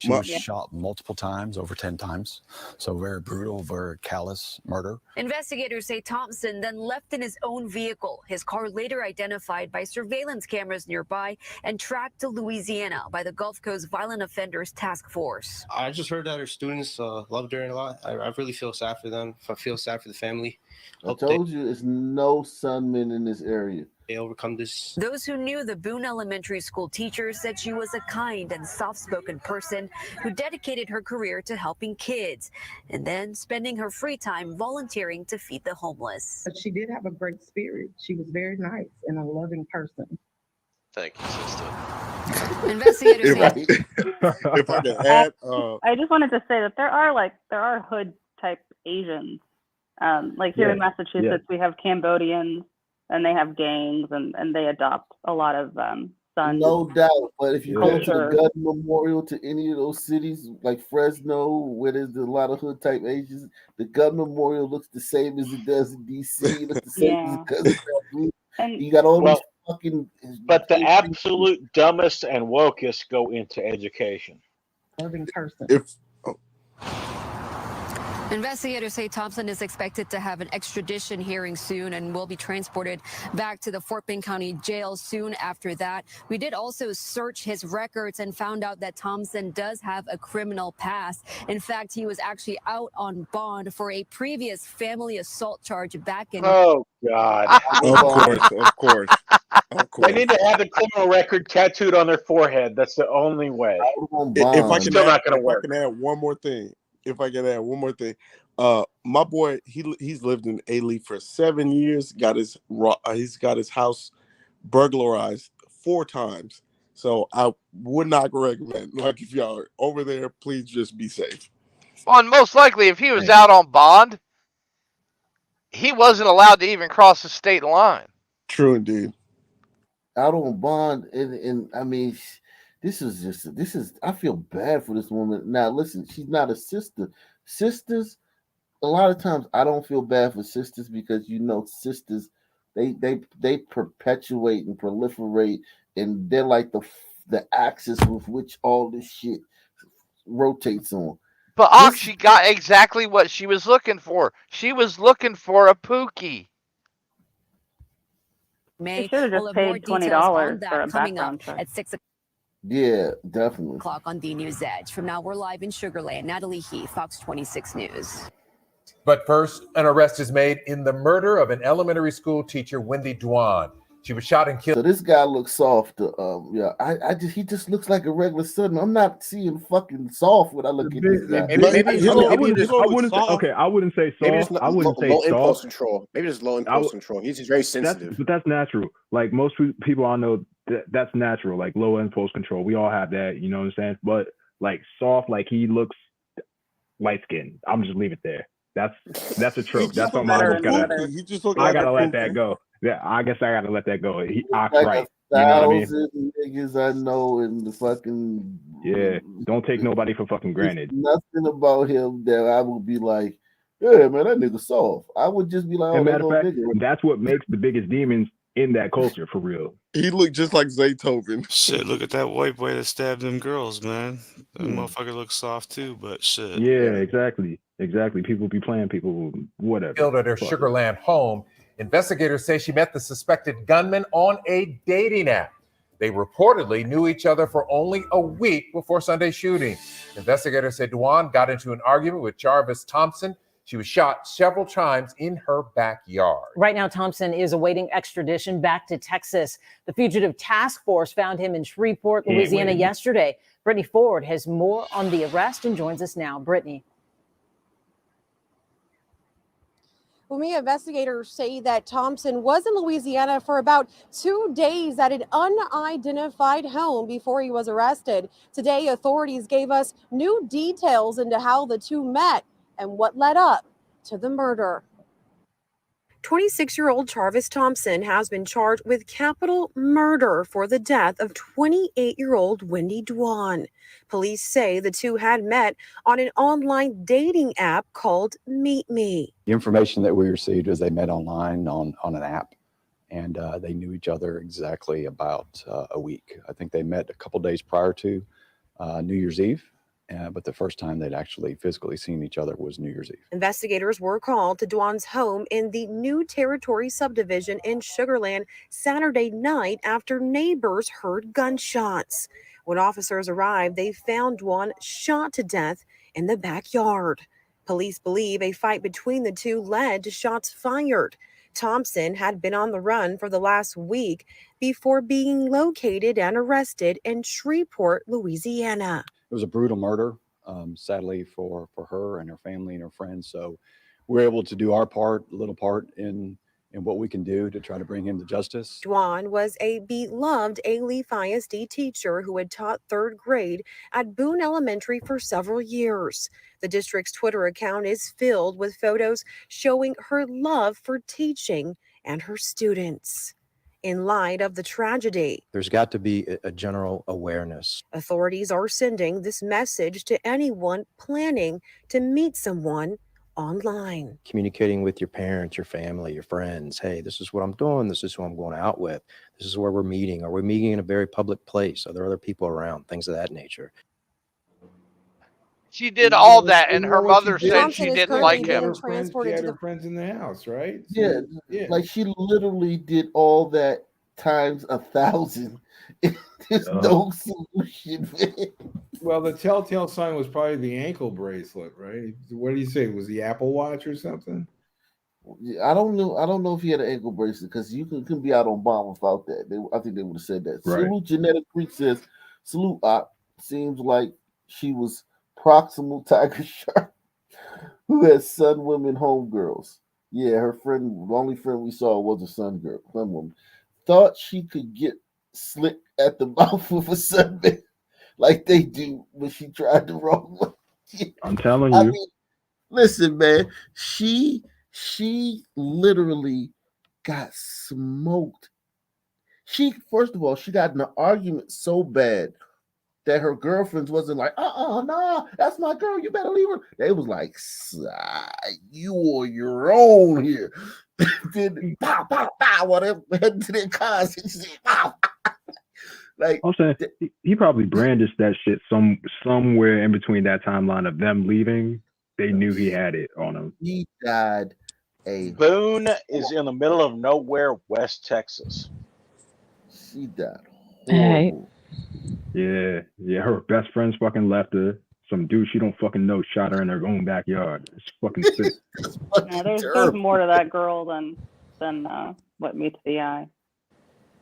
She was shot multiple times, over 10 times. So very brutal, very callous murder. Investigators say Thompson then left in his own vehicle, his car later identified by surveillance cameras nearby and tracked to Louisiana by the Gulf Coast Violent Offenders Task Force. I just heard that her students loved her a lot. I really feel sad for them. I feel sad for the family. I told you, it's no Sunmen in this area. They overcome this. Those who knew the Boone Elementary School teacher said she was a kind and soft-spoken person who dedicated her career to helping kids and then spending her free time volunteering to feed the homeless. But she did have a great spirit. She was very nice and a loving person. Thank you, sister. Investigators say, if I could add, I just wanted to say that there are hood type Asians. Like here in Massachusetts, we have Cambodians, and they have gangs, and they adopt a lot of sons. No doubt, but if you go to the gun memorial to any of those cities like Fresno, where there's a lot of hood type Asians, the gun memorial looks the same as it does in DC. It looks the same as it does. And you got all these fucking. But the absolute dumbest and wokest go into education. Loving person. Investigators say Thompson is expected to have an extradition hearing soon and will be transported back to the Fort Bend County Jail soon after that. We did also search his records and found out that Thompson does have a criminal past. In fact, he was actually out on bond for a previous family assault charge back in... Oh, God. Of course. They need to have the criminal record tattooed on their forehead. That's the only way. If I can Still not going to work. I can add one more thing. My boy, he's lived in A-Leaf for 7 years. He's got his house burglarized 4 times. So I would not recommend. Like, if y'all are over there, please just be safe. Well, and most likely, if he was out on bond, he wasn't allowed to even cross the state line. True indeed. out on bond, and I mean, this is. I feel bad for this woman. Now, listen, she's not a sister. Sisters, a lot of times, I don't feel bad for sisters because sisters, they perpetuate and proliferate, and they're like the axis with which all this shit rotates on. But This She got exactly what she was looking for. She was looking for a Pookie. They should have just paid $20 for a background check. At 6 Yeah, definitely. o'clock on the News Edge. From now, we're live in Sugar Land. Natalie Heath, Fox 26 News. But first, an arrest is made in the murder of an elementary school teacher, Wendy Dwan. She was shot and killed. So this guy looks soft. He just looks like a regular son. I'm not seeing fucking soft when I look at this guy. I wouldn't say soft. Maybe it's I wouldn't say low impulse soft. control. Maybe it's low impulse control. He's very sensitive. But that's natural. Like most people I know, that's natural. Like low impulse control. We all have that. You know what I'm saying? But like soft, like he looks light skinned. I'm just leave it there. That's a trope. That's something I gotta let that go. Yeah, I guess I gotta let that go. Ox Like right. a You know what I mean? thousand niggas I know in the fucking Don't take nobody for fucking granted. nothing about him that I would be like, yeah, man, that nigga soft. I would just be like, As oh, a that matter of little fact, nigga. that's what makes the biggest demons in that culture for real. He looked just like Zaytoven. Shit, look at that white boy that stabbed them girls, man. That motherfucker looks soft too, but shit. Yeah, exactly. People be playing people, whatever. Killed at her Fuck Sugar Land home. Investigators say she met the suspected gunman on a dating app. They reportedly knew each other for only a week before Sunday's shooting. Investigators said Dwan got into an argument with Jarvis Thompson. She was shot several times in her backyard. Right now, Thompson is awaiting extradition back to Texas. The fugitive task force found him in Shreveport, Louisiana yesterday. Brittany Ford has more on the arrest and joins us now. Brittany. Investigators say that Thompson was in Louisiana for about 2 days at an unidentified home before he was arrested. Today, authorities gave us new details into how the two met and what led up to the murder. 26-year-old Jarvis Thompson has been charged with capital murder for the death of 28-year-old Wendy Dwan. Police say the two had met on an online dating app called Meet Me. The information that we received is they met online on an app, and they knew each other exactly about a week. I think they met a couple days prior to New Year's Eve. But the first time they'd actually physically seen each other was New Year's Eve. Investigators were called to Dwan's home in the New Territory subdivision in Sugar Land Saturday night after neighbors heard gunshots. When officers arrived, they found Dwan shot to death in the backyard. Police believe a fight between the two led to shots fired. Thompson had been on the run for the last week before being located and arrested in Shreveport, Louisiana. It was a brutal murder, sadly for her and her family and her friends. So we're able to do our part, a little part in what we can do to try to bring him to justice. Dwan was a beloved Alief ISD teacher who had taught third grade at Boone Elementary for several years. The district's Twitter account is filled with photos showing her love for teaching and her students. In light of the tragedy, There's got to be a general awareness. authorities are sending this message to anyone planning to meet someone online. Communicating with your parents, your family, your friends. Hey, this is what I'm doing. This is who I'm going out with. This is where we're meeting. Are we meeting in a very public place? Are there other people around? Things of that nature. She did all that, and her mother said she didn't like him. She had her friends in the house, right? Yeah, like she literally did all that times 1,000. There's no solution, man. Well, the telltale sign was probably the ankle bracelet, right? What do you say? Was the Apple Watch or something? I don't know if he had an ankle bracelet because you couldn't be out on bomb without that. I think they would have said that. Right. Salute Genetic Freak says, salute Op. Seems like she was proximal Tiger Shark who has Sun Women homegirls. Yeah, her friend, the only friend we saw was a Sun woman. Thought she could get slick at the mouth with a sunbed like they do when she tried the wrong one. I'm telling you. I mean, listen, man, she literally got smoked. She first of all, she got in an argument so bad that her girlfriends wasn't like, nah, that's my girl. You better leave her. They was like, you on your own here. Then pow, pow, pow, whatever head to their cars. And she said, pow. Like I'm saying he probably brandished that shit somewhere in between that timeline of them leaving. They knew he had it on him. He died a Boone is in the middle of nowhere, West Texas. She died Right. horrible. Yeah. Her best friends fucking left her. Some dude she don't fucking know shot her in her own backyard. It's fucking sick. Yeah, there's more to that girl than what meets the eye.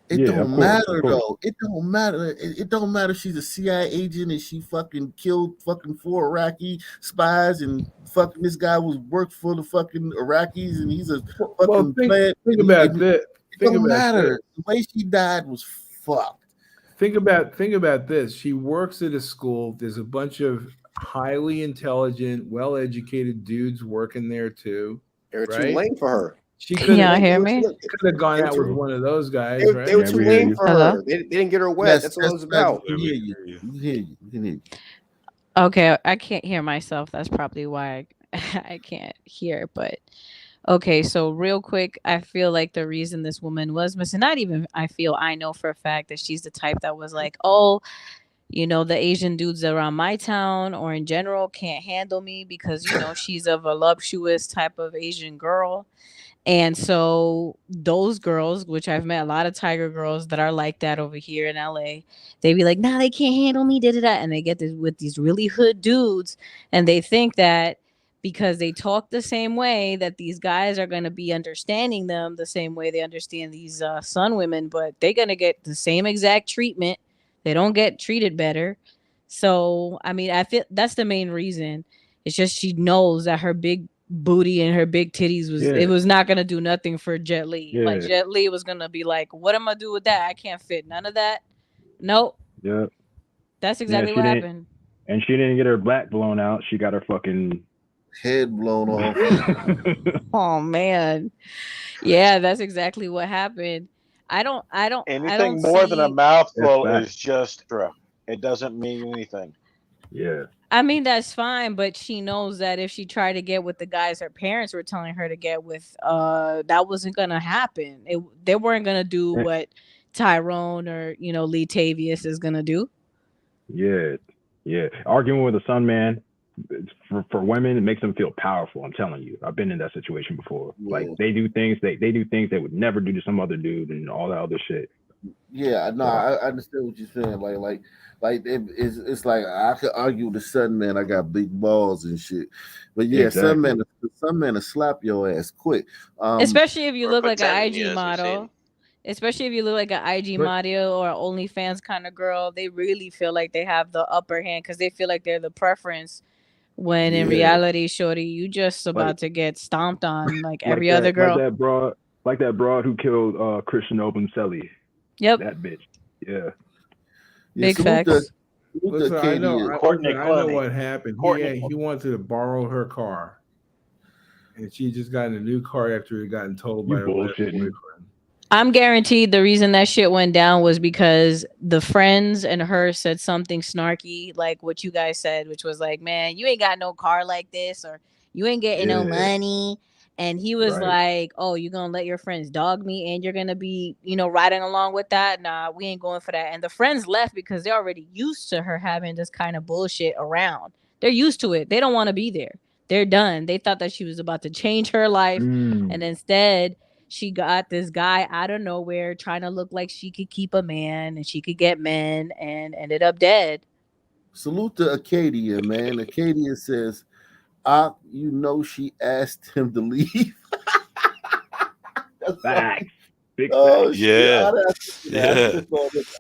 It Yeah, don't of course, matter of course. though. It don't matter. It don't matter if she's a CIA agent and she fucking killed fucking 4 Iraqi spies and fucking this guy was worked for the fucking Iraqis and he's a fucking plant. Think about this. It don't matter. The way she died was fucked. Think about this. She works at a school. There's a bunch of highly intelligent, well-educated dudes working there too. They were too right? lame for her. She Can could y'all hear me? have gone out with one of those guys, right? They were too lame for Hello? her. They didn't get her wet. Yes, That's what it was yes, about. we can hear you. We can hear you. We can hear you. Okay, I can't hear myself. That's probably why I can't hear. But okay, so real quick, I feel like the reason this woman was missing, not even I know for a fact that she's the type that was like, oh, the Asian dudes around my town or in general can't handle me because, she's a voluptuous type of Asian girl. And so those girls, which I've met a lot of Tiger girls that are like that over here in LA, they be like, nah, they can't handle me, da-da-da. And they get this with these really hood dudes. And they think that because they talk the same way that these guys are going to be understanding them the same way they understand these Sun women, but they're going to get the same exact treatment. They don't get treated better. So, I mean, I feel that's the main reason. It's just she knows that her big booty and her big titties it was not gonna do nothing for Jet Li. Yeah. Like Jet Li was gonna be like, what am I do with that? I can't fit none of that. Nope. Yeah. That's exactly what happened. And she didn't get her back blown out. She got her fucking head blown off. Oh man. Yeah, that's exactly what happened. I don't Anything more than a mouthful That's is just extra. It doesn't mean anything. Yeah. I mean, that's fine, but she knows that if she tried to get with the guys her parents were telling her to get with, that wasn't gonna happen. They weren't gonna do what Tyrone or Lee Tavius is gonna do. Yeah. Arguing with a Sun man for women, it makes them feel powerful. I'm telling you, I've been in that situation before. Yeah. Like they do things they do things they would never do to some other dude and all that other shit. Yeah, no, I understand what you're saying. It's like I could argue with the Sun man. I got big balls and shit, but yeah, Exactly. Sun man will slap your ass quick. Especially if you look like an pretend, IG yes, we've model. Especially if you look like an IG model or OnlyFans kind of girl, they really feel like they have the upper hand because they feel like they're the preference. When in reality, shorty, you just about to get stomped on like every other girl. Like that broad who killed Christian Obumseli. Yep. That bitch. Yeah. Big facts. Listen, I know what happened. Courtney. He wanted to borrow her car, and she just got a new car after he gotten told by her last boyfriend. I'm guaranteed the reason that shit went down was because the friends and her said something snarky, like what you guys said, which was like, man, you ain't got no car like this, or you ain't getting no money. And he was like, oh, you're going to let your friends dog me and you're going to be, riding along with that? Nah, we ain't going for that. And the friends left because they're already used to her having this kind of bullshit around. They're used to it. They don't want to be there. They're done. They thought that she was about to change her life. And instead, she got this guy out of nowhere trying to look like she could keep a man and she could get men and ended up dead. Salute to Acadia, man. Acadia says, she asked him to leave. That's facts. Big oh, facts. shit. Yeah.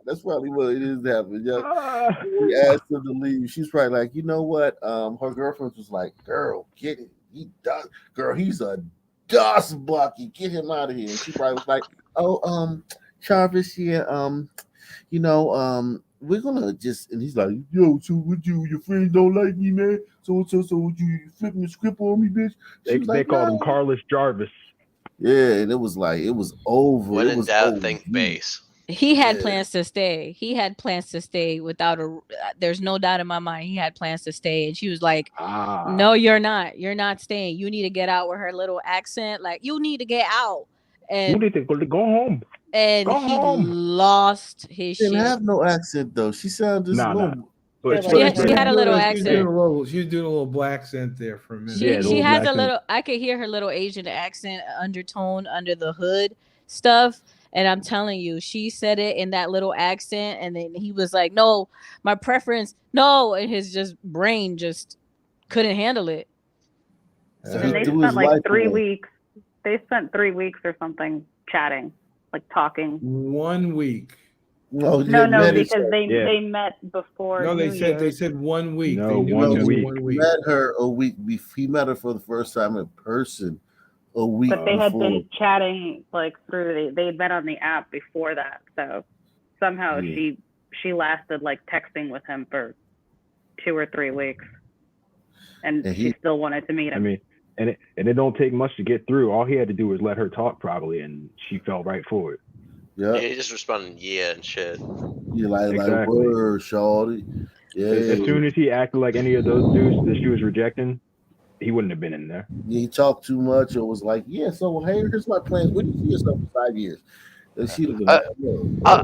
That's probably what it is happening. Yeah. He asked him to leave. She's probably like, you know what? Her girlfriend was like, girl, get it. He's a dust bucket. Get him out of here. And she probably was like, oh, Jarvis, we're gonna just, and he's like, yo, so would your friends don't like me, man? So would you flipping the script on me, bitch? They called him Carlos Jarvis. Yeah, and it was over. When it in was doubt, over. think base. He had plans to stay. He had plans to stay without a. There's no doubt in my mind. He had plans to stay, and she was like, "No, you're not. You're not staying. You need to get out." With her little accent, like, "You need to get out." You And need to go home. and Go he home. lost his She didn't shit. have no accent though. She sounded just Nah. normal. But She had a little She was doing accent. a little black accent there for a minute. She has a little. I could hear her little Asian accent undertone under the hood stuff, and I'm telling you, she said it in that little accent, and then he was like, "No, my preference, no," and his just brain just couldn't handle it. And they spent like 3 weeks. They spent 3 weeks or something chatting, like talking. 1 week. No, because they met before. No, New they Year's. said 1 week. No, they knew 1 each other week. 1 He week. met her a week before. He met her for the first time in person a week But they had before. been chatting like through. They had met on the app before that. So somehow she lasted like texting with him for 2 or 3 weeks, and she still wanted to meet him. I mean, and it don't take much to get through. All he had to do was let her talk probably, and she fell right for it. Yeah, he just responded, yeah, and shit. Yeah, like Exactly. word, shawty. Yeah, As soon as he acted like any of those dudes that she was rejecting, he wouldn't have been in there. he talked too much, or was like, yeah. So hey, here's my plans. When do you see yourself in 5 years? And she'd have been like,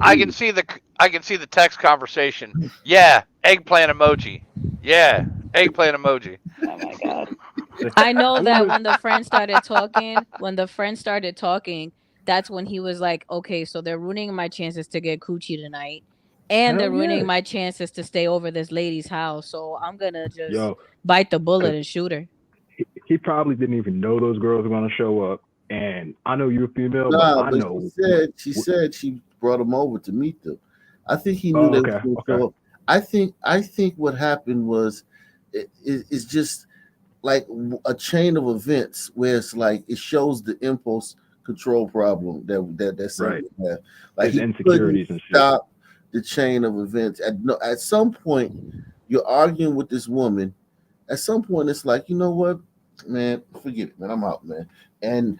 I can see the text conversation. Yeah, eggplant emoji. Yeah, eggplant emoji. Oh my god. I know that when the friends started talking, that's when he was like, "Okay, so they're ruining my chances to get coochie tonight, and they're Hell ruining yeah. my chances to stay over this lady's house. So I'm gonna just Yo, bite the bullet and shoot her." he probably didn't even know those girls were gonna show up. And I know you're a female, nah, but I but know. she said she brought him over to meet them. I think he knew they were going to show up. I think what happened was it's just like a chain of events where it's like it shows the impulse control problem that somebody have. Like His he insecurities couldn't and shit. stop the chain of events. At some point, you're arguing with this woman. At some point, it's like, you know what, man, forget it, man. I'm out, man. And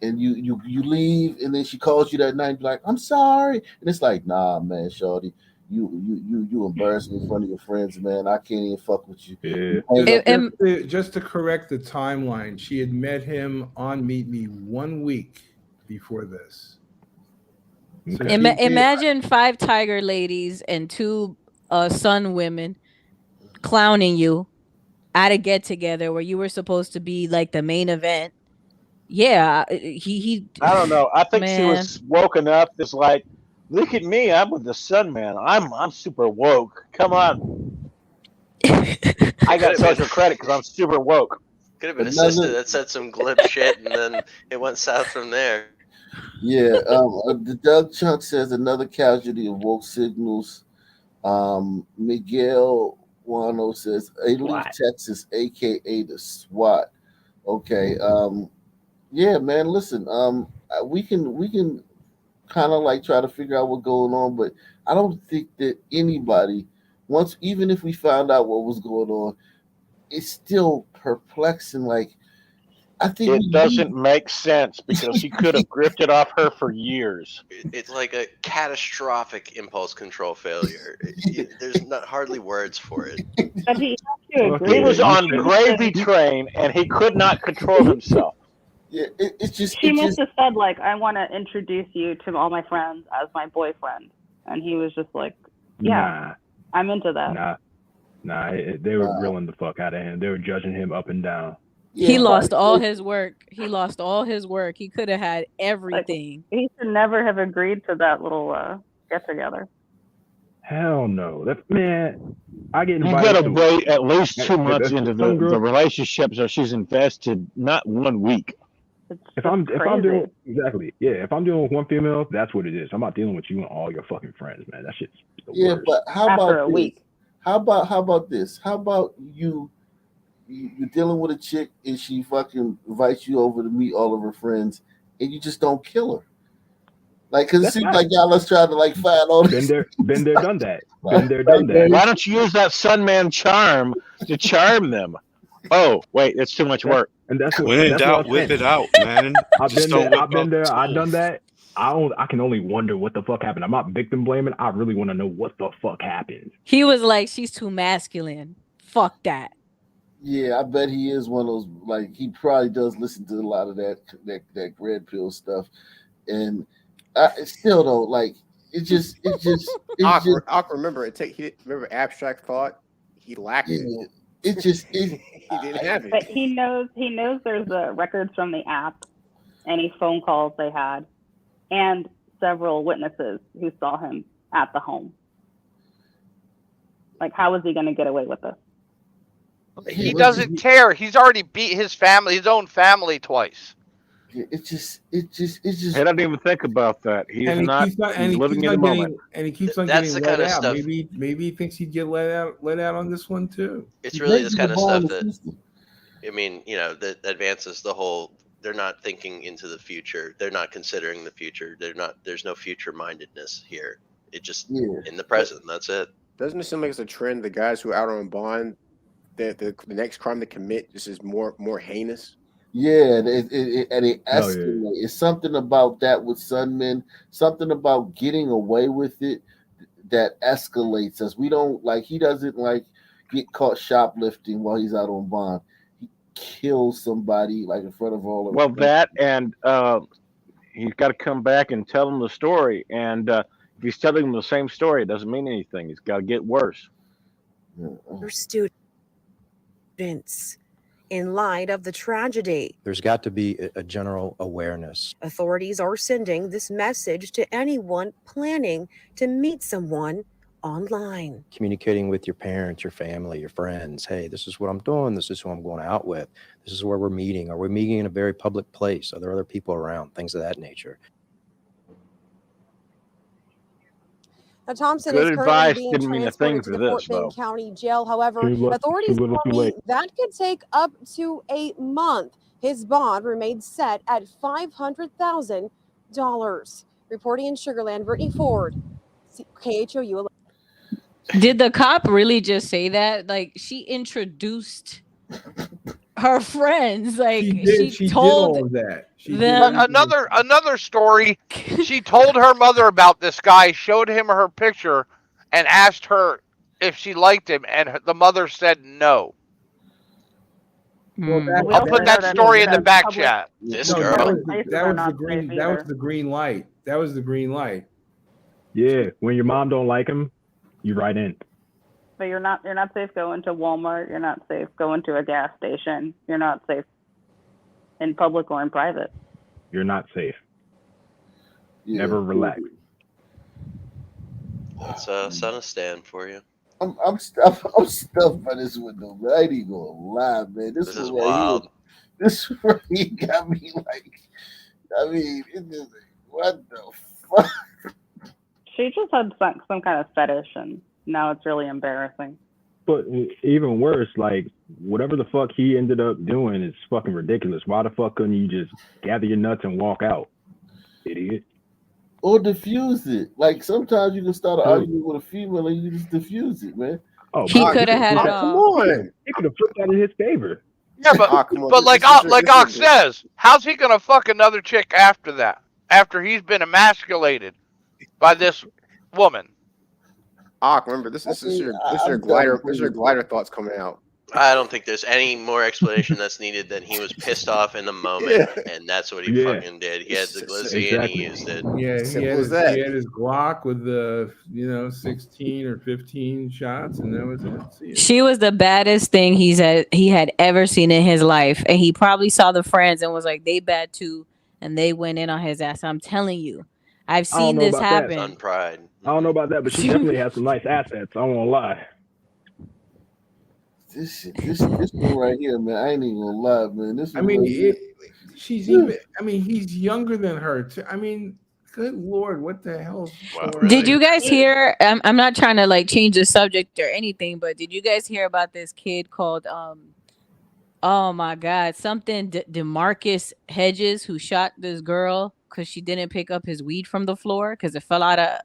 you leave, and then she calls you that night, and be like, I'm sorry, and it's like, nah, man, shorty, you embarrass me in front of your friends, man. I can't even fuck with you. Yeah. Just to correct the timeline, she had met him on Meet Me 1 week before this. So Imagine 5 tiger ladies and 2 sun women clowning you at a get together where you were supposed to be like the main event. Yeah, he. I don't know. I think she man. was woken up. It's like, look at me. I'm with the sun man. I'm super woke. Come on. I got social credit because I'm super woke. Could have been a sister that said some glib shit, and then it went south from there. Yeah, the Doug Chunk says another casualty of woke signals. Miguel Wano says Alief, Texas, aka the SWAT. Okay. Yeah, man. Listen. We can kind of like try to figure out what's going on, but I don't think that anybody even if we found out what was going on, it's still perplexing. Like, I think it doesn't make sense because he could have grifted off her for years. It's like a catastrophic impulse control failure. There's not hardly words for it. But he He was on gravy train and he could not control himself. Yeah, it's just. She must have said like, "I want to introduce you to all my friends as my boyfriend," and he was just like, "Yeah, I'm into that." Nah, they were grilling the fuck out of him. They were judging him up and down. He lost all his work. He lost all his work. He could have had everything. He should never have agreed to that little get together. Hell no. Man, I get You invited. gotta wait at least 2 months That's into some girl- the relationship so she's invested, not 1 week. If I'm dealing if I'm dealing with one female, that's what it is. I'm not dealing with you and all your fucking friends, man. That shit's the worst. But how After about a this? week. How about this? How about you're dealing with a chick and she fucking invites you over to meet all of her friends and you just don't kill her? Like, because it seems like y'all are trying to like find all this. Been there, done that. Been there, done that. Why don't you use that Sunman charm to charm them? Oh, wait, it's too much work. And that's what, When in that's doubt, what I'm whip saying. it out, man. I've Just been don't there, whip I've been out there, the I've tool. done that. I can only wonder what the fuck happened. I'm not victim blaming. I really want to know what the fuck happened. He was like, she's too masculine. Fuck that. Yeah, I bet he is one of those. Like he probably does listen to a lot of that red pill stuff, and I still don't like. It's just. Awkward. Remember, remember abstract thought. He lacked it. Yeah, it just it. He didn't have it. But he knows there's records from the app, any phone calls they had, and several witnesses who saw him at the home. Like, how is he going to get away with this? He doesn't care. He's already beat his own family twice. It's just. He doesn't even think about that. He's not. He's living in the moment. And he keeps on getting let out. Maybe he thinks he'd get let out on this one too. It's really this kind of stuff that, I mean, that advances the whole. They're not thinking into the future. They're not considering the future. There's no future mindedness here. It just in the present. That's it. Doesn't it seem like it's a trend? The guys who are out on bond, the next crime they commit just is more heinous. Yeah, and it escalates. Yeah. It's something about that with Sunman, something about getting away with it that escalates us. We don't like. He doesn't like get caught shoplifting while he's out on bond. He kills somebody like in front of all of. Well, that and he's got to come back and tell them the story. And if he's telling them the same story, it doesn't mean anything. It's got to get worse. Students. In light of the tragedy, there's got to be a general awareness. Authorities are sending this message to anyone planning to meet someone online. Communicating with your parents, your family, your friends. Hey, this is what I'm doing. This is who I'm going out with. This is where we're meeting. Are we meeting in a very public place? Are there other people around? Things of that nature. Now, Thompson is currently being transported to the Fort Bend County Jail. However, authorities tell me that could take up to a month. His bond remains set at $500,000. Reporting in Sugar Land, Brittany Ford, KHOU. Did the cop really just say that? Like, she introduced her friends. Like, she told all of that. Another story. She told her mother about this guy, showed him her picture, and asked her if she liked him, and the mother said no. Well, I'll put that story in the back chat. This girl. That was the green light. That was the green light. Yeah, when your mom don't like him, you write in. But you're not safe going to Walmart. You're not safe going to a gas station. You're not safe in public or in private. You're not safe. Never relax. That's Son stand for you. I'm stuffed by this window, man. I ain't even gonna lie, man. This is wild. This right here got me like. I mean, it just what the fuck. She just had some kind of fetish, and now it's really embarrassing. But even worse, like whatever the fuck he ended up doing is fucking ridiculous. Why the fuck couldn't you just gather your nuts and walk out, idiot? Or diffuse it. Like sometimes you can start an argument with a female and you just diffuse it, man. Oh, he could have had it all. Come on, he could have flipped that in his favor. Yeah, but like Ox says, how's he gonna fuck another chick after that? After he's been emasculated by this woman. Remember, this is your glider thoughts coming out. I don't think there's any more explanation that's needed than he was pissed off in the moment, and that's what he fucking did. He had the glizzy and he used it. Yeah, he had his Glock with the 16 or 15 shots, and that was it. She was the baddest thing he had ever seen in his life, and he probably saw the friends and was like, "They bad too," and they went in on his ass. I'm telling you, I've seen this happen. On pride. I don't know about that, but she definitely has some nice assets. I won't lie. This one right here, man. I ain't even gonna lie, man. This. I mean, he's younger than her. I mean, good Lord, what the hell? Did you guys hear? I'm not trying to like change the subject or anything, but did you guys hear about this kid called oh my God, something DeMarcus Hedges, who shot this girl because she didn't pick up his weed from the floor because it fell out of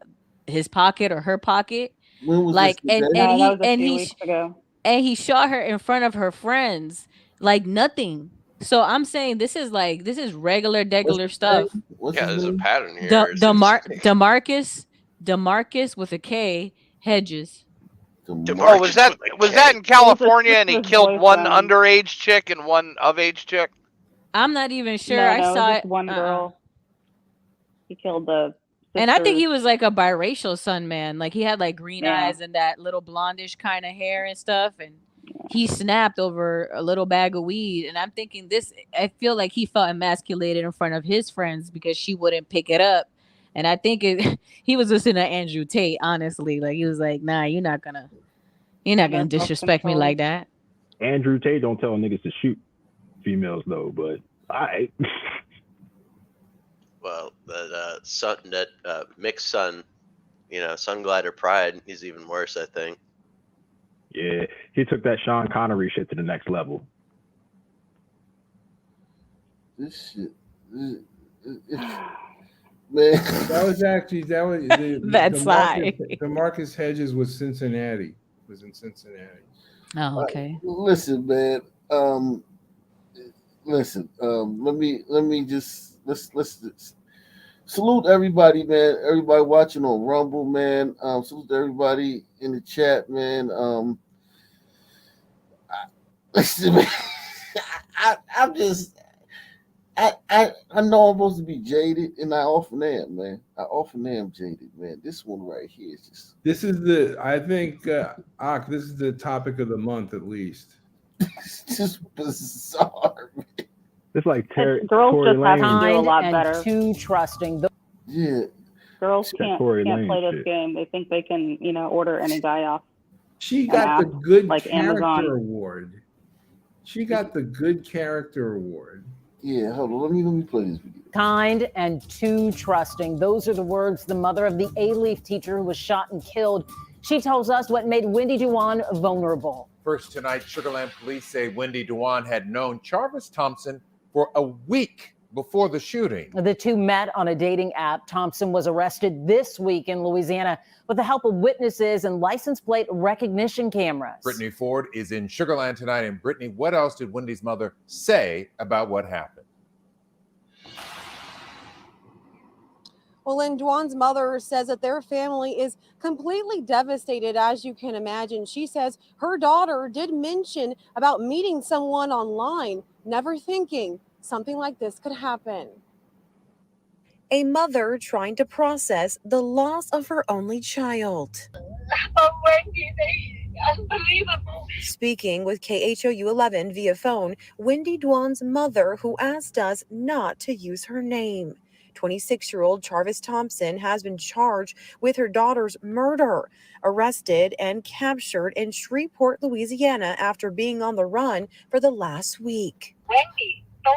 his pocket or her pocket. When was like this? And he shot her in front of her friends like nothing. So I'm saying this is regular stuff. Yeah, there's a pattern here. Demarcus with a K Hedges. Oh, was that in California and he killed one underage chick and one of age chick? I'm not even sure. No, I saw just it. one girl. He killed the sister. And I think he was like a biracial son, man. Like he had like green Yeah. eyes and that little blondish kind of hair and stuff. And he snapped over a little bag of weed. And I'm thinking I feel like he felt emasculated in front of his friends because she wouldn't pick it up. And I think he was listening to Andrew Tate, honestly. Like he was like, nah, you're not gonna disrespect me like that. Andrew Tate don't tell niggas to shoot females though, but I. Well, that mixed son, Sun Glider Pride, he's even worse, I think. Yeah, he took that Sean Connery shit to the next level. This shit, man. That was That's DeMarcus Hedges was Cincinnati. Was in Cincinnati. Oh, okay. Listen, man. Listen. Let me just let's salute everybody, man. Everybody watching on Rumble, man. Salute everybody in the chat, man. Listen, man. I'm just. I know I'm supposed to be jaded, and I often am, man. I often am jaded, man. This one right here is just. This is I think, this is the topic of the month at least. It's just bizarre, man. It's like girls Tory just have Lane. to do a lot and better. too trusting. Yeah. Girls can't Tory play Lane this shit. game. They think they can, order any guy off. She got the good like character Amazon. award. She got the good character award. Yeah, hold on. Let me play this video. Kind and too trusting. Those are the words the mother of the A-Leaf teacher who was shot and killed. She tells us what made Wendy Duan vulnerable. First tonight, Sugarland police say Wendy Duan had known Jarvis Thompson for a week before the shooting. The two met on a dating app. Thompson was arrested this week in Louisiana with the help of witnesses and license plate recognition cameras. Brittany Ford is in Sugarland tonight. And Brittany, what else did Wendy's mother say about what happened? Well, Lynn, Duan's mother says that their family is completely devastated, as you can imagine. She says her daughter did mention about meeting someone online, never thinking something like this could happen. A mother trying to process the loss of her only child. Unbelievable. Speaking with KHOU 11 via phone, Wendy Duan's mother, who asked us not to use her name. 26-year-old Jarvis Thompson has been charged with her daughter's murder, arrested and captured in Shreveport, Louisiana, after being on the run for the last week. Wendy, don't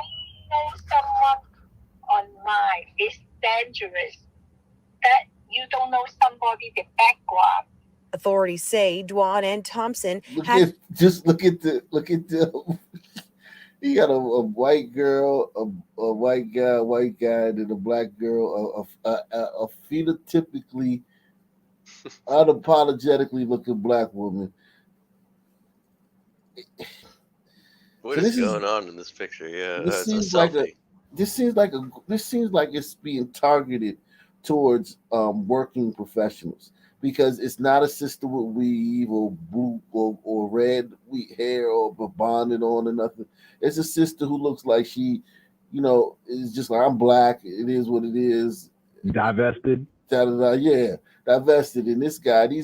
know someone online is dangerous. That you don't know somebody the background. Authorities say Duan and Thompson Look at the. He got a white girl, a white guy, and then a black girl, a phenotypically, unapologetically looking black woman. What is going on in this picture? Yeah, This that's a seems like selfie. this seems like it's being targeted towards working professionals, because it's not a sister with weave or blue or red hair or bonded on or nothing. It's a sister who looks like she, is just like, I'm black. It is what it is. Divested. Yeah, divested. And these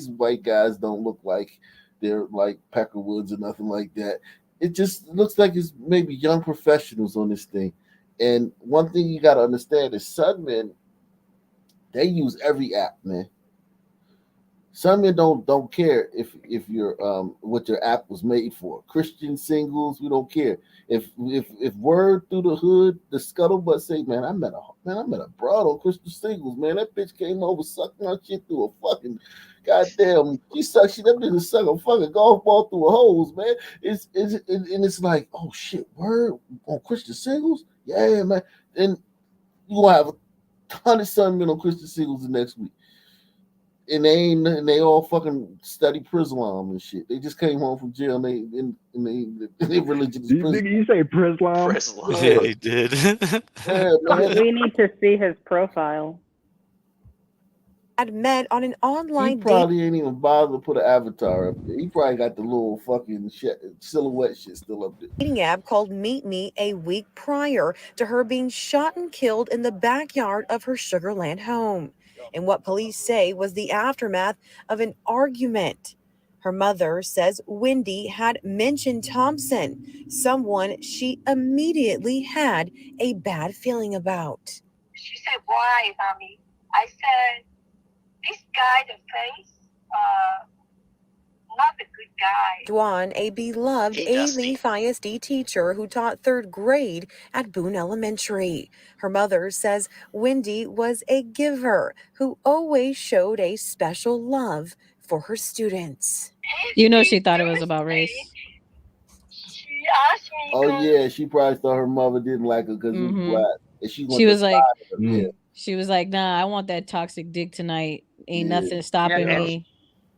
white guys don't look like they're like Peckerwoods or nothing like that. It just looks like it's maybe young professionals on this thing. And one thing you got to understand is some men, they use every app, man. Some men don't care if you're what your app was made for. Christian singles, we don't care. If word through the hood, the scuttlebutt say, man, I met a broad on Christian singles, man. That bitch came over, sucked my shit through a fucking goddamn. That didn't suck a fucking golf ball through a hose, man. It's like, oh shit, word on Christian singles, yeah, man. And you gonna have 100 some men on Christian singles the next week. and they all fucking study Prislam and shit. They just came home from jail and they religion is prison. Nigga, you say Prislam? Yeah, he did. Yeah, man. We need to see his profile. Had met on an He online probably ain't even bothered to put an avatar up there. He probably got the little fucking silhouette shit still up there. dating app called Meet Me a week prior to her being shot and killed in the backyard of her Sugar Land home, in what police say was the aftermath of an argument. Her mother says Wendy had mentioned Thompson, someone she immediately had a bad feeling about. She said, "Why, mommy?" I said, "This guy, the face, not a good guy." Dwan, a beloved Hey, A-Leaf ISD teacher who taught third grade at Boone Elementary. Her mother says Wendy was a giver who always showed a special love for her students. You know, she thought it was about race. She asked me, Oh yeah, she probably thought her mother didn't like her because he was black, and She was like, yeah. she was like, nah, I want that toxic dick tonight. Ain't nothing stopping me.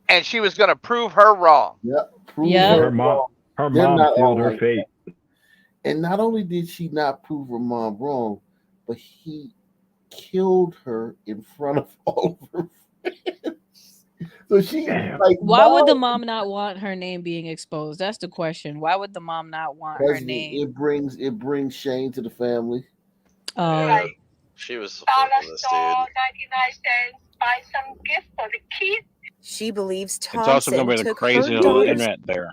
And she was going to prove her wrong. Yep. Her mom sealed her fate. And not only did she not prove her mom wrong, but he killed her in front of all of her friends. So she like, why would the mom not want her name being exposed? That's the question. Why would the mom not want her name? It brings shame to the family. She was dollar fucking this store, dude. 99 cents, buy some gift for the kids. She believes It's also Thompson going to be the took her crazy on the daughter's internet there.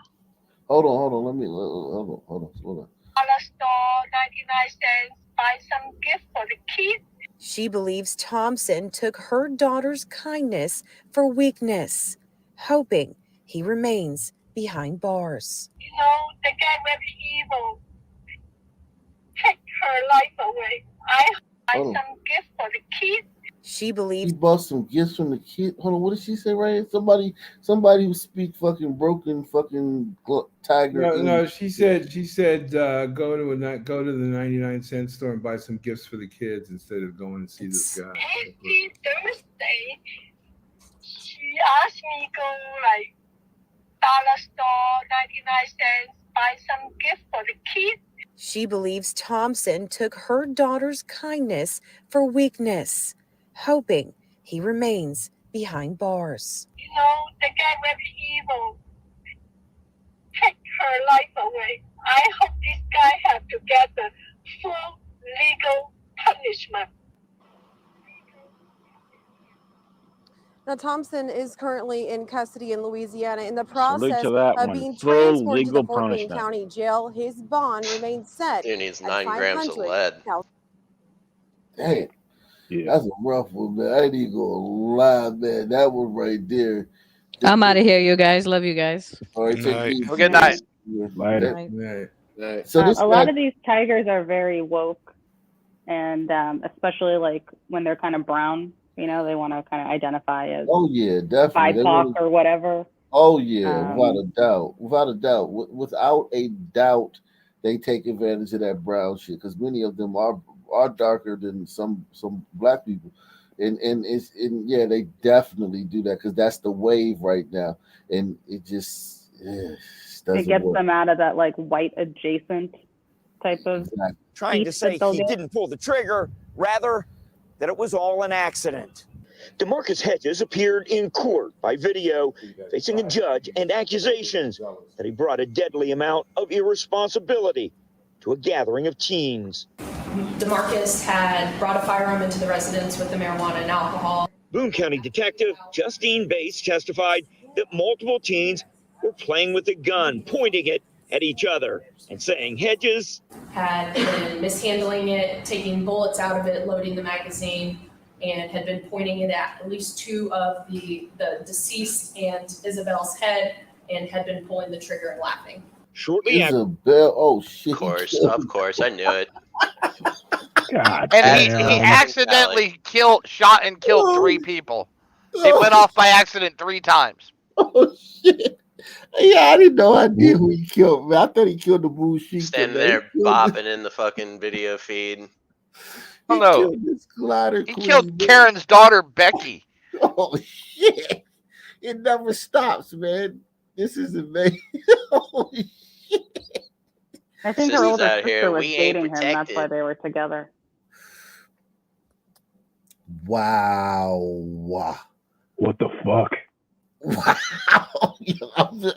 Hold on. Let me hold on. Dollar store, 99 cents, buy some gift for the kids. She believes Thompson took her daughter's kindness for weakness, hoping he remains behind bars. You know, the guy very evil. Take her life away. I buy Hold on. some gift for the kids. She believes he bought some gifts from the kid. Hold on, what did she say right here? Somebody who speak fucking broken fucking tiger. No, she said go to the 99-cent store and buy some gifts for the kids instead of going to see this guy. Every Thursday, she asked me go like dollar store, 99 cents, buy some gift for the kids. she believes Thompson took her daughter's kindness for weakness, hoping he remains behind bars. You know, the guy very evil. Take her life away. I hope this guy have to get the full legal punishment. Now, Thompson is currently in custody in Louisiana in the Salute process to that of one. being Full transported to the legal Fort Wayne punishment. County Jail. His bond remains set Dude needs at 9 grams of 500. lead. Hey, that's a rough one, man. I ain't even gonna lie, man. That one right there. I'm out of here, you guys. Love you guys. All right, take it easy. Well, good night. Later. Right. So this a lot of these tigers are very woke, and especially like when they're kind of brown, you know, they want to kind of identify as definitely BIPOC or whatever. Oh yeah, without a doubt, without a doubt, they take advantage of that brown shit because many of them are darker than some black people, and they definitely do that because that's the wave right now, and it just doesn't It gets work. them out of that like white adjacent type of Trying to say he didn't pull the trigger, rather that it was all an accident. DeMarcus Hedges appeared in court by video, facing a judge and accusations that he brought a deadly amount of irresponsibility to a gathering of teens. DeMarcus had brought a firearm into the residence with the marijuana and alcohol. Boone County Detective Justine Bates testified that multiple teens were playing with a gun, pointing it at each other, and saying Hedges Had been mishandling it, taking bullets out of it, loading the magazine, and had been pointing it at least 2 of the deceased and Isabel's head, and had been pulling the trigger and laughing. Shortly Isabel, oh shit! Of course, I knew it. God And he accidentally shot and killed 3 people. It went off by accident 3 times. Oh shit! Yeah, I didn't know I did who he killed. Man, I thought he killed the bullshit. Standing there bopping in the fucking video feed. Oh no! Glider He killed Karen's daughter Becky. Oh shit! It never stops, man. This is amazing. Oh, I think her Sisters older out sister here, was we ain't dating him. That's why protected. they were together. wow. What the fuck? Wow.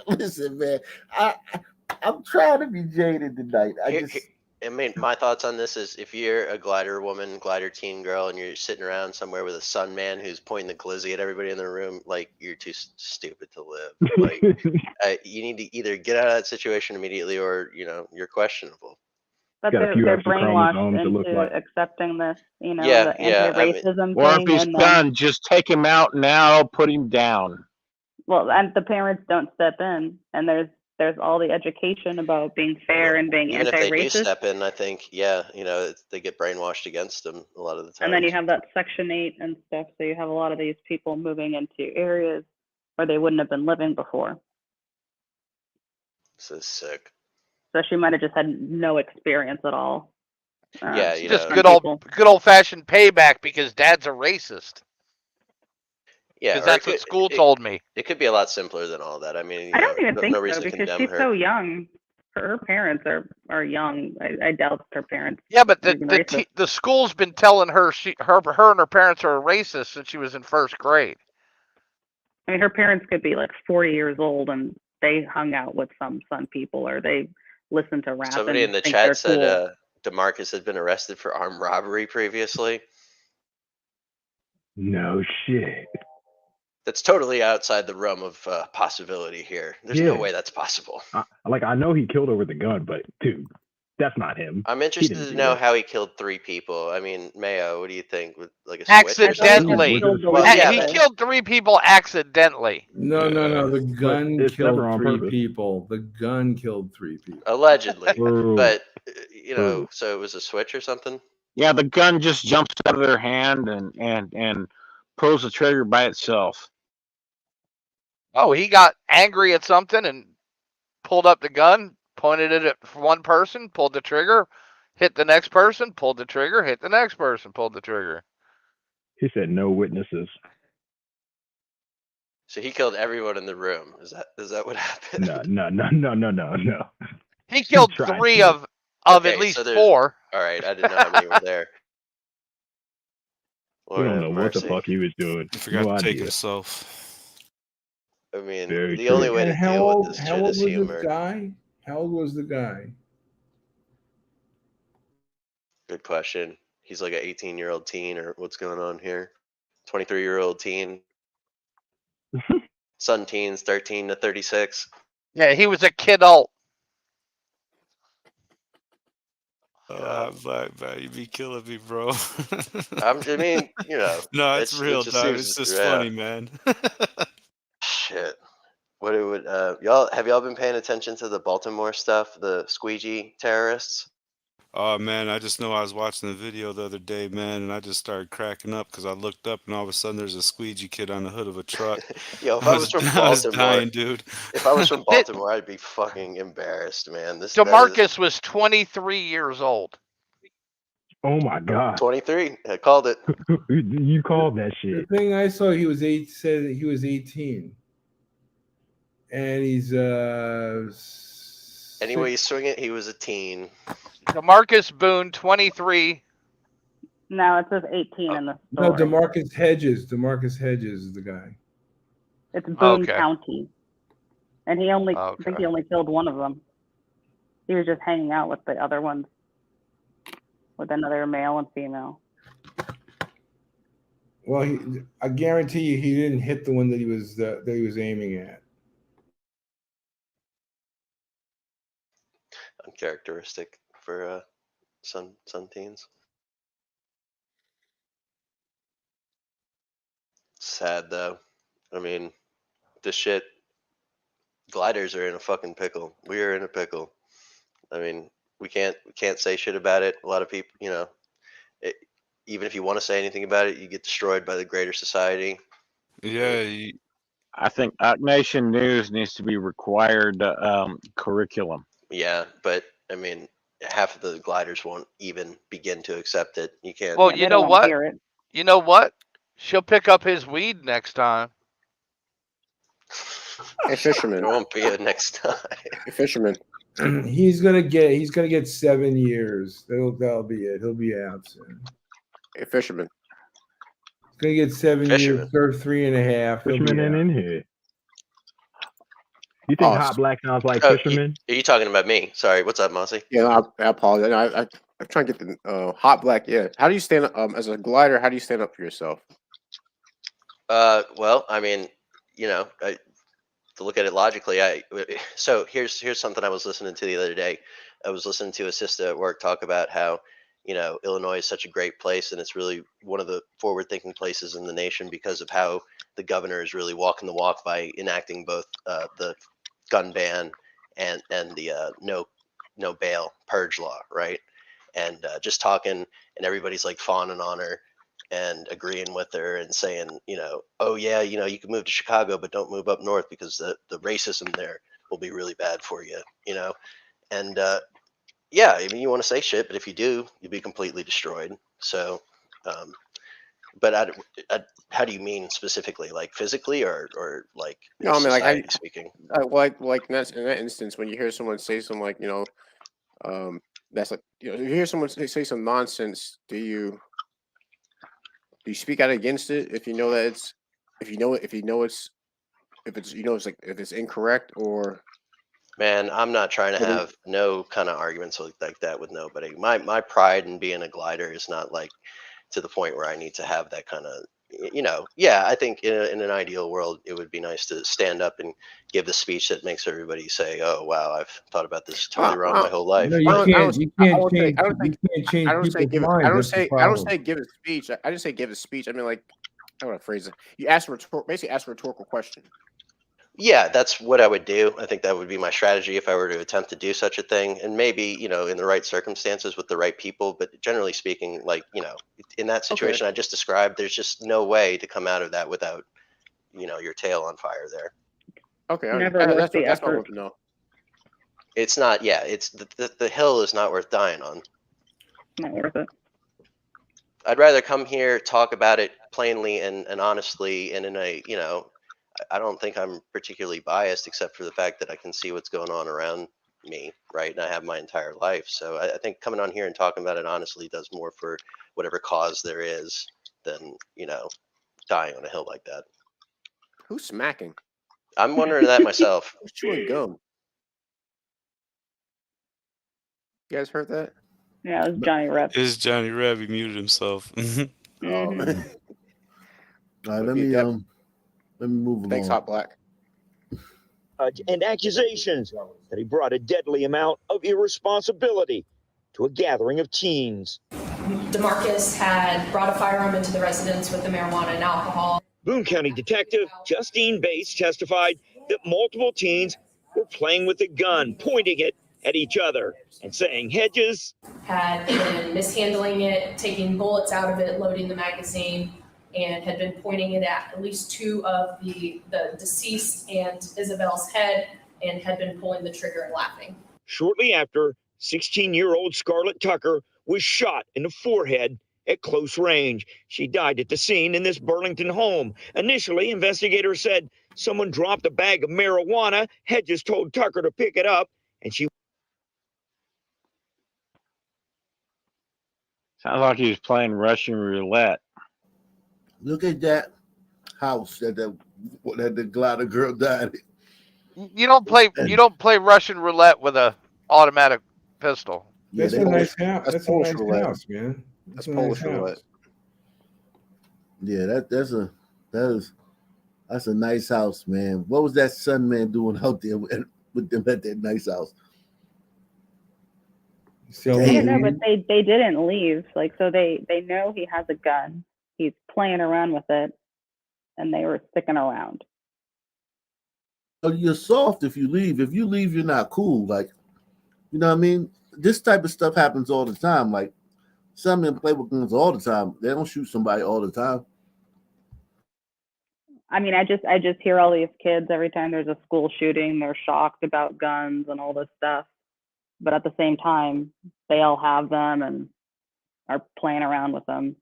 Listen, man. I'm trying to be jaded tonight. I mean, my thoughts on this is if you're a glider woman, glider teen girl, and you're sitting around somewhere with a sun man who's pointing the glizzy at everybody in the room, like, you're too stupid to live. Like, you need to either get out of that situation immediately or, you're questionable. But Got a few they're extra brainwashed chromosomes. It looks into like. accepting this, the Yeah, I mean, anti-racism Or if thing, he's and done, just take him out now, put him down. well, and the parents don't step in, and there's all the education about being fair and being even if they do anti-racist, step in, I think, they get brainwashed against them a lot of the and then you times. have that Section 8 and stuff, so you have a lot of these people moving into areas where they wouldn't have been living before. This is sick. So she might have just had no experience at all. Yeah, It's just good old fashioned payback because dad's a racist. Yeah, Because that's what school told me. It could be a lot simpler than all that. I mean, I don't even think no so reason to because condemn she's her. so young. Her parents are young. I doubt her parents. Yeah, but are even racist. the school's been telling her her and her parents are racist since she was in first grade. I mean, her parents could be like 40 years old and they hung out with some Sun people or they listened to rap. Somebody and in the think chat they're said cool. DeMarcus had been arrested for armed robbery previously. No shit. That's totally outside the realm of possibility here. There's no way that's possible. I know he killed her with a gun, but dude, that's not him. I'm interested to know how he killed 3 people. I mean, Mayo, what do you think? With like a switch or Accidentally. something? Well, yeah, he killed 3 people accidentally. No. The gun it's killed never on 3 purpose. people. The gun killed 3 people. Allegedly, True. but True. so it was a switch or something. Yeah, the gun just jumps out of their hand and pulls the trigger by itself. Oh, he got angry at something and pulled up the gun, pointed it at one person, pulled the trigger, hit the next person, pulled the trigger, hit the next person, pulled the trigger. He said no witnesses. So he killed everyone in the room. Is that what happened? No. He killed 3 of Okay, at least so 4. All right, I didn't know how many were there. We don't know what the mercy. fuck he was doing. He forgot No to take idea. himself. I mean, Very the true. only way to And how deal old, with this how shit old is was humor. this guy? How old was the guy? Good question. He's like an 18-year-old teen, or what's going on here? 23-year-old teen. Sun teens, 13 to 36. Yeah, he was a kidult. Black man, you be killing me, bro. I mean, No, it's real, just dog. seems, It's just yeah. funny, man. Shit. What it would y'all been paying attention to the Baltimore stuff, the squeegee terrorists? Oh man, I just know I was watching the video the other day, man, and I just started cracking up because I looked up and all of a sudden there's a squeegee kid on the hood of a truck. Yo, if I was from I was Baltimore, dying, dude. If I was from Baltimore, I'd be fucking embarrassed, man. DeMarcus was 23 years old. Oh my god. 23. I called it. You called that The shit. thing I saw, he was 18, and he's Anyway, you swing it, he was a teen. DeMarcus Boone, 23. No, it says 18 in the no story. DeMarcus Hedges. DeMarcus Hedges is the guy. It's Boone Okay. County, and I think he only killed one of them. He was just hanging out with the other ones, with another male and female. Well, I guarantee you, he didn't hit the one that he was aiming at. Uncharacteristic for sun teens. Sad though. I mean, this shit. Gliders are in a fucking pickle. We are in a pickle. I mean, we can't say shit about it. A lot of people, even if you want to say anything about it, you get destroyed by the greater society. Yeah. I think Nation News needs to be required curriculum. Yeah, but I mean, half of the gliders won't even begin to accept it. You can't. Well, you know what? You know what? She'll pick up his weed next time. Hey, fisherman. There won't be a next time. Hey, fisherman. He's gonna get 7 years. That'll be it. He'll be out soon. Hey, fisherman. He's gonna get 7 Fisherman. years, serve 3.5. He'll Fisherman be ain't out. in here. You think Oh, Hot Black sounds like Oh, Fisherman? are you talking about me? Sorry, what's up, Mossy? Yeah, I apologize. I'm trying to get the hot black. Yeah. How do you stand up as a glider? How do you stand up for yourself? Well, I mean, to look at it logically, so here's something I was listening to the other day. I was listening to a sister at work talk about how Illinois is such a great place, and it's really one of the forward-thinking places in the nation because of how the governor is really walking the walk by enacting both the gun ban and the no bail purge law, right? And just talking, and everybody's like fawning on her and agreeing with her and saying, oh yeah, you can move to Chicago, but don't move up north because the racism there will be really bad for you, and yeah, I mean, you want to say shit, but if you do, you'll be completely destroyed. So, but how do you mean specifically, like physically or like No, I mean like society speaking? like in that instance when you hear someone say something like that's like if you hear someone say some nonsense, do you speak out against it if you know that it's if it's incorrect or Man, I'm not trying to But have no kind of arguments like that with nobody. My pride in being a glider is not like to the point where I need to have that kind of, yeah, I think in an ideal world, it would be nice to stand up and give the speech that makes everybody say, oh, wow, I've thought about this totally wrong my whole life. No, you can't. You can't change people's minds. That's the I don't problem. say give a speech. I just say give a speech. I mean, like, I want to phrase it. You ask basically ask a rhetorical question. Yeah, that's what I would do. I think that would be my strategy if I were to attempt to do such a thing. And maybe, in the right circumstances with the right people. But generally speaking, like, in that situation I just described, there's just no way to come out of that without, your tail on fire there. Okay, Never worth the that's what I effort. want to know. It's not, yeah, it's the hill is not worth dying on. Not worth it. I'd rather come here, talk about it plainly and honestly, and in a, I don't think I'm particularly biased except for the fact that I can see what's going on around me, right? And I have my entire life. So I think coming on here and talking about it honestly does more for whatever cause there is than, dying on a hill like that. Who's smacking? I'm wondering that myself. Who's chewing gum? You guys heard that? Yeah, it was Johnny Rep. It's Johnny Reb. He muted himself. Oh, man. All right, let me move along. Thanks, Hot Black. And accusations that he brought a deadly amount of irresponsibility to a gathering of teens. DeMarcus had brought a firearm into the residence with the marijuana and alcohol. Boone County Detective Justine Bates testified that multiple teens were playing with a gun, pointing it at each other and saying Hedges had been mishandling it, taking bullets out of it, loading the magazine, and had been pointing it at least two of the deceased and Isabel's head, and had been pulling the trigger and laughing. Shortly after, 16-year-old Scarlett Tucker was shot in the forehead at close range. She died at the scene in this Burlington home. Initially, investigators said someone dropped a bag of marijuana. Hedges told Tucker to pick it up, and she... Sounds like he was playing Russian roulette. Look at that house that the glider girl died in. You don't play Russian roulette with a automatic pistol. That's a nice house. That's a nice house, man. That's Polish roulette. Yeah, that's a nice house, man. What was that son man doing out there with them at that nice house? I don't know, but they didn't leave. Like, so they know he has a gun. He's playing around with it, and they were sticking around. Oh, you're soft if you leave. If you leave, you're not cool. Like, you know what I mean? This type of stuff happens all the time. Like, some men play with guns all the time. They don't shoot somebody all the time. I mean, I just hear all these kids every time there's a school shooting, they're shocked about guns and all this stuff. But at the same time, they all have them and are playing around with them.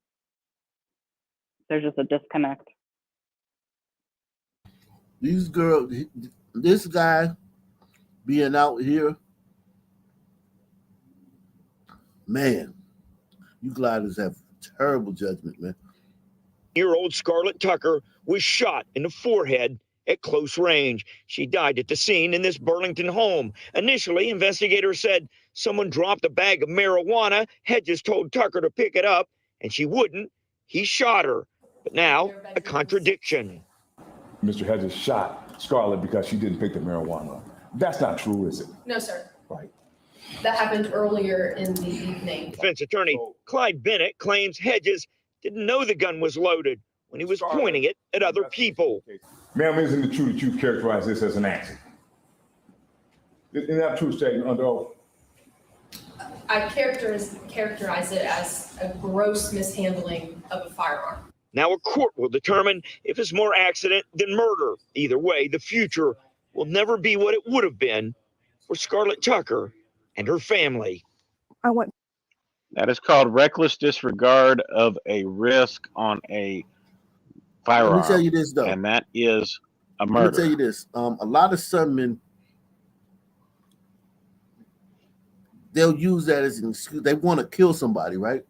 there's just a disconnect. These girls, this guy being out here, man, you gliders have terrible judgment, man. Year-old Scarlett Tucker was shot in the forehead at close range. She died at the scene in this Burlington home. Initially, investigators said someone dropped a bag of marijuana. Hedges told Tucker to pick it up, and she wouldn't. He shot her. But now, a contradiction. Mr. Hedges shot Scarlett because she didn't pick the marijuana up. That's not true, is it? No, sir. Right. That happened earlier in the evening. Defense attorney Clyde Bennett claims Hedges didn't know the gun was loaded when he was pointing it at other people. Ma'am, isn't it true that you characterize this as an accident? Isn't that a true statement under oath? I characterize it as a gross mishandling of a firearm. Now a court will determine if it's more accident than murder. Either way, the future will never be what it would have been for Scarlett Tucker and her family. That is called reckless disregard of a risk on a firearm. Let me tell you this, though. And that is a murder. Let me tell you this. A lot of Sunmen, they'll use that as an excuse. They want to kill somebody, right?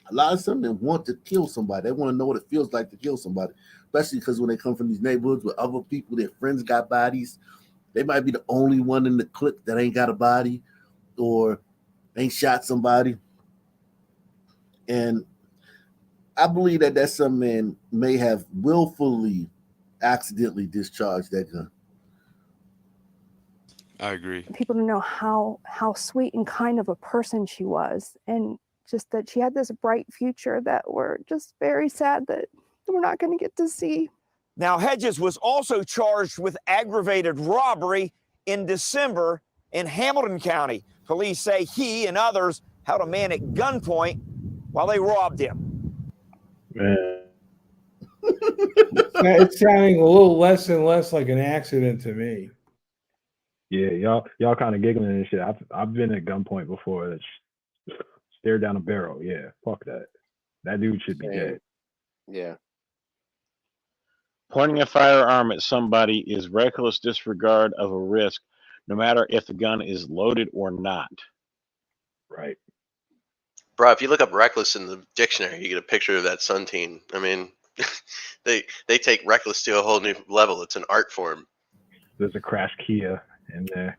A lot of Sunmen want to kill somebody. They want to know what it feels like to kill somebody, especially because when they come from these neighborhoods where other people, their friends got bodies, they might be the only one in the clique that ain't got a body or ain't shot somebody. And I believe that some man may have willfully, accidentally discharged that gun. I agree. People to know how sweet and kind of a person she was, and just that she had this bright future that we're just very sad that we're not going to get to see. Now, Hedges was also charged with aggravated robbery in December in Hamilton County. Police say he and others held a man at gunpoint while they robbed him. Man. It's sounding a little less and less like an accident to me. Yeah, y'all kind of giggling and shit. I've been at gunpoint before. That's stare down a barrel. Yeah, fuck that. That dude should be dead. Yeah. Pointing a firearm at somebody is reckless disregard of a risk, no matter if the gun is loaded or not. Right. Bro, if you look up reckless in the dictionary, you get a picture of that Sun teen. I mean, they take reckless to a whole new level. It's an art form. There's a crash Kia in there.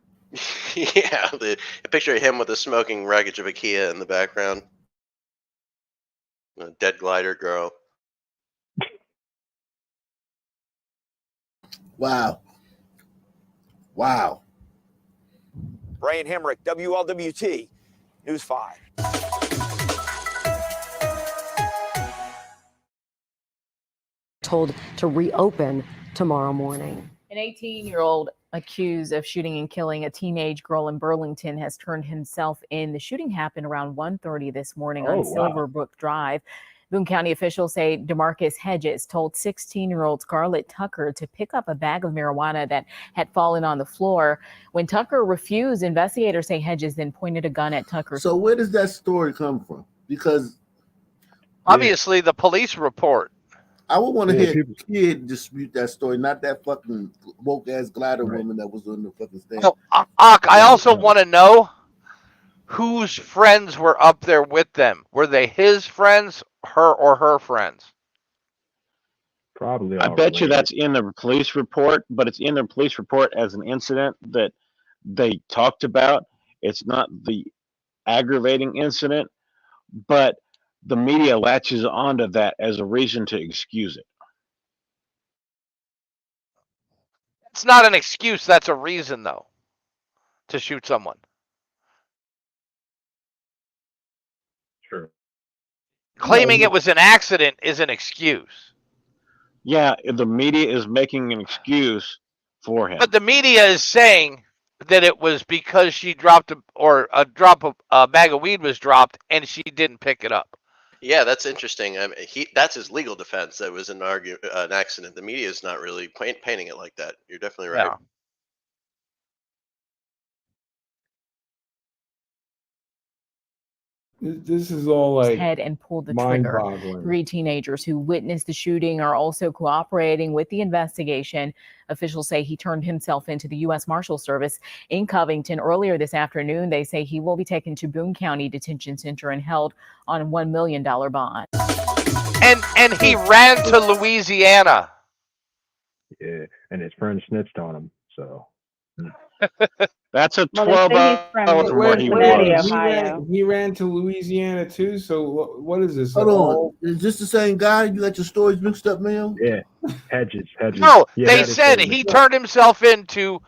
Yeah, a picture of him with the smoking wreckage of a Kia in the background. A dead glider girl. Wow. Brian Hemrick, WLWT, News 5. Told to reopen tomorrow morning. An 18-year-old accused of shooting and killing a teenage girl in Burlington has turned himself in. The shooting happened around 1:30 this morning on Silverbrook Drive. Boone County officials say DeMarcus Hedges told 16-year-old Scarlett Tucker to pick up a bag of marijuana that had fallen on the floor. When Tucker refused, investigators say Hedges then pointed a gun at Tucker. So where does that story come from? Because obviously the police report. I would want to hear a kid dispute that story, not that fucking woke ass glider woman that was on the fucking stand. Oh, I also want to know whose friends were up there with them. Were they his friends, her friends? Probably. I bet you that's in the police report, but it's in the police report as an incident that they talked about. It's not the aggravating incident, but the media latches onto that as a reason to excuse it. It's not an excuse. That's a reason, though, to shoot someone. Sure. Claiming it was an accident is an excuse. Yeah, the media is making an excuse for him. But the media is saying that it was because she dropped a bag of weed was dropped and she didn't pick it up. Yeah, that's interesting. I mean, that's his legal defense. That was an accident. The media is not really painting it like that. You're definitely right. Yeah. This is all like head and pulled the trigger. mind-boggling. 3 teenagers who witnessed the shooting are also cooperating with the investigation. Officials say he turned himself into the U.S. Marshal Service in Covington earlier this afternoon. They say he will be taken to Boone County Detention Center and held on a $1 million bond. And he ran to Louisiana. Yeah, and his friend snitched on him. So That's a Well, 12 they say he's hours from from where he Cincinnati, was. Ohio. He ran to Louisiana too. So what is this? Hold on. Is this the same guy? You got your stories mixed up, man? Yeah, Hedges. No, Yeah, they that is said him. he turned himself into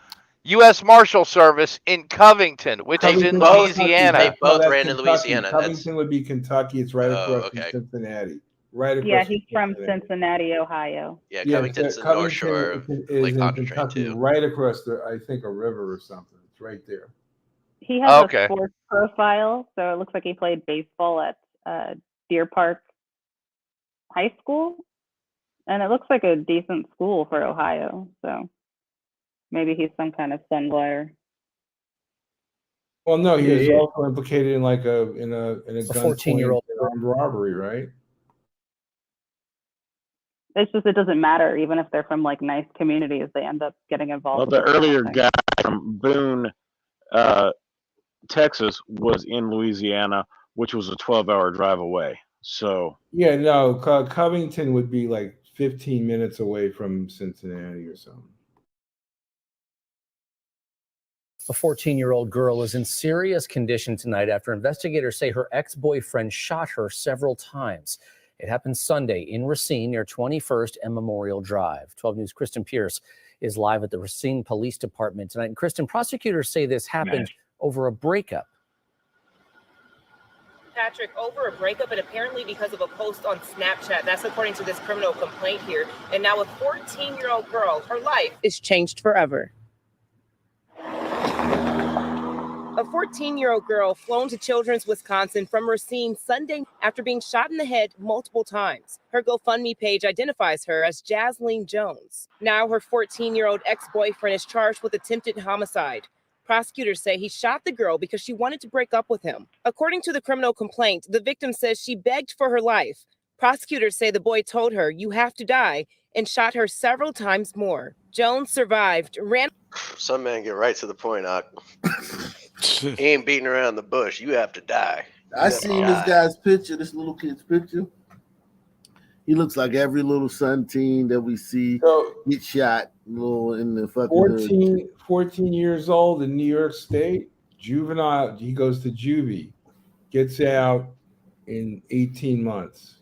U.S. Marshal Service in Covington, which is in Louisiana. They both that's ran in Kentucky. Louisiana. Covington would be Kentucky. It's right across from okay. Cincinnati. Right across. Yeah, he's from Cincinnati, Ohio. Yeah, Covington's the North Shore of is Lake in Pontchartrain Kentucky, too. right across the, I think, a river or something. It's right there. He has a sports profile, so it looks like he played baseball at Deer Park High School, and it looks like a decent school for Ohio. So maybe he's some kind of sun glider. Well, no, he was Yeah. also implicated in like a gun 14-year-old armed robbery, right? It's just it doesn't matter, even if they're from like nice communities, they end up getting Well, involved. the with this kind of earlier thing. guy from Boone, Texas, was in Louisiana, which was a 12-hour drive away. So Yeah, no, Covington would be like 15 minutes away from Cincinnati or something. A 14-year-old girl is in serious condition tonight after investigators say her ex-boyfriend shot her several times. It happened Sunday in Racine near 21st and Memorial Drive. 12 News' Kristen Pierce is live at the Racine Police Department tonight. And Kristen, prosecutors say this happened over a breakup. Patrick, over a breakup and apparently because of a post on Snapchat. That's according to this criminal complaint here. And now a 14-year-old girl, her life is changed forever. A 14-year-old girl flown to Children's Wisconsin from Racine Sunday after being shot in the head multiple times. Her GoFundMe page identifies her as Jasleen Jones. Now her 14-year-old ex-boyfriend is charged with attempted homicide. Prosecutors say he shot the girl because she wanted to break up with him. According to the criminal complaint, the victim says she begged for her life. Prosecutors say the boy told her, "You have to die," and shot her several times more. Jones survived, ran. Some men get right to the point, he ain't beating around the bush. You have to die. I seen this guy's picture, this little kid's picture. He looks like every little son teen that we see get shot little in the fucking 14 years old in New York State, juvenile. He goes to juvie, gets out in 18 months.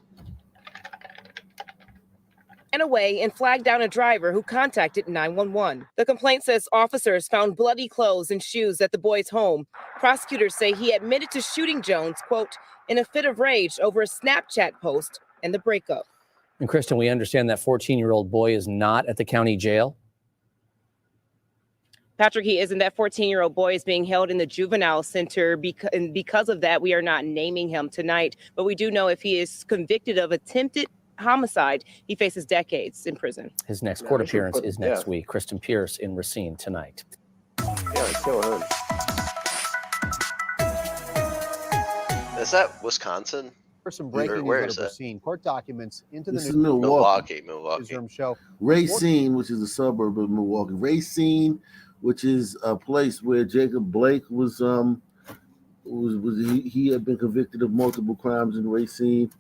Ran away and flagged down a driver who contacted 911. The complaint says officers found bloody clothes and shoes at the boy's home. Prosecutors say he admitted to shooting Jones, quote, in a fit of rage over a Snapchat post and the breakup. And Kristen, we understand that 14-year-old boy is not at the county jail. Patrick, he isn't. That 14-year-old boy is being held in the juvenile center because of that. We are not naming him tonight, but we do know if he is convicted of attempted homicide, he faces decades in prison. His next court appearance is next week. Kristen Pierce in Racine tonight. Yeah, kill him. Is that Wisconsin? For some breaking Where news is out of that? Racine, court documents into This the is news. Milwaukee. Newsroom show. Racine, which is a suburb of Milwaukee. Racine, which is a place where Jacob Blake was he had been convicted of multiple crimes in Racine.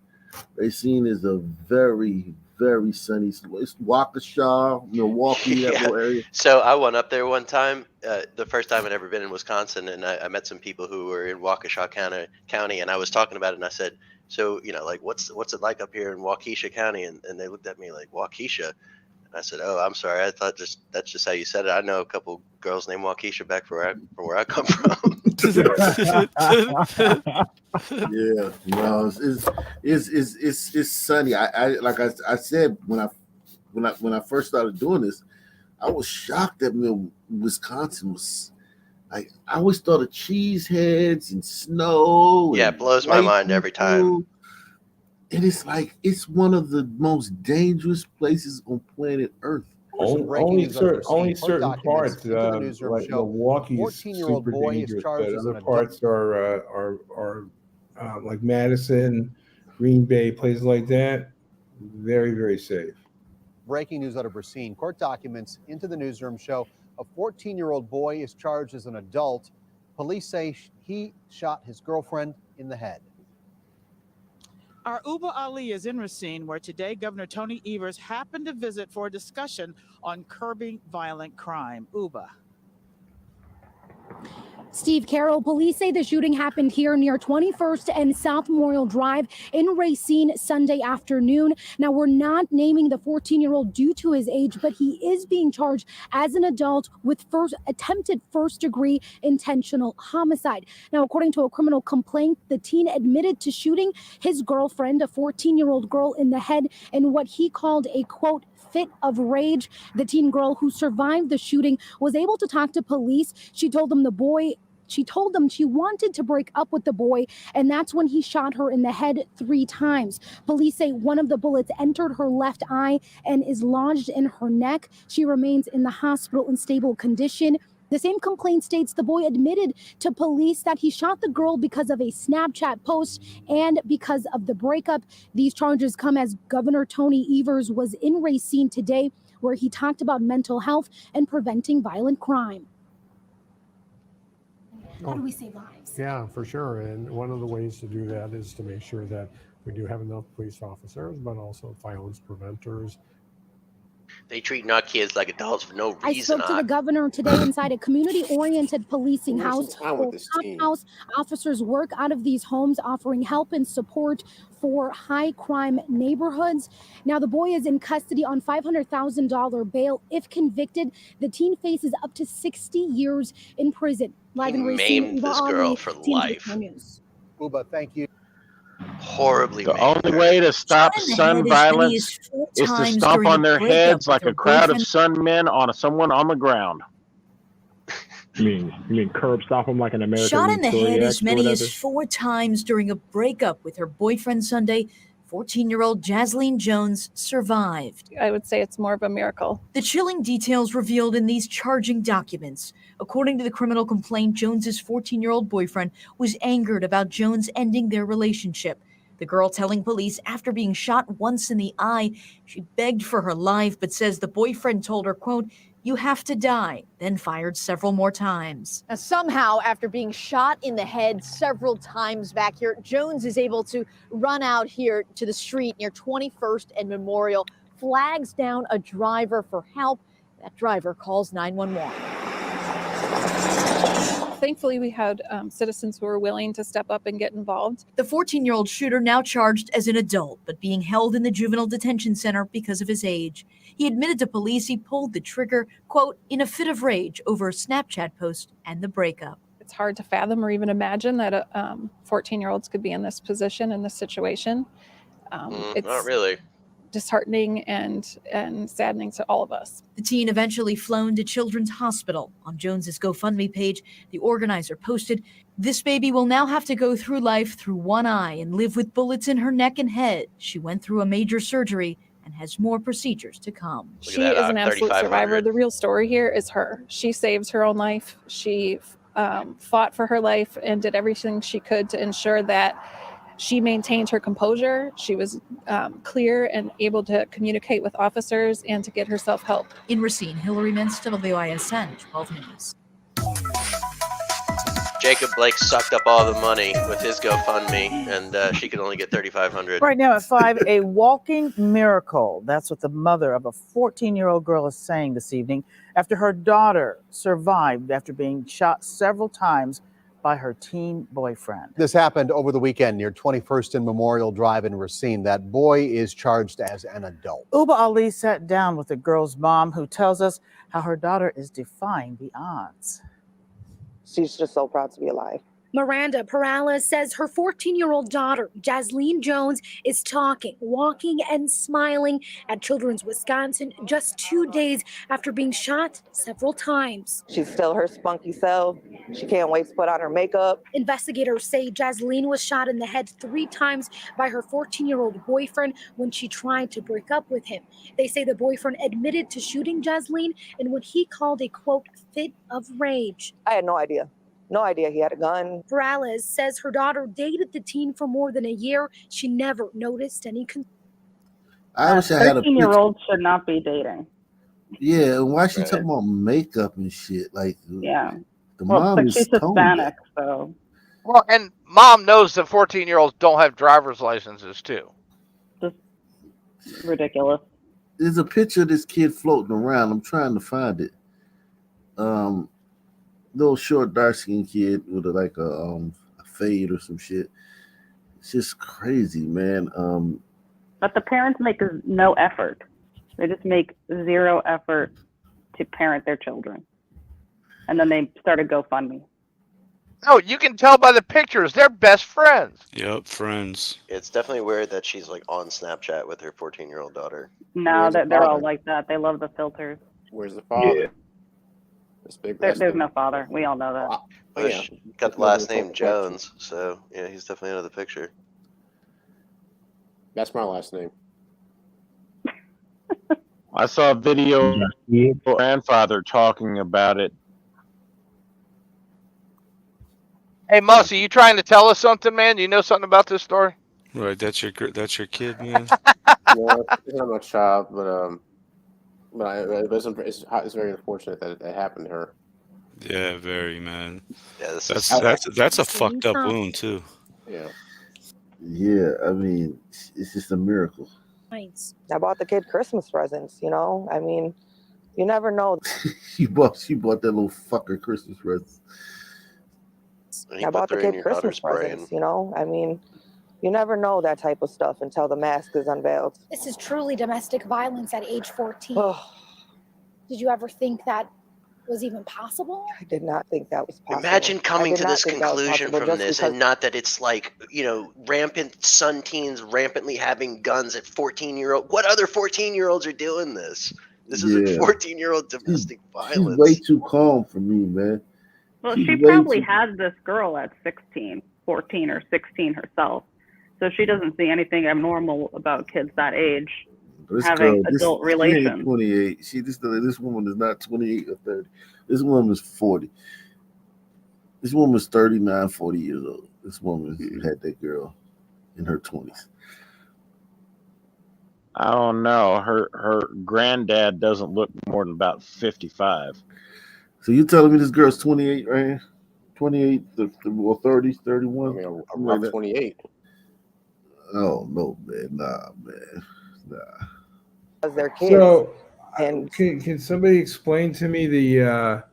Racine is a very, very sunny. It's Waukesha, Milwaukee, that little area. So I went up there one time, the first time I'd ever been in Wisconsin, and I met some people who were in Waukesha County, and I was talking about it, and I said, so, like, what's it like up here in Waukesha County? And they looked at me like, Waukesha? And I said, oh, I'm sorry. I thought that's just how you said it. I know a couple girls named Waukesha back from where I come from. Yeah, no, it's sunny. I like I said when I first started doing this, I was shocked that Wisconsin was like, I always thought of cheese heads and snow. Yeah, it blows my mind every time. And it's like it's one of the most dangerous places on planet Earth. Only certain parts, like Milwaukee's super dangerous, but other parts are like Madison, Green Bay, places like that, very, very safe. Breaking news out of Racine. Court documents into the newsroom show a 14-year-old boy is charged as an adult. Police say he shot his girlfriend in the head. Our Uba Ali is in Racine, where today Governor Tony Evers happened to visit for a discussion on curbing violent crime. Uba. Steve Carroll, police say the shooting happened here near 21st and South Memorial Drive in Racine Sunday afternoon. Now, we're not naming the 14-year-old due to his age, but he is being charged as an adult with attempted first-degree intentional homicide. Now, according to a criminal complaint, the teen admitted to shooting his girlfriend, a 14-year-old girl, in the head in what he called a, quote, fit of rage. The teen girl who survived the shooting was able to talk to police. She told them she wanted to break up with the boy, and that's when he shot her in the head 3 times. Police say one of the bullets entered her left eye and is lodged in her neck. She remains in the hospital in stable condition. The same complaint states the boy admitted to police that he shot the girl because of a Snapchat post and because of the breakup. These charges come as Governor Tony Evers was in Racine today, where he talked about mental health and preventing violent crime. How do we save lives? Yeah, for sure. And one of the ways to do that is to make sure that we do have enough police officers, but also violence preventers. They treat our kids like adults for no I reason. spoke to the governor today inside a community-oriented policing house where top house officers work out of these homes, offering help and support for high-crime neighborhoods. Now, the boy is in custody on $500,000 bail. If convicted, the teen faces up to 60 years in prison. Live in Racine, Maimed this girl for life. Uba, thank you. Horribly The maimed only her. way to stop in the son head as many violence as 4 is to times stomp during on a their breakup heads with like her a crowd of boyfriend. sun men on someone on the ground. You mean curb stop him like an American Shot in the Story head X as or many whatever? as 4 times during a breakup with her boyfriend Sunday, 14-year-old Jasleen Jones survived. I would say it's more of a miracle. The chilling details revealed in these charging documents. According to the criminal complaint, Jones's 14-year-old boyfriend was angered about Jones ending their relationship. The girl telling police after being shot once in the eye, she begged for her life, but says the boyfriend told her, quote, "You have to die," then fired several more times. Now, somehow, after being shot in the head several times back here, Jones is able to run out here to the street near 21st and Memorial, flags down a driver for help. That driver calls 911. Thankfully, we had citizens who were willing to step up and get involved. The 14-year-old shooter now charged as an adult, but being held in the juvenile detention center because of his age. He admitted to police he pulled the trigger, quote, in a fit of rage over a Snapchat post and the breakup. It's hard to fathom or even imagine that 14-year-olds could be in this position, in this situation. It's Not really. disheartening and saddening to all of us. The teen eventually flown to Children's Hospital. On Jones's GoFundMe page, the organizer posted, "This baby will now have to go through life through one eye and live with bullets in her neck and head. She went through a major surgery and has more procedures to come." She is an absolute survivor. The real story here is her. She saved her own life. She fought for her life and did everything she could to ensure that she maintained her composure. She was clear and able to communicate with officers and to get herself help. In Racine, Hillary Mintz, WISN 12 News. Jacob Blake sucked up all the money with his GoFundMe, and she could only get $3,500. Right now at 5, a walking miracle. That's what the mother of a 14-year-old girl is saying this evening after her daughter survived after being shot several times by her teen boyfriend. This happened over the weekend near 21st and Memorial Drive in Racine. That boy is charged as an adult. Uba Ali sat down with the girl's mom, who tells us how her daughter is defying the odds. She's just so proud to be alive. Miranda Perales says her 14-year-old daughter, Jasleen Jones, is talking, walking, and smiling at Children's Wisconsin just 2 days after being shot several times. She's still her spunky self. She can't wait to put on her makeup. Investigators say Jasleen was shot in the head 3 times by her 14-year-old boyfriend when she tried to break up with him. They say the boyfriend admitted to shooting Jasleen in what he called a, quote, fit of rage. I had no idea. No idea he had a gun. Morales says her daughter dated the teen for more than a year. She never noticed any. I wish I had a picture. 13-year-olds should not be dating. Yeah, and why she talking about makeup and shit? Like, Yeah. the Well, mom but is she's tone Hispanic, deaf. so. Well, and mom knows that 14-year-olds don't have driver's licenses too. Just ridiculous. There's a picture of this kid floating around. I'm trying to find it. Little short, dark skinned kid with a fade or some shit. It's just crazy, man. But the parents make no effort. They just make zero effort to parent their children. And then they start a GoFundMe. No, you can tell by the pictures. They're best friends. Yep, friends. It's definitely weird that she's like on Snapchat with her 14-year-old daughter. No, they're all like that. They love the filters. Where's the father? Yeah. This big There's no father. We all know that. Well, she got the last name Jones, so yeah, he's definitely out of the picture. That's my last name. I saw a video of my grandfather talking about it. Hey, Mossy, you trying to tell us something, man? Do you know something about this story? Right, that's your kid, man. Yeah, it's not my child, it's very unfortunate that it happened to her. Yeah, very, man. Yeah, that's a fucked up wound too. Yeah. Yeah, I mean, it's just a miracle. Nice. I bought the kid Christmas presents, you know? I mean, you never know. she bought that little fucker Christmas presents. I bought the kid Christmas presents, you know? I mean, you never know that type of stuff until the mask is unveiled. This is truly domestic violence at age 14. Did you ever think that was even possible? I did not think that was possible. Imagine coming to this conclusion from this, because... and not that it's like, rampant son teens rampantly having guns at 14-year-old. What other 14-year-olds are doing this? This is a 14-year-old domestic violence. She's way too calm for me, man. Well, she probably had this girl at 16, 14 or 16 herself. So she doesn't see anything abnormal about kids that age having adult relations. 28. This woman is not 28 or 30. This woman is 40. This woman is 39, 40 years old. This woman had that girl in her 20s. I don't know. Her granddad doesn't look more than about 55. So you telling me this girl's 28, right? 28 or 30, 31? I mean, I'm 28. Oh, no, man. Nah, man. Nah. Because they're kids. So, and can somebody explain to me how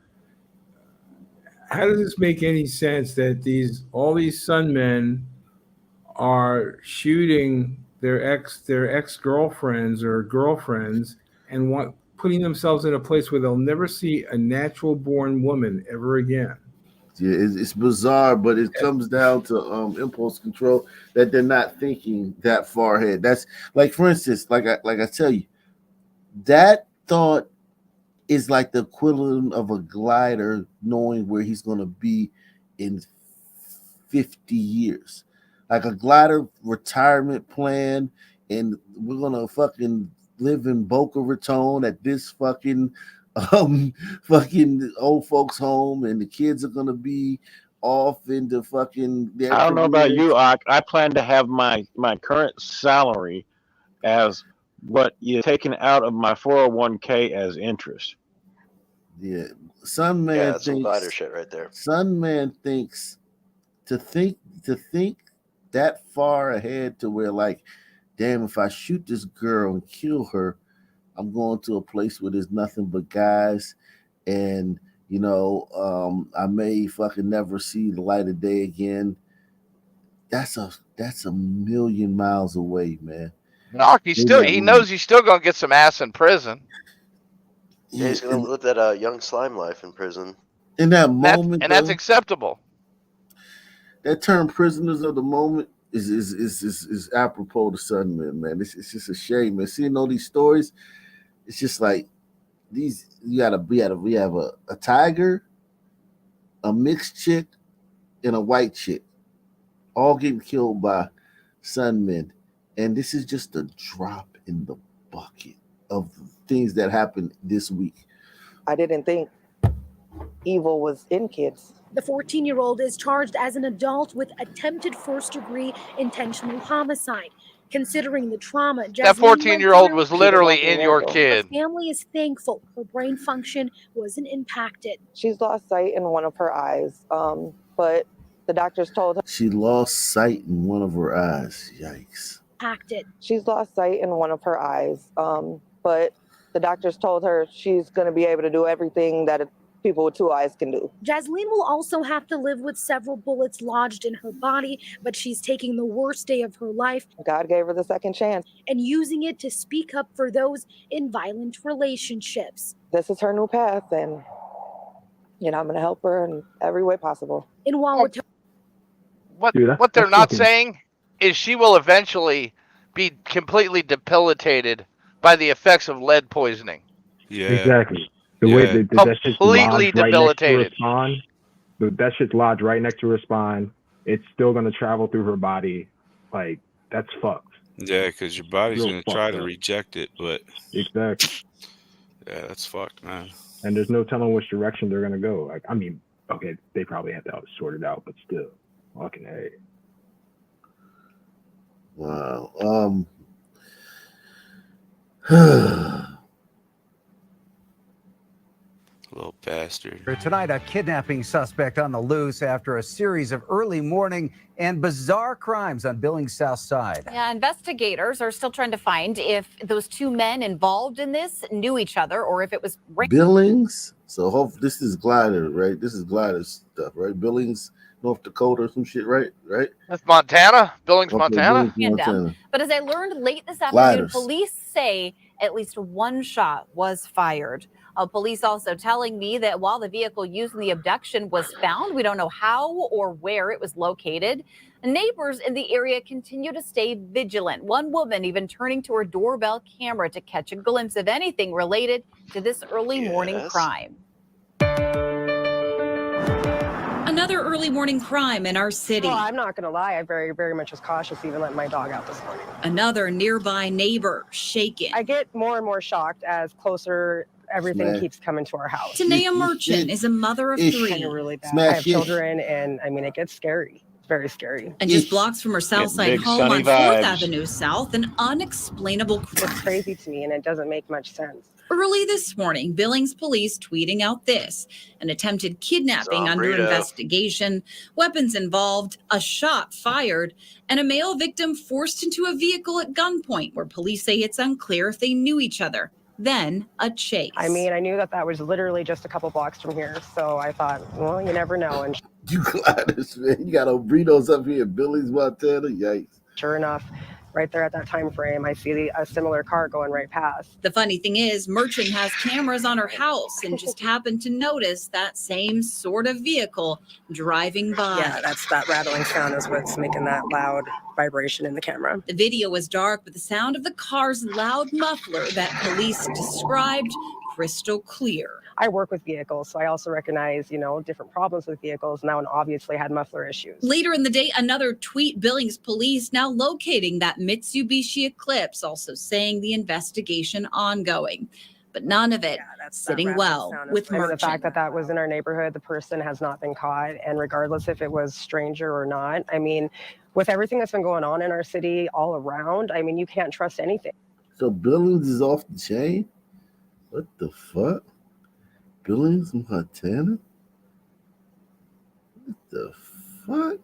does this make any sense that all these son men are shooting their ex-girlfriends or girlfriends and putting themselves in a place where they'll never see a natural born woman ever again? Yeah, it's bizarre, but it comes down to impulse control, that they're not thinking that far ahead. That's like, for instance, like I tell you, that thought is like the equivalent of a glider knowing where he's going to be in 50 years. Like a glider retirement plan, and we're going to fucking live in Boca Raton at this fucking old folks home, and the kids are going to be off into fucking their I don't know about careers. you, I plan to have my current salary as what you're taking out of my 401k as interest. Yeah, some man that's some glider shit right there. Some man thinks to think that far ahead to where, like, damn, if I shoot this girl and kill her, I'm going to a place where there's nothing but guys, and I may fucking never see the light of day again. That's a million miles away, man. No, he knows he's still gonna get some ass in prison. Yeah, he's gonna live that young slime life in prison. In that moment, that's acceptable. That term "prisoners of the moment" is apropos to Sunman, man. It's just a shame, man. Seeing all these stories, it's just like these. We have a tiger, a mixed chick, and a white chick, all getting killed by Sunmen, and this is just a drop in the bucket of things that happened this week. I didn't think evil was in kids. The 14-year-old is charged as an adult with attempted first-degree intentional homicide. Considering the trauma, That Jasleen went 14-year-old through, was literally in your kid. her family is thankful her brain function wasn't impacted. She's lost sight in one of her eyes, but the doctors told her She lost sight in one of her eyes. Yikes. She's lost sight in one of her eyes, but the doctors told her she's going to be able to do everything that people with two eyes can do. Jasleen will also have to live with several bullets lodged in her body, but she's taking the worst day of her life. God gave her the second chance. And using it to speak up for those in violent relationships. This is her new path, and I'm going to help her in every way possible. In Wauwatosa. What they're not saying is she will eventually be completely debilitated by the effects of lead poisoning. Yeah. Exactly. The way that shit's Completely lodged right next to her debilitated. spine, that shit's lodged right next to her spine. It's still gonna travel through her body. Like, that's fucked. Yeah, because your body's Real gonna try fucked to up. reject it, but Exactly. yeah, that's fucked, man. And there's no telling which direction they're gonna go. Like, I mean, okay, they probably have to sort it out, but still, fucking hey. Wow. Little bastard. Tonight, a kidnapping suspect on the loose after a series of early morning and bizarre crimes on Billings South Side. Yeah, investigators are still trying to find if those two men involved in this knew each other or if it was Billings. So this is Glider, right? This is Glider stuff, right? Billings, North Dakota, or some shit, right? Right? That's Montana, Billings, Okay, Montana. Billings, Montana. But as I learned late this afternoon, Gliders. police say at least one shot was fired. Police also telling me that while the vehicle used in the abduction was found, we don't know how or where it was located. Neighbors in the area continue to stay vigilant. One woman even turning to her doorbell camera to catch a glimpse of anything related to this early morning crime. Another early morning crime in our city. Well, I'm not going to lie. I very, very much was cautious even letting my dog out this morning. Another nearby neighbor shaken. I get more and more shocked as closer everything Smash. keeps coming to our house. Tanea Merchant is a mother of three. Kind of really bad. I have children, and I mean, it gets scary. It's very scary. And just blocks from her Southside big home sunny on 4th vibes. Avenue South, an unexplainable crime. It's crazy to me, and it doesn't make much sense. Early this morning, Billings police tweeting out this: an attempted kidnapping under Zombrito. investigation, weapons involved, a shot fired, and a male victim forced into a vehicle at gunpoint where police say it's unclear if they knew each other. Then a chase. I mean, I knew that was literally just a couple blocks from here, so I thought, well, you never know. And You Gliders, man. You got burritos up here in Billings, Montana. Yikes. sure enough, right there at that time frame, I see a similar car going right past. The funny thing is, Merchant has cameras on her house and just happened to notice that same sort of vehicle driving by. Yeah, that's that rattling sound is what's making that loud vibration in the camera. The video was dark, but the sound of the car's loud muffler that police described crystal clear. I work with vehicles, so I also recognize, different problems with vehicles, and that one obviously had muffler issues. Later in the day, another tweet, Billings police now locating that Mitsubishi Eclipse, also saying the investigation ongoing. But none of it sitting That well rattling sound with is- I mean, the Merchant. fact that that was in our neighborhood, the person has not been caught, and regardless if it was stranger or not, I mean, with everything that's been going on in our city all around, I mean, you can't trust anything. So Billings is off the chain? What the fuck? Billings, Montana? What the fuck?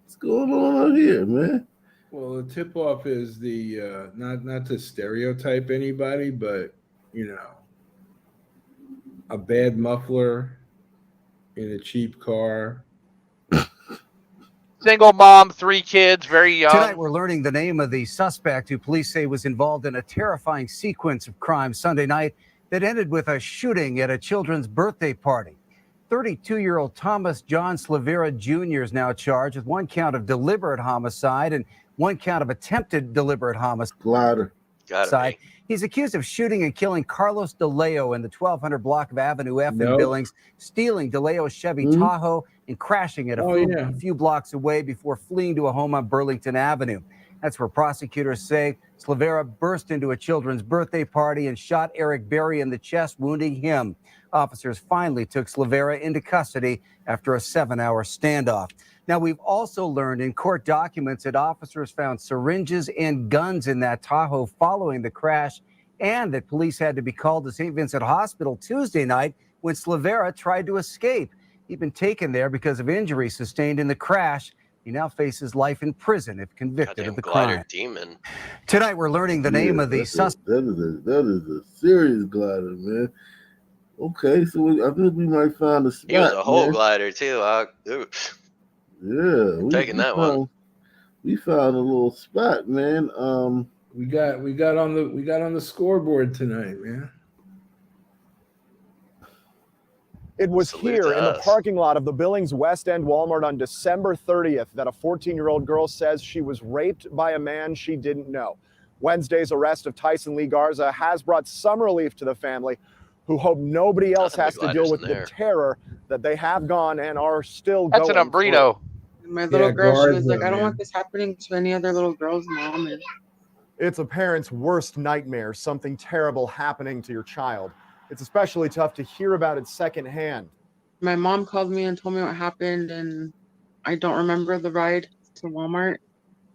What's going on out here, man? Well, the tip off is the not to stereotype anybody, but a bad muffler in a cheap car. Single mom, 3 kids, very young. Tonight, we're learning the name of the suspect who police say was involved in a terrifying sequence of crimes Sunday night that ended with a shooting at a children's birthday party. 32-year-old Thomas John Slavera Jr. is now charged with 1 count of deliberate homicide and 1 count of attempted deliberate homicide. Glider. He's accused of shooting and killing Carlos DeLeo in the 1200 block of Avenue F in Nope. Billings, stealing DeLeo's Chevy Tahoe and crashing it a few blocks away before fleeing to a home on Burlington Avenue. That's where prosecutors say Slavera burst into a children's birthday party and shot Eric Berry in the chest, wounding him. Officers finally took Slavera into custody after a 7-hour standoff. Now, we've also learned in court documents that officers found syringes and guns in that Tahoe following the crash, and that police had to be called to St. Vincent Hospital Tuesday night when Slavera tried to escape. He'd been taken there because of injuries sustained in the crash. He now faces life in prison if convicted of the glider crime. demon. Tonight, we're learning the name of the suspect. That is a serious glider, man. Okay, so I think we might find a spot. He was a whole man. glider too. Yeah, taking that one. We found a little spot, man. We got on the scoreboard tonight, man. It was here in the parking lot of the Billings West End Walmart on December 30th that a 14-year-old girl says she was raped by a man she didn't know. Wednesday's arrest of Tyson Lee Garza has brought some relief to the family, who hope nobody else has to deal with the terror that they have gone and are still going through. That's an umbrito. My little girl, she was like, I don't man. want this happening to any other little girl's mom. And It's a parent's worst nightmare, something terrible happening to your child. It's especially tough to hear about it secondhand. my mom called me and told me what happened, and I don't remember the ride to Walmart.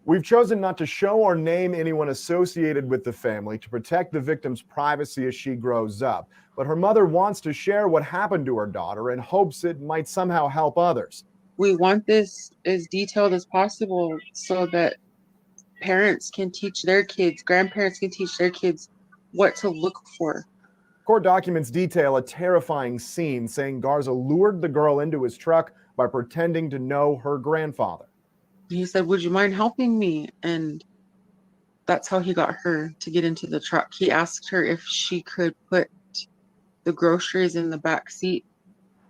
We've chosen not to show or name anyone associated with the family to protect the victim's privacy as she grows up. But her mother wants to share what happened to her daughter and hopes it might somehow help others. We want this as detailed as possible so that parents can teach their kids, grandparents can teach their kids what to look for. Court documents detail a terrifying scene saying Garza lured the girl into his truck by pretending to know her grandfather. He said, would you mind helping me? And that's how he got her to get into the truck. He asked her if she could put the groceries in the back seat.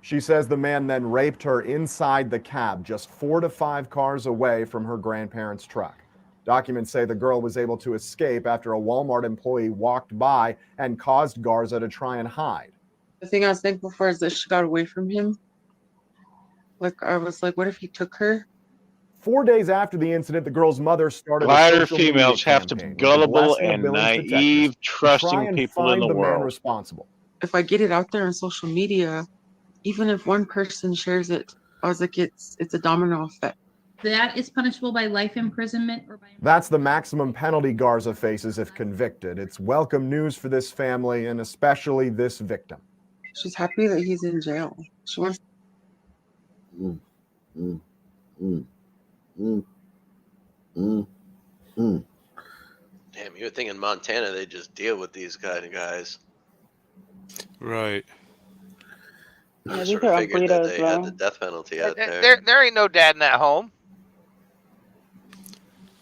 She says the man then raped her inside the cab, just 4 to 5 cars away from her grandparents' truck. Documents say the girl was able to escape after a Walmart employee walked by and caused Garza to try and hide. The thing I was thankful for is that she got away from him. Like, I was like, what if he took her? 4 days after the incident, the girl's mother started a Glider social media females have to be campaign with the gullible blessing of and Billings detectives naive, to trusting try and people in find the man world. responsible. If I get it out there on social media, even if one person shares it, I was like, it's a domino effect. That is punishable by life imprisonment or by... That's the maximum penalty Garza faces if convicted. It's welcome news for this family and especially this victim. She's happy that he's in jail. She wants... Damn, you would think in Montana they just deal with these kind of guys. Right. I these sort are of figured that burritos, they had though. the death penalty out there. There ain't no dad in that home.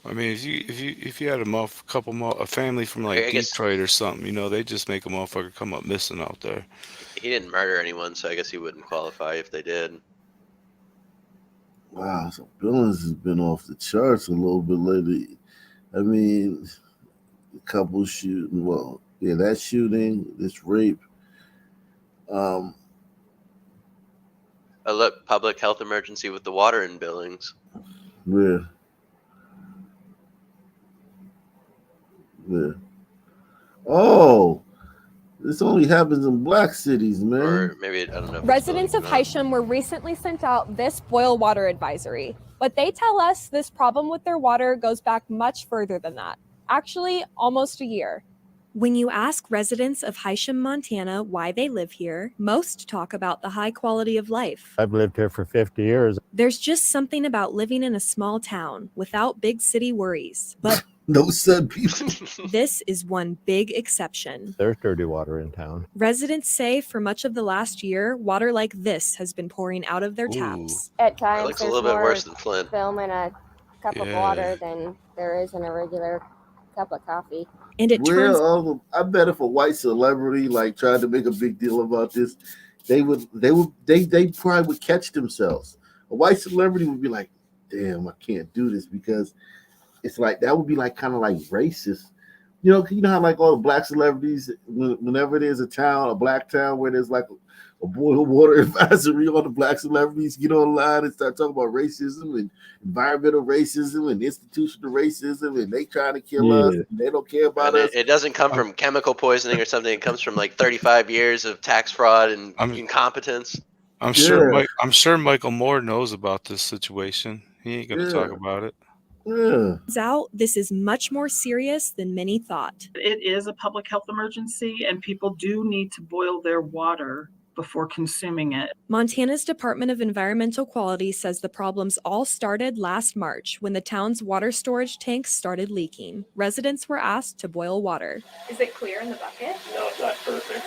I mean, if you had a family from like I guess- Detroit or something, you know, they just make a motherfucker come up missing out there. He didn't murder anyone, so I guess he wouldn't qualify if they did. Wow, so Billings has been off the charts a little bit lately. I mean, a couple shooting. Well, yeah, that shooting, this rape. A public health emergency with the water in Billings. Yeah. Yeah. Oh, this only happens in black cities, man. Or maybe, I don't know. Residents of Hysham were recently sent out this boil water advisory, but they tell us this problem with their water goes back much further than that. Actually, almost a year. When you ask residents of Hysham, Montana why they live here, most talk about the high quality of life. I've lived here for 50 years. There's just something about living in a small town without big city worries. But no sun people. This is one big exception. There's dirty water in town. Residents say for much of the last year, water like this has been pouring out of their taps. At times, looks a there's little bit more worse than Flint. film in a cup of Yeah. water than there is in a regular cup of coffee. And it turns I bet if a white celebrity like tried to make a big deal about this, they probably would catch themselves. A white celebrity would be like, "Damn, I can't do this," because it's like that would be like kind of like racist You know how like all the black celebrities, whenever there's a black town where there's like a boil water advisory, all the black celebrities get online and start talking about racism and environmental racism and institutional racism, and they trying to kill us. And they don't care about And us. it doesn't come from chemical poisoning or something. It comes from like 35 years of tax fraud and incompetence. I'm sure Michael Moore knows about this situation. He ain't gonna talk about it. Turns out this is much more serious than many thought. It is a public health emergency, and people do need to boil their water before consuming it. Montana's Department of Environmental Quality says the problems all started last March when the town's water storage tanks started leaking. Residents were asked to boil water. Is it clear in the bucket? No, it's not perfect.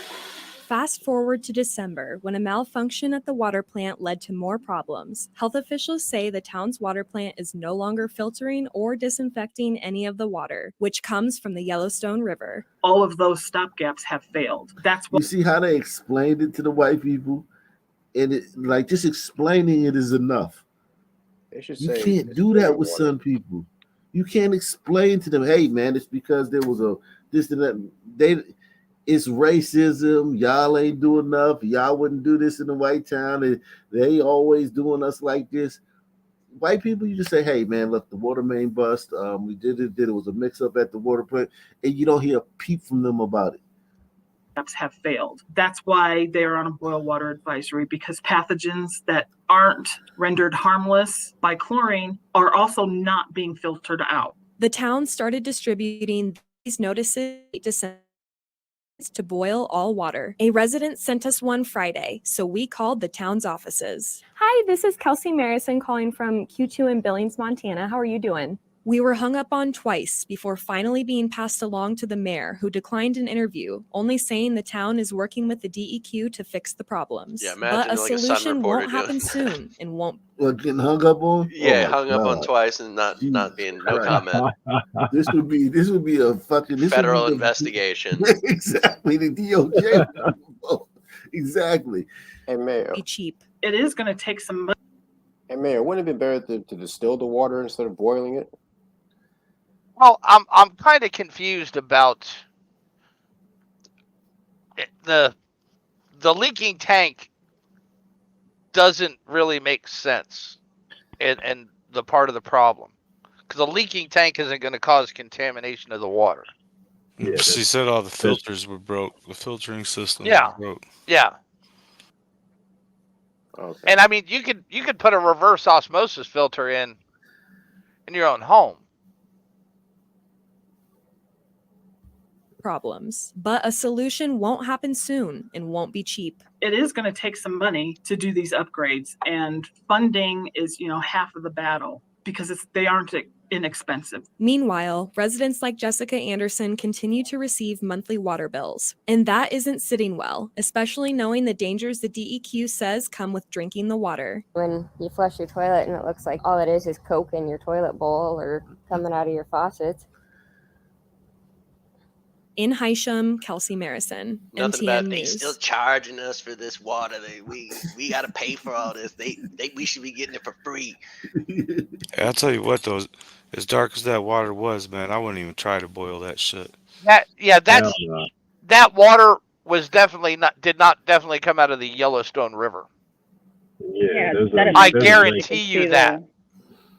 Fast forward to December, when a malfunction at the water plant led to more problems. Health officials say the town's water plant is no longer filtering or disinfecting any of the water, which comes from the Yellowstone River. All of those stopgaps have failed. That's what You see how they explained it to the white people, and it like just explaining it is enough. You can't do that with some people. You can't explain to them, hey man, it's because there was a this and that. It's racism. Y'all ain't doing enough. Y'all wouldn't do this in the white town. And they always doing us like this. White people, you just say, hey, man, look, the water main bust. We did it. It was a mix-up at the water plant. And you don't hear a peep from them about it. have failed. That's why they're on a boil water advisory, because pathogens that aren't rendered harmless by chlorine are also not being filtered out. The town started distributing these notices to boil all water. A resident sent us one Friday, so we called the town's offices. Hi, this is Kelsey Marison calling from Q2 in Billings, Montana. How are you doing? We were hung up on twice before finally being passed along to the mayor, who declined an interview, only saying the town is working with the DEQ to fix the problems. Yeah, but imagine a like a Sun solution reporter won't doing happen that. soon and won't. What, getting hung up on? Yeah, Oh my hung up on God. twice and not being no Christ. comment. This would be a fucking Federal would be investigation. exactly, the DOJ. Exactly. Hey, Mayor. Be cheap. It is going to take some money. Hey, Mayor, wouldn't it be better to distill the water instead of boiling it? Well, I'm kind of confused about the leaking tank. Doesn't really make sense, and the part of the problem, because a leaking tank isn't going to cause contamination of the water. Yeah, she said all the filters were broke. The filtering system Yeah. was broke. Yeah. Okay. And I mean, you could put a reverse osmosis filter in your own home. Problems, but a solution won't happen soon and won't be cheap. It is going to take some money to do these upgrades, and funding is, half of the battle, because they aren't inexpensive. Meanwhile, residents like Jessica Anderson continue to receive monthly water bills, and that isn't sitting well, especially knowing the dangers the DEQ says come with drinking the water. When you flush your toilet and it looks like all it is Coke in your toilet bowl or coming out of your faucets. In Hysham, Kelsey Marison, Nothing MTN about they News. still charging us for this water. We got to pay for all this. We should be getting it for free. Hey, I'll tell you what, though, as dark as that water was, man, I wouldn't even try to boil that shit. That water was did not definitely come out of the Yellowstone River. Yeah, I guarantee you that.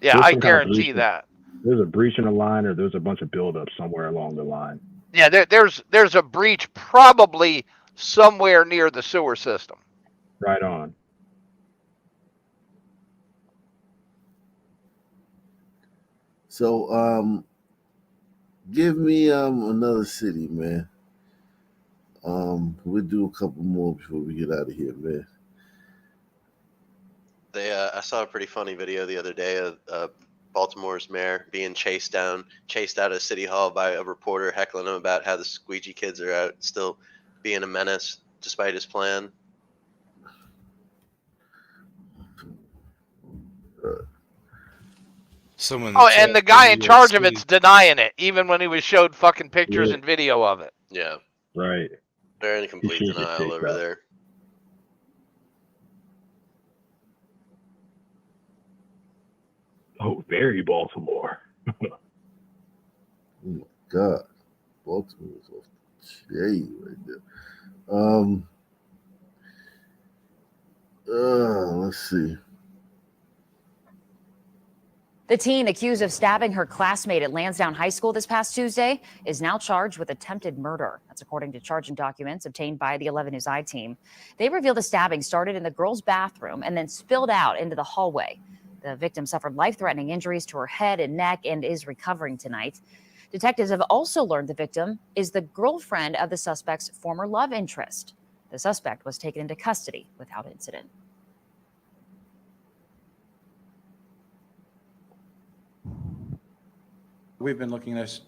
Yeah, I guarantee that. There's a breach in the line, or there's a bunch of buildup somewhere along the line. Yeah, there's a breach probably somewhere near the sewer system. Right on. So give me another city, man. We'll do a couple more before we get out of here, man. I saw a pretty funny video the other day of Baltimore's mayor being chased out of City Hall by a reporter heckling him about how the squeegee kids are out still being a menace despite his plan. And the guy in charge of it's denying it, even when he was showed fucking pictures and video of it. Yeah. Right. They're in complete denial over there. Oh, very Baltimore. God. Baltimore was off the chain right there. Let's see. The teen accused of stabbing her classmate at Lansdowne High School this past Tuesday is now charged with attempted murder. That's according to charging documents obtained by the 11 News I team. They reveal the stabbing started in the girls' bathroom and then spilled out into the hallway. The victim suffered life-threatening injuries to her head and neck and is recovering tonight. Detectives have also learned the victim is the girlfriend of the suspect's former love interest. The suspect was taken into custody without incident. We've been looking at this,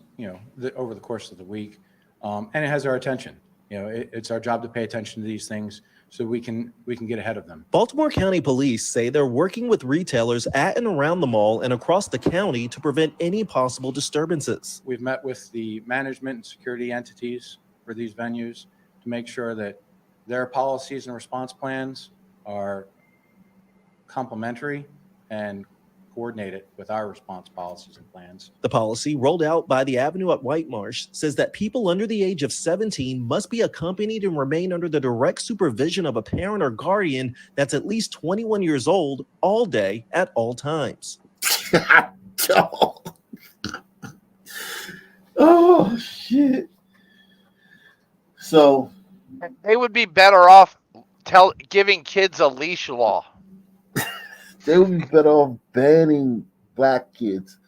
over the course of the week, and it has our attention. It's our job to pay attention to these things so we can get ahead of them. Baltimore County Police say they're working with retailers at and around the mall and across the county to prevent any possible disturbances. We've met with the management and security entities for these venues to make sure that their policies and response plans are complementary and coordinated with our response policies and plans. The policy rolled out by the Avenue at White Marsh says that people under the age of 17 must be accompanied and remain under the direct supervision of a parent or guardian that's at least 21 years old all day at all times. Oh, shit. So they would be better off giving kids a leash law. They would be better off banning black kids.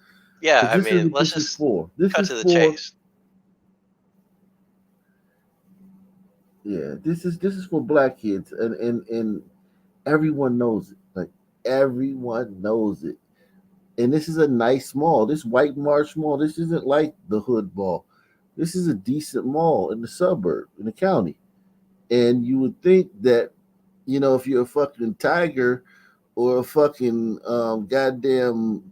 Yeah, I mean, let's just cut to the chase. Yeah, this is for black kids, and everyone knows it. Like everyone knows it. And this is a nice mall. This White Marsh Mall. This isn't like the Hood Mall. This is a decent mall in the suburb, in the county. And you would think that, if you're a fucking Tiger or a fucking goddamn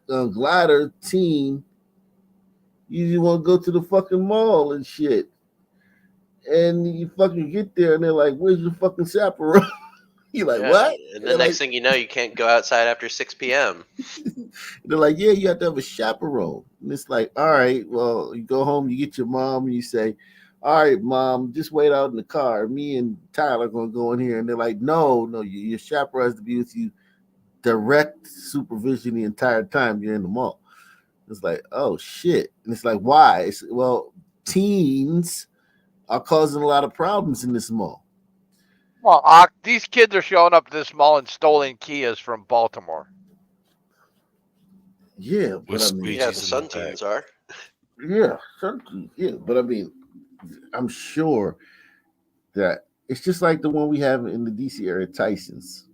glider team, you just want to go to the fucking mall and shit. And you fucking get there and they're like, where's your fucking chaperone? You're like, what? And the next thing you know, you can't go outside after 6 p.m. They're like, yeah, you have to have a chaperone. And it's like, all right, well, you go home, you get your mom, and you say, all right, Mom, just wait out in the car. Me and Tyler are going to go in here. And they're like, no, your chaperone has to be with you, direct supervision the entire time you're in the mall. It's like, oh, shit. And it's like, why? Well, teens are causing a lot of problems in this mall. Well, these kids are showing up to this mall and stolen Kias from Baltimore. Yeah, but I mean, the Sun teens are. Yeah, but I mean, I'm sure that it's just like the one we have in the DC area, Tyson's.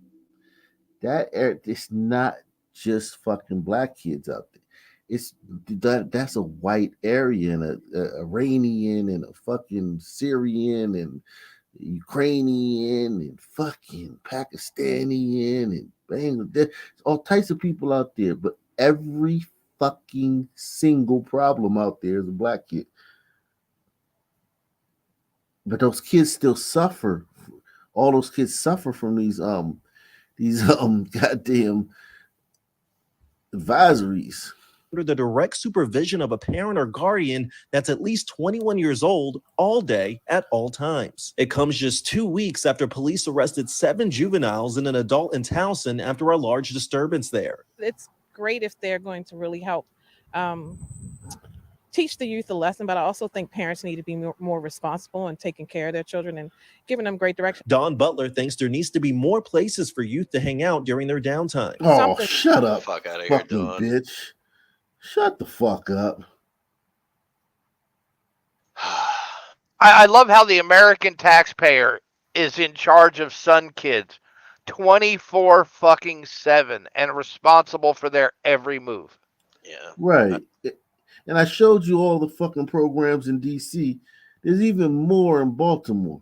It's not just fucking black kids out there. It's that's a white Aryan, a Iranian, and a fucking Syrian, and Ukrainian, and fucking Pakistani, and Bangladesh. All types of people out there, but every fucking single problem out there is a black kid. But those kids still suffer. All those kids suffer from these goddamn advisories. Under the direct supervision of a parent or guardian that's at least 21 years old all day at all times. It comes just 2 weeks after police arrested 7 juveniles and an adult in Towson after a large disturbance there. It's great if they're going to really help teach the youth a lesson, but I also think parents need to be more responsible and taking care of their children and giving them great direction. Don Butler thinks there needs to be more places for youth to hang out during their downtime. Oh, shut up, fuck out of here, fucking Dawn. bitch. Shut the fuck up. I love how the American taxpayer is in charge of Sun Kids 24/7 and responsible for their every move. Yeah. Right. And I showed you all the fucking programs in DC. There's even more in Baltimore.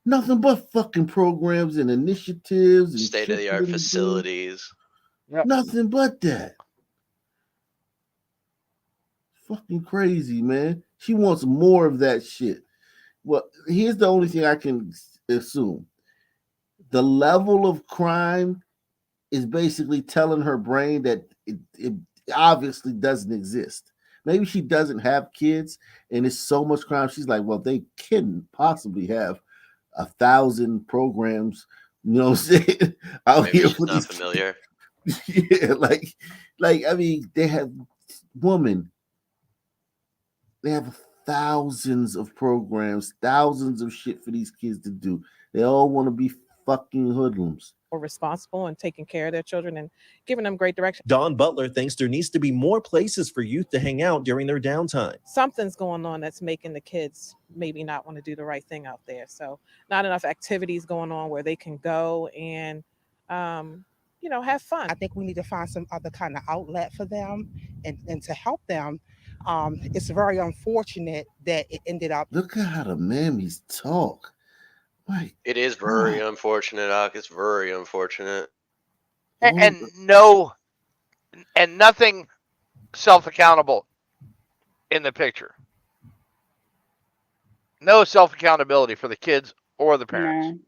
Nothing but fucking programs and initiatives and State-of-the-art facilities. Nothing but that. Fucking crazy, man. She wants more of that shit. Well, here's the only thing I can assume. The level of crime is basically telling her brain that it obviously doesn't exist. maybe she doesn't have kids, and it's so much crime. She's like, well, they can possibly have 1,000 programs, you know what I'm saying, out Maybe here she's for not these familiar. kids. Yeah, like I mean, they have woman. They have thousands of programs, thousands of shit for these kids to do. They all want to be fucking hoodlums. Or responsible and taking care of their children and giving them great direction. Don Butler thinks there needs to be more places for youth to hang out during their downtime. Something's going on that's making the kids maybe not want to do the right thing out there. So not enough activities going on where they can go and, have fun. I think we need to find some other kind of outlet for them and to help them. It's very unfortunate that it ended up. Look at how the mammies talk. Like, It is very unfortunate, Doc. It's very unfortunate. And nothing self-accountable in the picture. No self-accountability for the kids or the parents. No.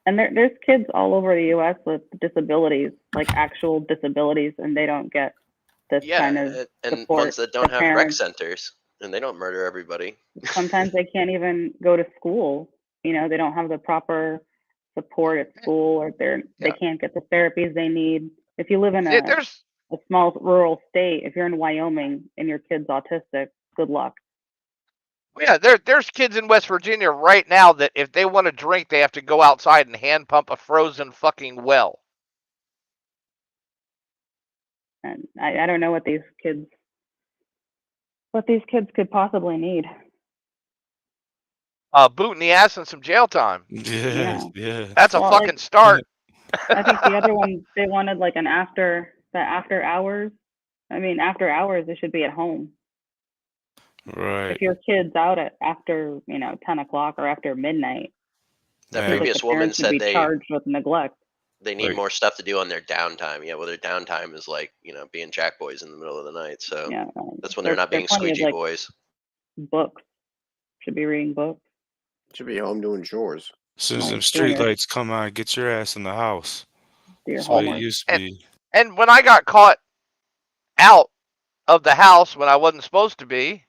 And there's kids all over the U.S. with disabilities, like actual disabilities, and they don't get this kind of and support. ones that don't The have rec parents, centers, and they don't murder everybody. sometimes they can't even go to school. They don't have the proper support at school, or they can't get the therapies they need. If you live in a small rural state, if you're in Wyoming and your kid's autistic, good luck. Yeah, there's kids in West Virginia right now that if they want to drink, they have to go outside and hand pump a frozen fucking well. And I don't know what these kids could possibly need. Boot in the ass and some jail time. Yeah. That's a fucking start. I think the other one, they wanted like after hours. I mean, after hours, they should be at home. Right. If your kid's out after 10 o'clock or after midnight, That like previous the woman parents should said be they charged with neglect. they need more stuff to do on their downtime. Yeah, well, their downtime is like being jack boys in the middle of the night. So that's when they're not being plenty of, squeegee boys. Books. Should be reading books. Should be home doing chores. As soon as them street lights come on, get your ass in the house. That's what it used to be. And when I got caught out of the house when I wasn't supposed to be,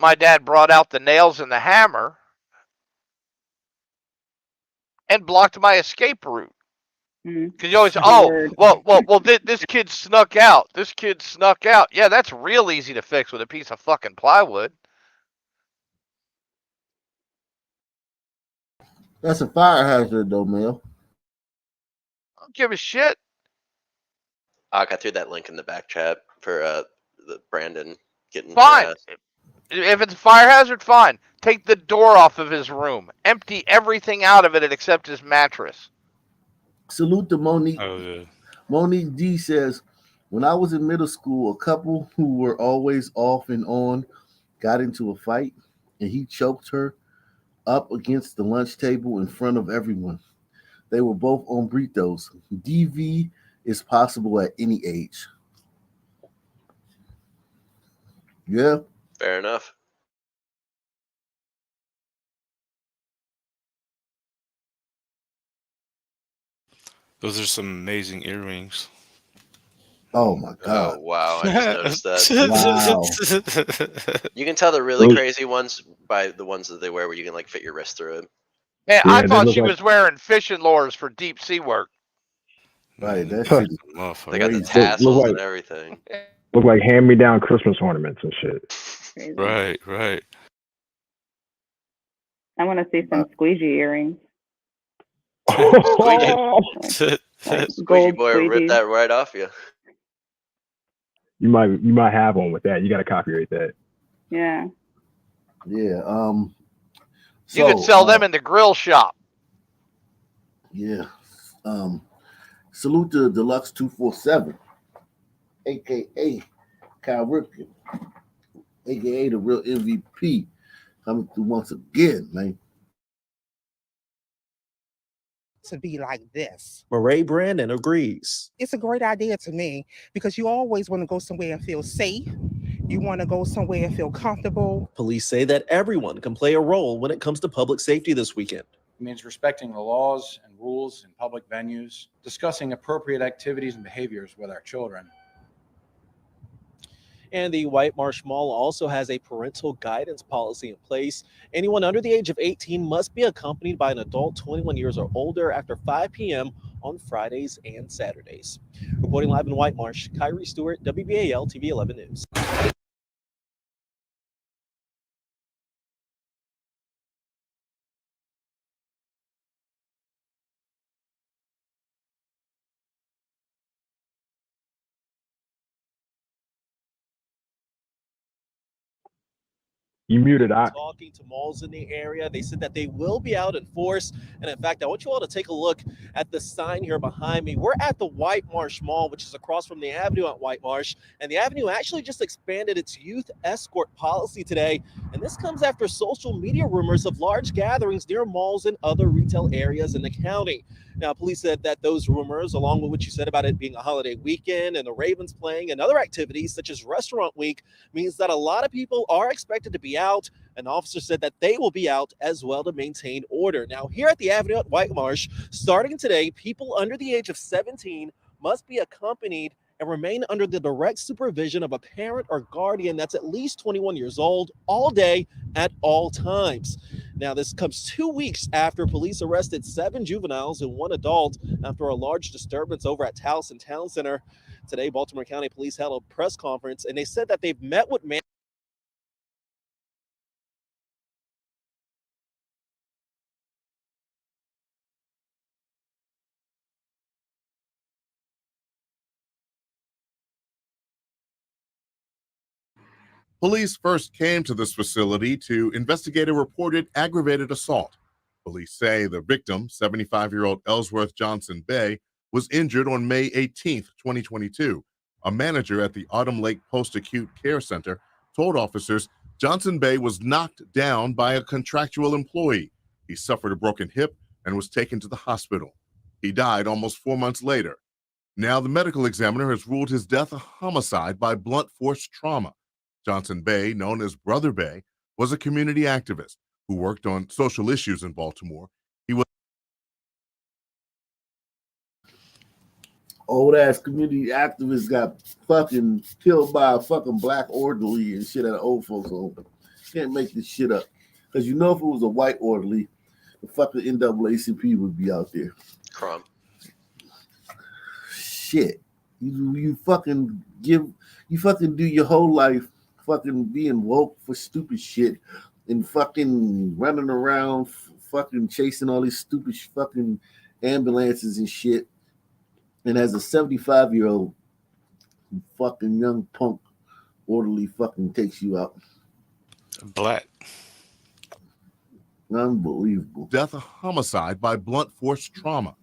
my dad brought out the nails and the hammer and blocked my escape route. Because you always, this kid snuck out. This kid snuck out. Yeah, that's real easy to fix with a piece of fucking plywood. That's a fire hazard, though, Mel. I don't give a shit. I threw that link in the back chat for the Brandon getting fine. harassed. If it's a fire hazard, fine. Take the door off of his room. Empty everything out of it except his mattress. Salute to Monique. Oh, yeah. Monique D says, when I was in middle school, a couple who were always off and on got into a fight, and he choked her up against the lunch table in front of everyone. They were both on burritos. DV is possible at any age. Yeah. Fair enough. Those are some amazing earrings. Oh my god! Oh wow! I just noticed that. Wow. You can tell the really crazy ones by the ones that they wear, where you can fit your wrist through it. Hey, I thought she was wearing fishing lures for deep sea work. Right, that's it. They got the tassels and everything. Look like hand-me-down Christmas ornaments and shit. Right. I want to see some squeegee earrings. Squeegee boy ripped that right off you. You might have one with that. You got to copyright that. Yeah. Yeah. You could sell them in the grill shop. Yeah. Salute to Deluxe 247, aka Kyle Ripken, aka the real MVP, coming through once again, man. To be like this. Murray Brandon agrees. It's a great idea to me because you always want to go somewhere and feel safe. You want to go somewhere and feel comfortable. Police say that everyone can play a role when it comes to public safety this weekend. It means respecting the laws and rules in public venues, discussing appropriate activities and behaviors with our children. And the White Marsh Mall also has a parental guidance policy in place. Anyone under the age of 18 must be accompanied by an adult 21 years or older after 5 p.m. on Fridays and Saturdays. Reporting live in White Marsh, Kyrie Stewart, WBAL TV 11 News. You muted, talking to malls in the area. They said that they will be out in force. And in fact, I want you all to take a look at the sign here behind me. We're at the White Marsh Mall, which is across from the Avenue at White Marsh. And the Avenue actually just expanded its youth escort policy today. And this comes after social media rumors of large gatherings near malls and other retail areas in the county. Now, police said that those rumors, along with what you said about it being a holiday weekend and the Ravens playing and other activities such as Restaurant Week, means that a lot of people are expected to be out. An officer said that they will be out as well to maintain order. Now, here at the Avenue at White Marsh, starting today, people under the age of 17 must be accompanied and remain under the direct supervision of a parent or guardian that's at least 21 years old all day at all times. Now, this comes 2 weeks after police arrested 7 juveniles and 1 adult after a large disturbance over at Towson Town Center. Today, Baltimore County Police held a press conference, and they said that they've met with Police first came to this facility to investigate a reported aggravated assault. Police say the victim, 75-year-old Ellsworth Johnson Bay, was injured on May 18, 2022. A manager at the Autumn Lake Post-Acute Care Center told officers Johnson Bay was knocked down by a contractual employee. He suffered a broken hip and was taken to the hospital. He died almost 4 months later. Now the medical examiner has ruled his death a homicide by blunt force trauma. Johnson Bay, known as Brother Bay, was a community activist who worked on social issues in Baltimore. He was old ass community activist got fucking killed by a fucking black orderly and shit at an old folks home. Can't make this shit up. Because you know if it was a white orderly, the fucking NAACP would be out there. Crumb. Shit. You fucking do your whole life fucking being woke for stupid shit and fucking running around fucking chasing all these stupid fucking ambulances and shit. And as a 75-year-old fucking young punk orderly fucking takes you out. Black. Unbelievable. Death a homicide by blunt force trauma.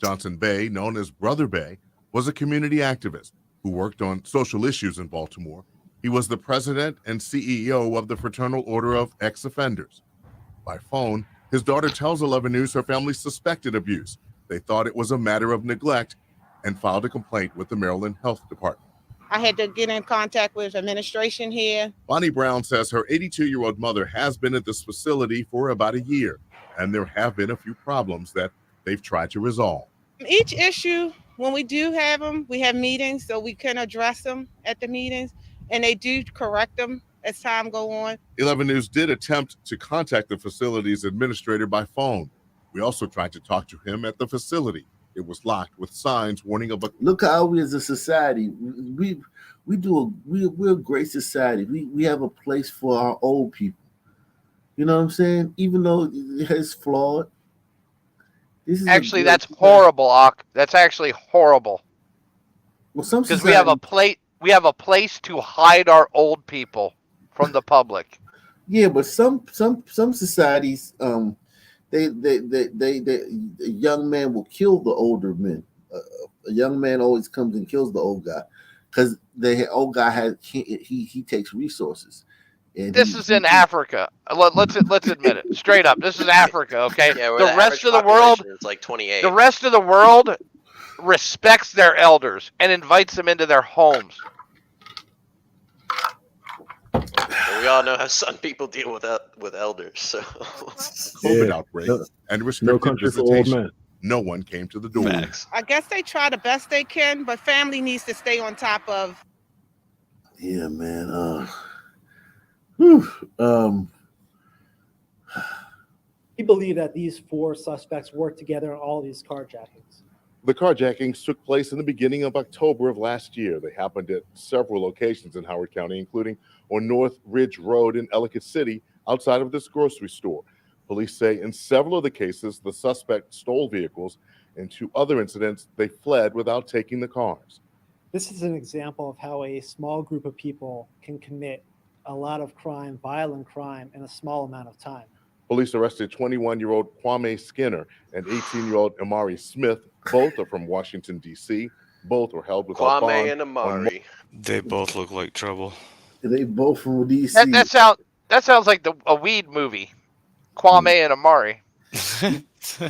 Johnson Bay, known as Brother Bay, was a community activist who worked on social issues in Baltimore. He was the president and CEO of the Fraternal Order of Ex-Offenders. By phone, his daughter tells 11 News her family suspected abuse. They thought it was a matter of neglect and filed a complaint with the Maryland Health Department. I had to get in contact with administration here. Bonnie Brown says her 82-year-old mother has been at this facility for about a year, and there have been a few problems that they've tried to resolve. Each issue, when we do have them, we have meetings so we can address them at the meetings, and they do correct them as time go on. 11 News did attempt to contact the facility's administrator by phone. We also tried to talk to him at the facility. It was locked with signs warning of a... Look how we as a society, we're a great society. We have a place for our old people. You know what I'm saying? Even though it's flawed. Actually, that's horrible, Ak. That's actually horrible. Well, some because we have a place to hide our old people from the public. Yeah, but some societies, they a young man will kill the older men. A young man always comes and kills the old guy because the old guy he takes resources. And this is in Africa. Let's admit it straight up. This is Africa, okay? Yeah, the rest of the world is like 28. The rest of the world respects their elders and invites them into their homes. Well, we all know how some people deal with elders. So COVID outbreak and restricted visitation. No one came to the door. I guess they try the best they can, but family needs to stay on top of Yeah, man. Whew, We believe that these 4 suspects worked together on all these carjackings. The carjackings took place in the beginning of October of last year. They happened at several locations in Howard County, including on North Ridge Road in Ellicott City, outside of this grocery store. Police say in several of the cases, the suspect stole vehicles. In 2 other incidents, they fled without taking the cars. This is an example of how a small group of people can commit a lot of crime, violent crime, in a small amount of time. Police arrested 21-year-old Kwame Skinner and 18-year-old Amari Smith. Both are from Washington, D.C. Both were held without Kwame bond. and Amari. They both look like trouble. They both from DC. That sounds like a weed movie. Kwame and Amari.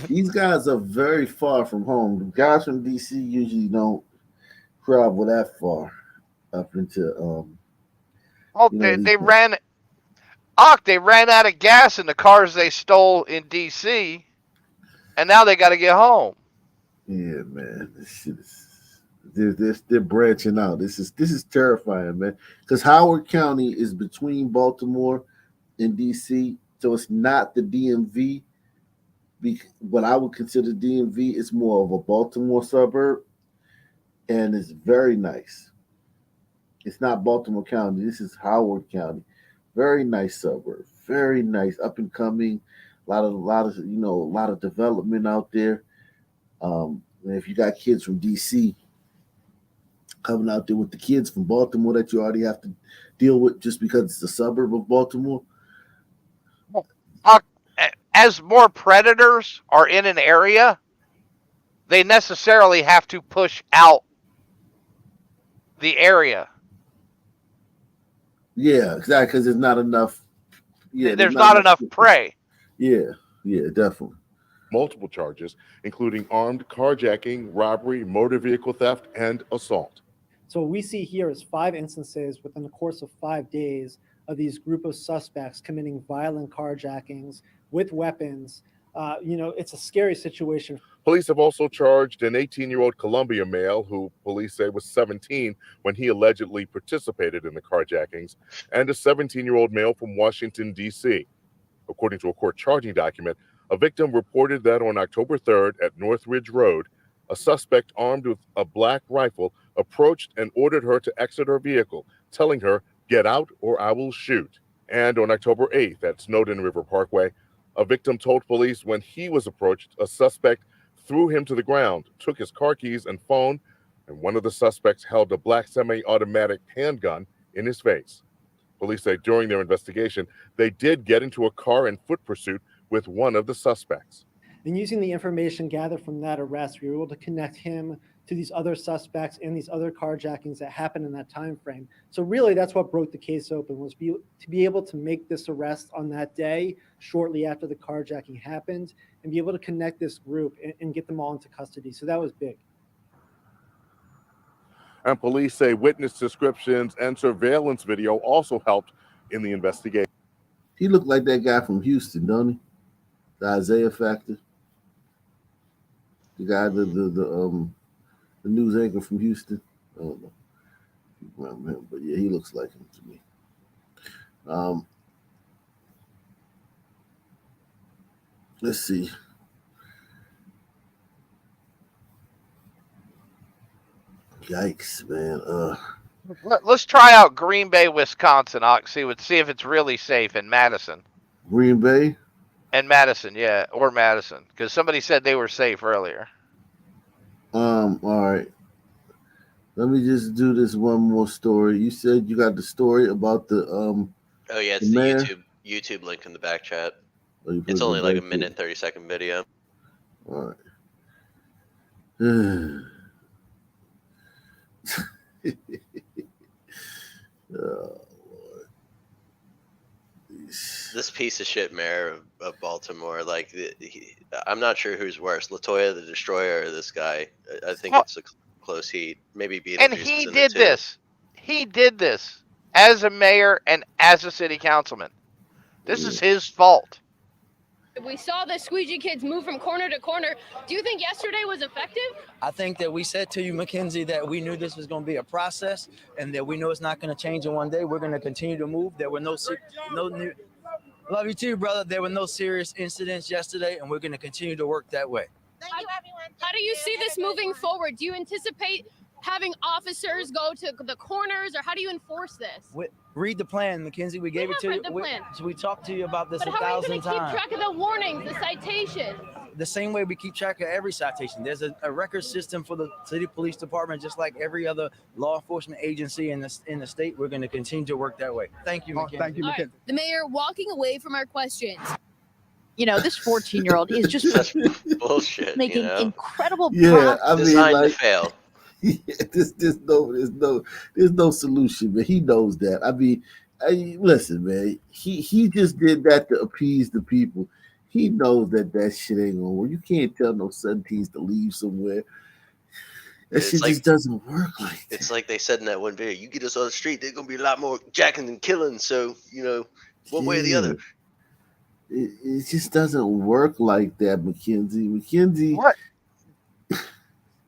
These guys are very far from home. The guys from DC usually don't travel that far up into Oh, they ran out of gas in the cars they stole in DC, and now they got to get home. Yeah, man. This shit is they're branching out. This is terrifying, man. Because Howard County is between Baltimore and DC, so it's not the DMV. What I would consider DMV is more of a Baltimore suburb, and it's very nice. It's not Baltimore County. This is Howard County. Very nice suburb. Very nice, up and coming. A lot of development out there. And if you got kids from DC coming out there with the kids from Baltimore that you already have to deal with just because it's a suburb of Baltimore. As more predators are in an area, they necessarily have to push out the area. Yeah, exactly, because there's not enough. Yeah, there's not enough prey. Yeah, definitely. Multiple charges, including armed carjacking, robbery, motor vehicle theft, and assault. So what we see here is 5 instances within the course of 5 days of these group of suspects committing violent carjackings with weapons. It's a scary situation. Police have also charged an 18-year-old Columbia male who police say was 17 when he allegedly participated in the carjackings, and a 17-year-old male from Washington, D.C. According to a court charging document, a victim reported that on October 3rd at North Ridge Road, a suspect armed with a black rifle approached and ordered her to exit her vehicle, telling her, "Get out or I will shoot." And on October 8th at Snowden River Parkway, a victim told police when he was approached, a suspect threw him to the ground, took his car keys and phone, and one of the suspects held a black semi-automatic handgun in his face. Police say during their investigation, they did get into a car and foot pursuit with one of the suspects. And using the information gathered from that arrest, we were able to connect him to these other suspects and these other carjackings that happened in that time frame. So really, that's what broke the case open, was to be able to make this arrest on that day, shortly after the carjacking happened, and be able to connect this group and get them all into custody. So that was big. And police say witness descriptions and surveillance video also helped in the investigation. He looked like that guy from Houston, don't he? The Isaiah Factor. The guy, the news anchor from Houston. I don't know. Remember him, but yeah, he looks like him to me. Let's see. Yikes, man. Let's try out Green Bay, Wisconsin. See if it's really safe in Madison. Green Bay? And Madison, yeah, or Madison, because somebody said they were safe earlier. All right. Let me just do this one more story. You said you got the story about the Oh yeah, it's the YouTube link in the back chat. Oh, it's only like a minute, 30-second video. All right. Oh, this piece of shit mayor of Baltimore, like I'm not sure who's worse, Latoya the Destroyer or this guy. I think it's a close heat. Maybe Beetlejuice. And he did this. He did this as a mayor and as a city councilman. This is his fault. We saw the squeegee kids move from corner to corner. Do you think yesterday was effective? I think that we said to you, Mackenzie, that we knew this was going to be a process and that we know it's not going to change in one day. We're going to continue to move. There were no new. Love you too, brother. There were no serious incidents yesterday, and we're going to continue to work that way. Thank you, everyone. How do you see this moving forward? Do you anticipate having officers go to the corners, or how do you enforce this? Read the plan, Mackenzie. We gave it to you. We talked to you about this But 1,000 times. how are you going to keep track of the warnings, the citations? The same way we keep track of every citation. There's a record system for the city police department, just like every other law enforcement agency in the state. We're going to continue to work that way. Thank you, Mackenzie. Thank you, Mackenzie. The mayor walking away from our questions. You know, this 14-year-old is just bullshit. making incredible Yeah, I mean, designed like, to fail. Yeah, there's no solution, man. He knows that. I mean, listen, man. He just did that to appease the people. He knows that shit ain't gonna work. You can't tell no 17s to leave somewhere. That shit just doesn't work like that. It's like they said in that one video. You get us on the street, there's gonna be a lot more jacking than killing. So one way or the other. It just doesn't work like that, Mackenzie. What?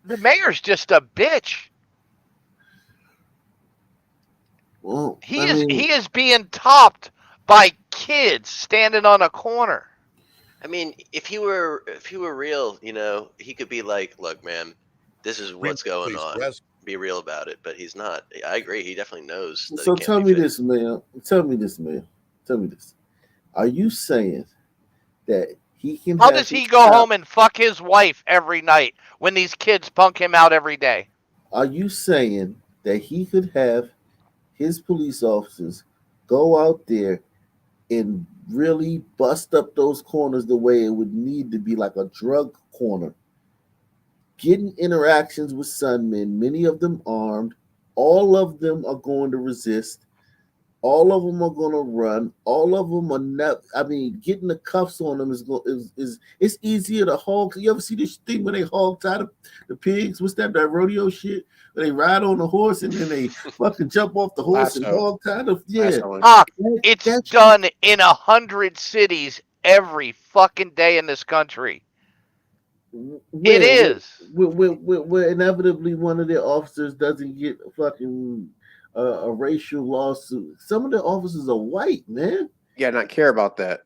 The mayor's just a bitch. Well, he is being topped by kids standing on a corner. I mean, if he were real, he could be like, "Look, man, this is what's going on. Be real about it." But he's not. I agree. He definitely knows. That So it can't tell be me fixed. this, man. Tell me this. Are you saying that he can? How does he go home and fuck his wife every night when these kids punk him out every day? Are you saying that he could have his police officers go out there and really bust up those corners the way it would need to be, like a drug corner, getting interactions with Sunmen, many of them armed, all of them are going to resist, all of them are going to run, all of them are not. I mean, getting the cuffs on them is it's easier to hog. You ever see this thing where they hog tie the pigs? What's that rodeo shit? Where they ride on the horse and then they fucking jump off the horse and hog tie them? Yeah, It's done in 100 cities every fucking day in this country. It is. Where inevitably one of their officers doesn't get fucking a racial lawsuit. Some of the officers are white, man. Yeah, not care about that.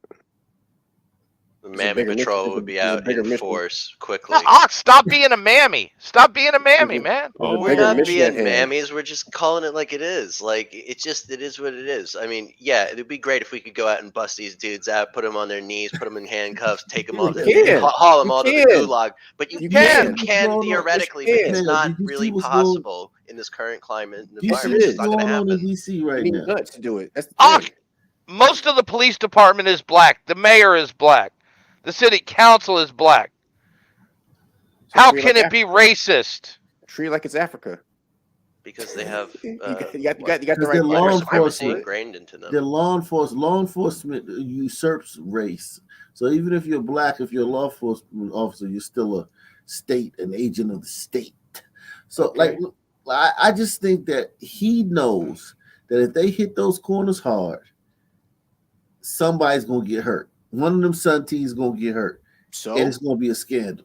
The Mammy Patrol would be out in force quickly. Stop being a mammy. Stop being a mammy, man. We're not being mammies. We're just calling it like it is. Like it is what it is. I mean, yeah, it'd be great if we could go out and bust these dudes out, put them on their knees, put them in handcuffs, take them off, haul them all to the gulag. But you can theoretically, but it's not really possible in this current climate and environment. It's not going to happen. In DC right now. Nuts to do it. That's the thing. Most of the police department is black. The mayor is black. The city council is black. How can it be racist? Treat like it's Africa. Because they have you got the right law enforcement ingrained into them. The law enforcement usurps race. So even if you're black, if you're a law enforcement officer, you're still an agent of the state. So I just think that he knows that if they hit those corners hard, somebody's gonna get hurt. One of them Sun-T's gonna get hurt, and it's gonna be a scandal.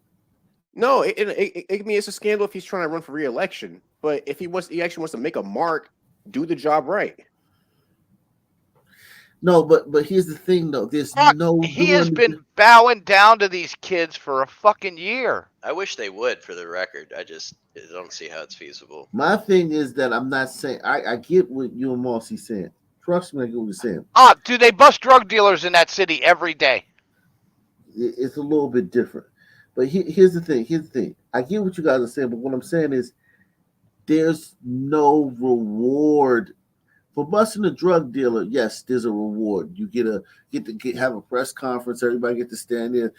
No, it's a scandal if he's trying to run for re-election. But if he actually wants to make a mark, do the job right. No, but here's the thing, though. He has been bowing down to these kids for a fucking year. I wish they would, for the record. I don't see how it's feasible. My thing is that I'm not saying I get what you and Marcy saying. Trust me, I get what you're saying. Do they bust drug dealers in that city every day? It's a little bit different. But here's the thing. I get what you guys are saying, but what I'm saying is there's no reward for busting a drug dealer. Yes, there's a reward. You get to have a press conference. Everybody get to stand there.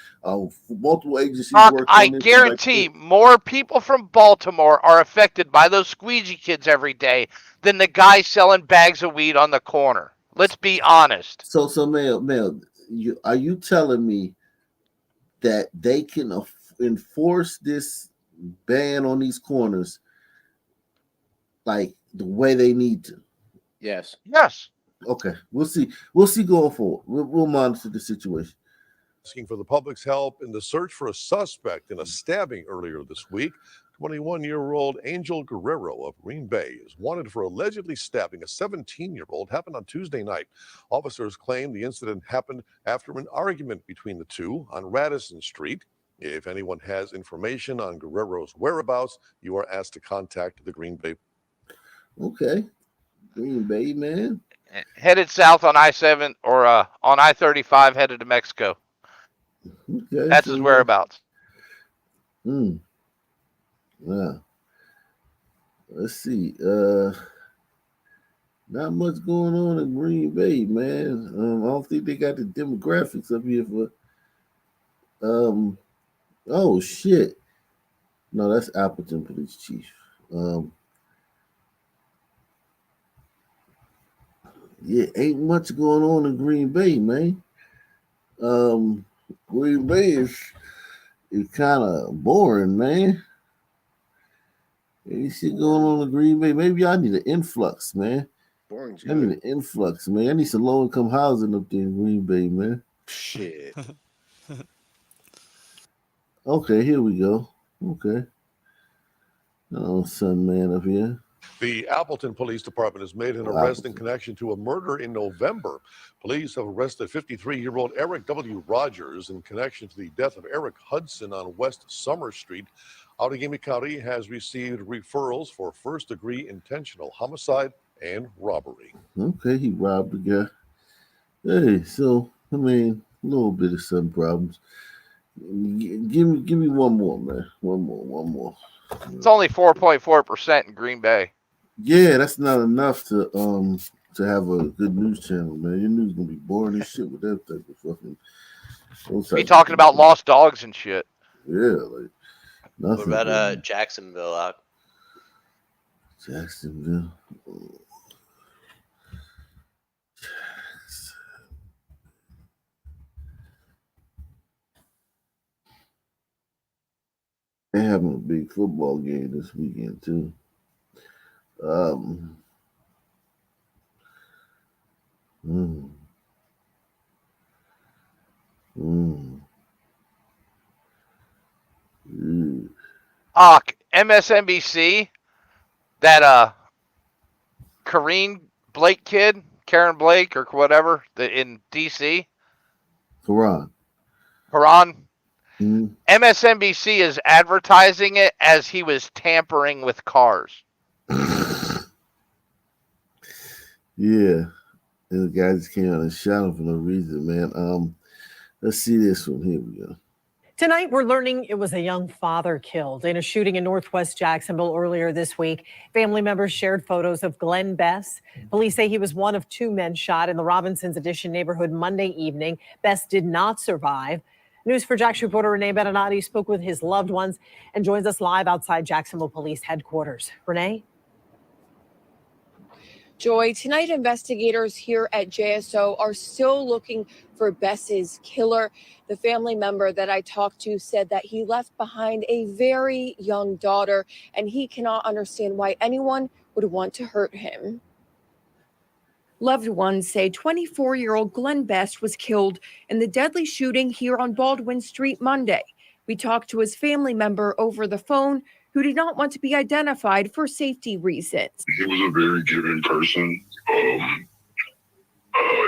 Multiple agencies work. I guarantee more people from Baltimore are affected by those squeegee kids every day than the guy selling bags of weed on the corner. Let's be honest. So Mel, are you telling me that they can enforce this ban on these corners like the way they need to? Yes. Yes. Okay. We'll see. We'll see going forward. We'll monitor the situation. Asking for the public's help in the search for a suspect in a stabbing earlier this week. 21-year-old Angel Guerrero of Green Bay is wanted for allegedly stabbing a 17-year-old. Happened on Tuesday night. Officers claim the incident happened after an argument between the two on Radisson Street. If anyone has information on Guerrero's whereabouts, you are asked to contact the Green Bay. Okay. Green Bay, man. Headed south on I-7 or on I-35 headed to Mexico. Okay. That's his whereabouts. Yeah. Let's see. Not much going on in Green Bay, man. I don't think they got the demographics up here for. Oh shit. No, that's Appleton Police Chief. Yeah, ain't much going on in Green Bay, man. Green Bay is kind of boring, man. Any shit going on in Green Bay? Maybe I need an influx, man. Boring's I need good. an influx, man. I need some low income housing up there in Green Bay, man. Shit. Okay, here we go. Okay. Oh, son, man, up here. The Appleton Police Department has made an arrest in connection to a murder in November. Police have arrested 53-year-old Eric W. Rogers in connection to the death of Eric Hudson on West Summer Street. Outagamie County has received referrals for first-degree intentional homicide and robbery. Okay, he robbed the guy. Hey, so I mean, a little bit of some problems. Give me one more, man. One more. It's only 4.4% in Green Bay. Yeah, that's not enough to have a good news channel, man. Your news gonna be boring as shit with that type of fucking. Be talking about lost dogs and shit. Yeah, like nothing. What about Jacksonville? Jacksonville. They're having a big football game this weekend too. MSNBC, that Karen Blake kid, Karen Blake or whatever, in DC. Haran. MSNBC is advertising it as he was tampering with cars. Yeah. And the guy just came out and shot him for no reason, man. Let's see this one. Here we go. Tonight, we're learning it was a young father killed in a shooting in Northwest Jacksonville earlier this week. Family members shared photos of Glenn Bess. Police say he was one of two men shot in the Robinsons Addition neighborhood Monday evening. Bess did not survive. News for Jax reporter Renee Beninati spoke with his loved ones and joins us live outside Jacksonville Police headquarters. Renee? Joy, tonight investigators here at JSO are still looking for Bess's killer. The family member that I talked to said that he left behind a very young daughter, and he cannot understand why anyone would want to hurt him. Loved ones say 24-year-old Glenn Bess was killed in the deadly shooting here on Baldwin Street Monday. We talked to his family member over the phone, who did not want to be identified for safety reasons. He was a very giving person.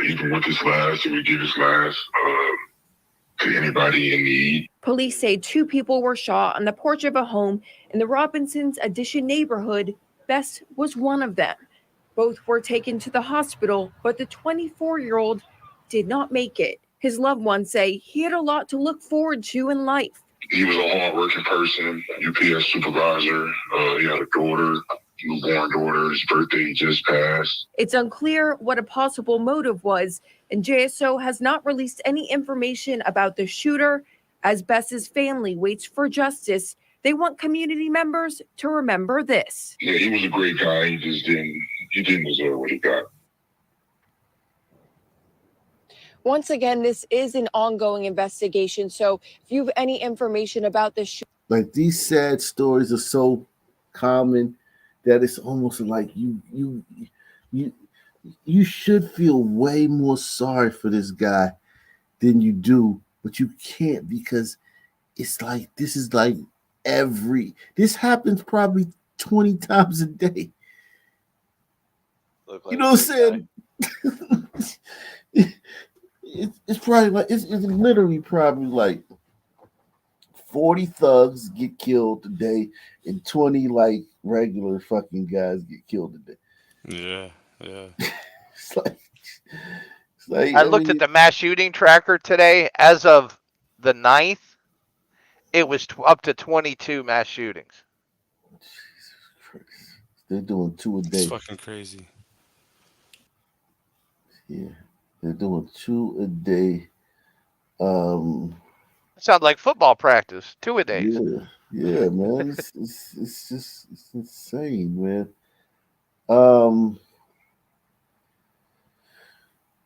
Even with his last, he would give his last to anybody in need. Police say two people were shot on the porch of a home in the Robinsons Addition neighborhood. Bess was one of them. Both were taken to the hospital, but the 24-year-old did not make it. His loved ones say he had a lot to look forward to in life. He was a hard-working person, UPS supervisor. He had a daughter, newborn daughter. His birthday just passed. It's unclear what a possible motive was, and JSO has not released any information about the shooter. As Bess's family waits for justice, they want community members to remember this. Yeah, he was a great guy. He didn't deserve what he got. Once again, this is an ongoing investigation. So if you have any information about this shooter, Like, these sad stories are so common that it's almost like you should feel way more sorry for this guy than you do but you can't because it's like this happens probably 20 times a day. You know what I'm saying? It's probably like it's literally probably like 40 thugs get killed today and 20 like regular fucking guys get killed today. Yeah, yeah. It's like I looked at the mass shooting tracker today. As of the 9th, it was up to 22 mass shootings. They're doing 2 a day. It's fucking crazy. Yeah, they're doing 2 a day. It sounds like football practice, 2 a days. Yeah, man. It's just insane, man.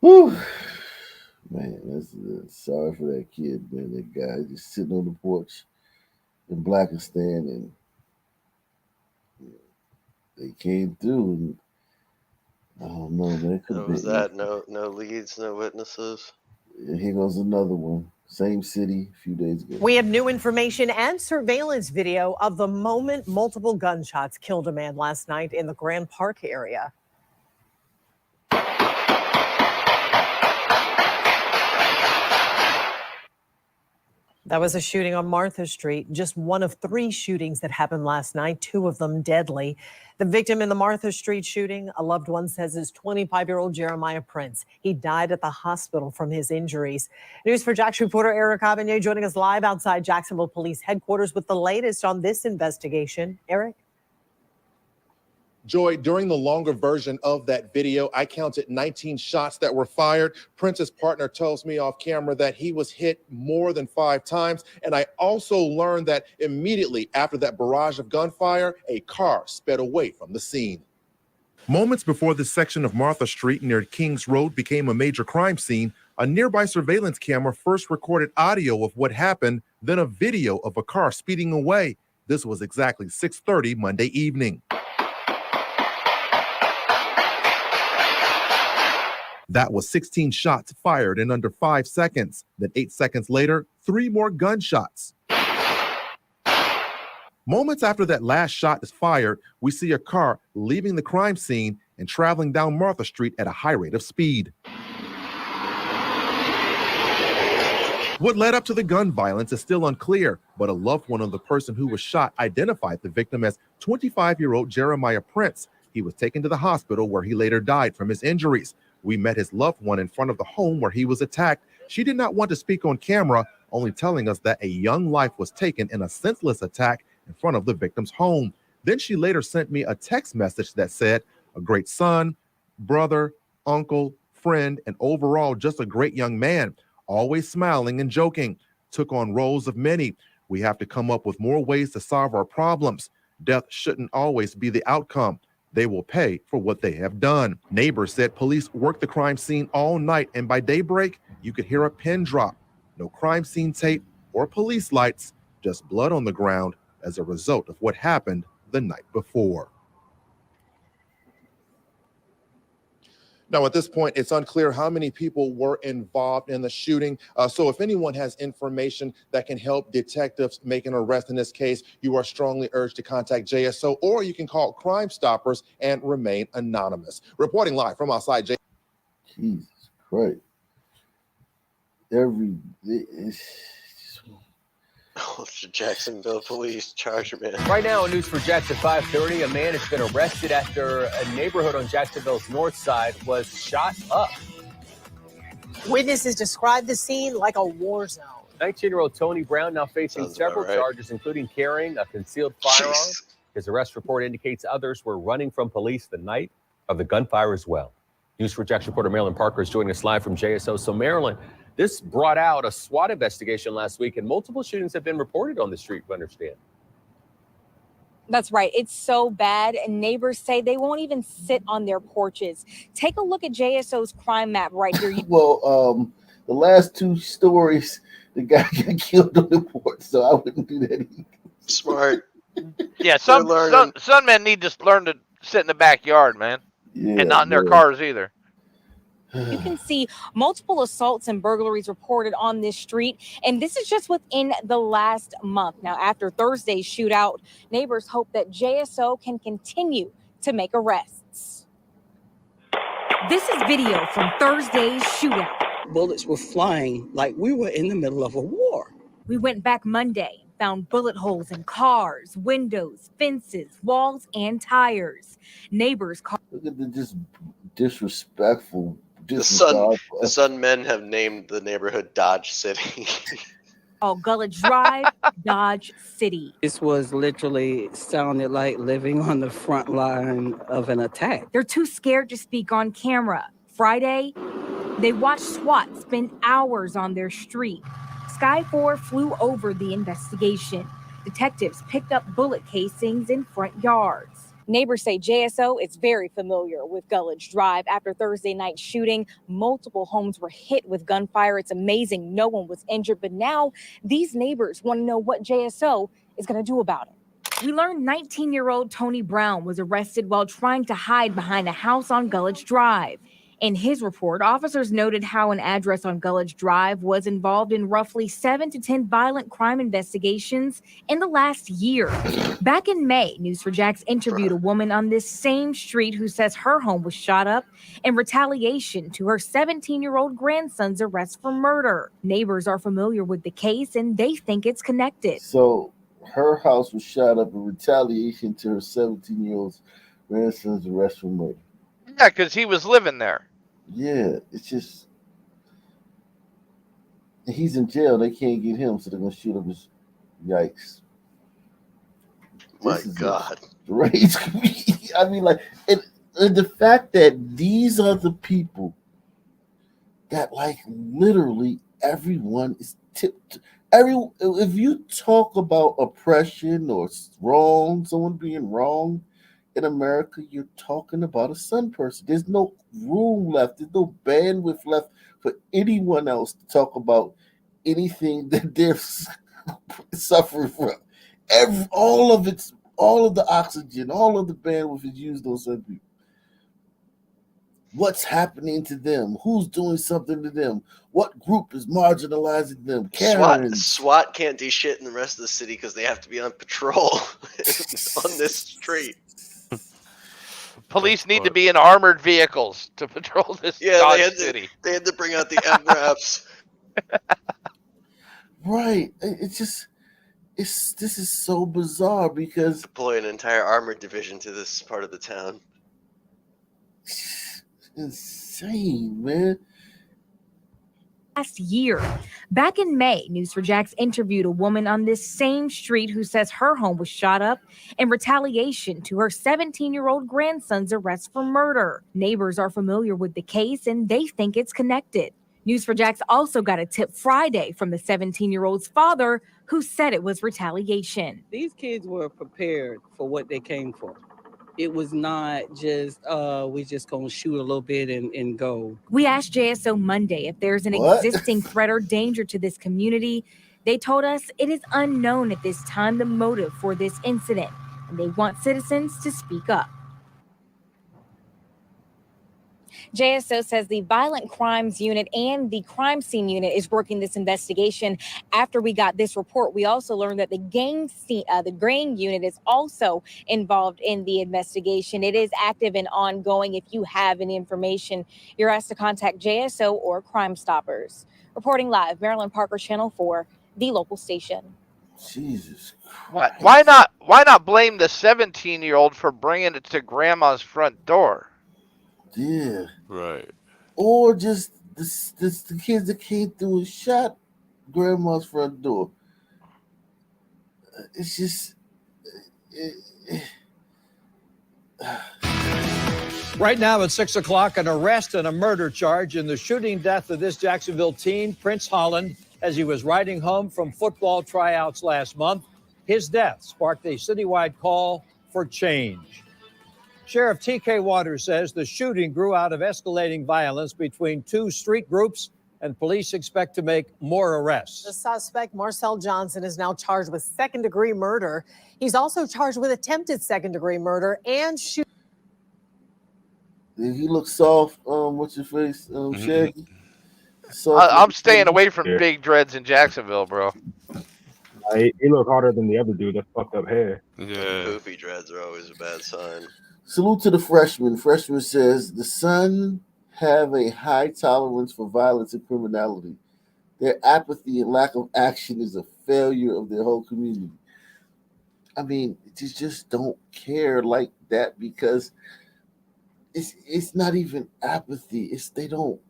Whew. Man, that's sorry for that kid, man. That guy just sitting on the porch in Blackistan, and they came through, and I don't know, man. What was that? No leads, no witnesses. Here goes another one. Same city a few days ago. We have new information and surveillance video of the moment multiple gunshots killed a man last night in the Grand Park area. That was a shooting on Martha Street, just one of 3 shootings that happened last night, 2 of them deadly. The victim in the Martha Street shooting, a loved one says, is 25-year-old Jeremiah Prince. He died at the hospital from his injuries. News4Jax reporter Eric Avenue joining us live outside Jacksonville Police Headquarters with the latest on this investigation. Eric? Joy, during the longer version of that video, I counted 19 shots that were fired. Prince's partner tells me off camera that he was hit more than 5 times. And I also learned that immediately after that barrage of gunfire, a car sped away from the scene. Moments before this section of Martha Street near Kings Road became a major crime scene, a nearby surveillance camera first recorded audio of what happened, then a video of a car speeding away. This was exactly 6:30 Monday evening. That was 16 shots fired in under 5 seconds. Then 8 seconds later, 3 more gunshots. Moments after that last shot is fired, we see a car leaving the crime scene and traveling down Martha Street at a high rate of speed. What led up to the gun violence is still unclear, but a loved one of the person who was shot identified the victim as 25-year-old Jeremiah Prince. He was taken to the hospital where he later died from his injuries. We met his loved one in front of the home where he was attacked. She did not want to speak on camera, only telling us that a young life was taken in a senseless attack in front of the victim's home. Then she later sent me a text message that said, a great son, brother, uncle, friend, and overall just a great young man, always smiling and joking, took on roles of many. We have to come up with more ways to solve our problems. Death shouldn't always be the outcome. They will pay for what they have done. Neighbors said police worked the crime scene all night, and by daybreak, you could hear a pin drop. No crime scene tape or police lights, just blood on the ground as a result of what happened the night before. Now, at this point, it's unclear how many people were involved in the shooting. So if anyone has information that can help detectives make an arrest in this case, you are strongly urged to contact JSO, or you can call Crime Stoppers and remain anonymous. Reporting live from outside Jesus Christ. Jacksonville Police charger man. Right now on News4Jax at 5:30, a man has been arrested after a neighborhood on Jacksonville's north side was shot up. Witnesses described the scene like a war zone. 19-year-old Tony Brown now facing Sounds several about right. charges, including carrying a concealed firearm. His arrest report indicates others were running from police the night of the gunfire as well. News4Jax reporter Marilyn Parker is joining us live from JSO. So Marilyn, this brought out a SWAT investigation last week, and multiple shootings have been reported on the street, we understand. That's right. It's so bad. And neighbors say they won't even sit on their porches. Take a look at JSO's crime map right here. Well, the last 2 stories, the guy got killed on the porch, so I wouldn't do that either. Smart. Yeah, some men need to learn to sit in the backyard, man. Yeah, And not in their man. cars either. You can see multiple assaults and burglaries reported on this street, and this is just within the last month. Now, after Thursday's shootout, neighbors hope that JSO can continue to make arrests. This is video from Thursday's shootout. Bullets were flying like we were in the middle of a war. We went back Monday, found bullet holes in cars, windows, fences, walls, and tires. Neighbors called. Look at the just disrespectful. The Sun men have named the neighborhood Dodge City. Gullet Drive, Dodge City. This was literally sounded like living on the front line of an attack. They're too scared to speak on camera. Friday, they watched SWAT spend hours on their street. Sky 4 flew over the investigation. Detectives picked up bullet casings in front yards. Neighbors say JSO is very familiar with Gulledge Drive. After Thursday night shooting, multiple homes were hit with gunfire. It's amazing no one was injured, but now these neighbors want to know what JSO is going to do about it. We learned 19-year-old Tony Brown was arrested while trying to hide behind a house on Gulledge Drive. In his report, officers noted how an address on Gulledge Drive was involved in roughly 7 to 10 violent crime investigations in the last year. Back in May, News4Jax interviewed a woman on this same street who says her home was shot up in retaliation to her 17-year-old grandson's arrest for murder. Neighbors are familiar with the case and they think it's connected. So her house was shot up in retaliation to her 17-year-old grandson's arrest for murder. Yeah, because he was living there. Yeah, it's just he's in jail. They can't get him, so they're gonna shoot him. Yikes! My God! Right? I mean, like, and the fact that these are the people that, like, literally everyone is tipped. If you talk about oppression or wrong, someone being wrong in America, you're talking about a Sun person. There's no room left. There's no bandwidth left for anyone else to talk about anything that they're suffering from. All of the oxygen, all of the bandwidth is used on Sun people. What's happening to them? Who's doing something to them? What group is marginalizing them? SWAT can't do shit in the rest of the city because they have to be on patrol on this street. Police need to be in armored vehicles to patrol this Dodge City. They had to bring out the MRAPs. Right. This is so bizarre because deploy an entire armored division to this part of the town. Insane, man. Last year. Back in May, News4Jax interviewed a woman on this same street who says her home was shot up in retaliation to her 17-year-old grandson's arrest for murder. Neighbors are familiar with the case and they think it's connected. News4Jax also got a tip Friday from the 17-year-old's father who said it was retaliation. These kids were prepared for what they came for. It was not just, we just gonna shoot a little bit and go. We asked JSO Monday if there's an existing threat or danger to this community. They told us it is unknown at this time the motive for this incident, and they want citizens to speak up. JSO says the Violent Crimes Unit and the Crime Scene Unit is working this investigation. After we got this report, we also learned that the gang unit is also involved in the investigation. It is active and ongoing. If you have any information, you're asked to contact JSO or Crime Stoppers. Reporting live, Marilyn Parker, Channel 4, the local station. Jesus Christ. Why not blame the 17-year-old for bringing it to grandma's front door? Yeah. Right. Or just the kids that came through and shot grandma's front door. It's just. Right now at 6 o'clock, an arrest and a murder charge in the shooting death of this Jacksonville teen, Prince Holland, as he was riding home from football tryouts last month. His death sparked a citywide call for change. Sheriff T.K. Waters says the shooting grew out of escalating violence between two street groups, and police expect to make more arrests. The suspect, Marcel Johnson, is now charged with second-degree murder. He's also charged with attempted second-degree murder and shooting. He looks soft. What's your face? Mm-hmm. Shaggy. Soft. I'm staying away from big dreads in Jacksonville, bro. He look harder than the other dude that fucked up hair. Yeah. Poofy dreads are always a bad sign. Salute to the freshman. Freshman says the Sun have a high tolerance for violence and criminality. Their apathy and lack of action is a failure of their whole community. I mean, they just don't care like that because it's not even apathy. It's they don't.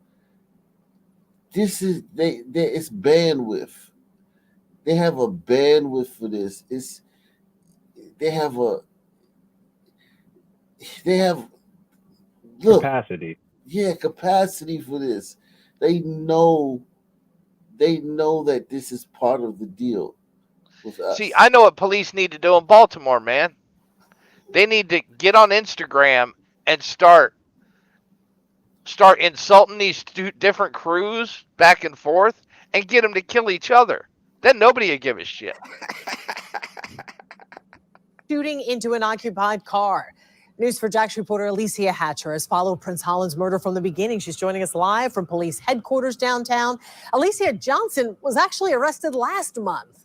This is they it's bandwidth. They have a bandwidth for this. They have a they have look Capacity. Yeah, capacity for this. They know that this is part of the deal with us. See, I know what police need to do in Baltimore, man. They need to get on Instagram and start insulting these different crews back and forth and get them to kill each other. Then nobody would give a shit. Shooting into an occupied car. News for Jax reporter Alicia Hatcher has followed Prince Holland's murder from the beginning. She's joining us live from police headquarters downtown. Alicia, Johnson was actually arrested last month.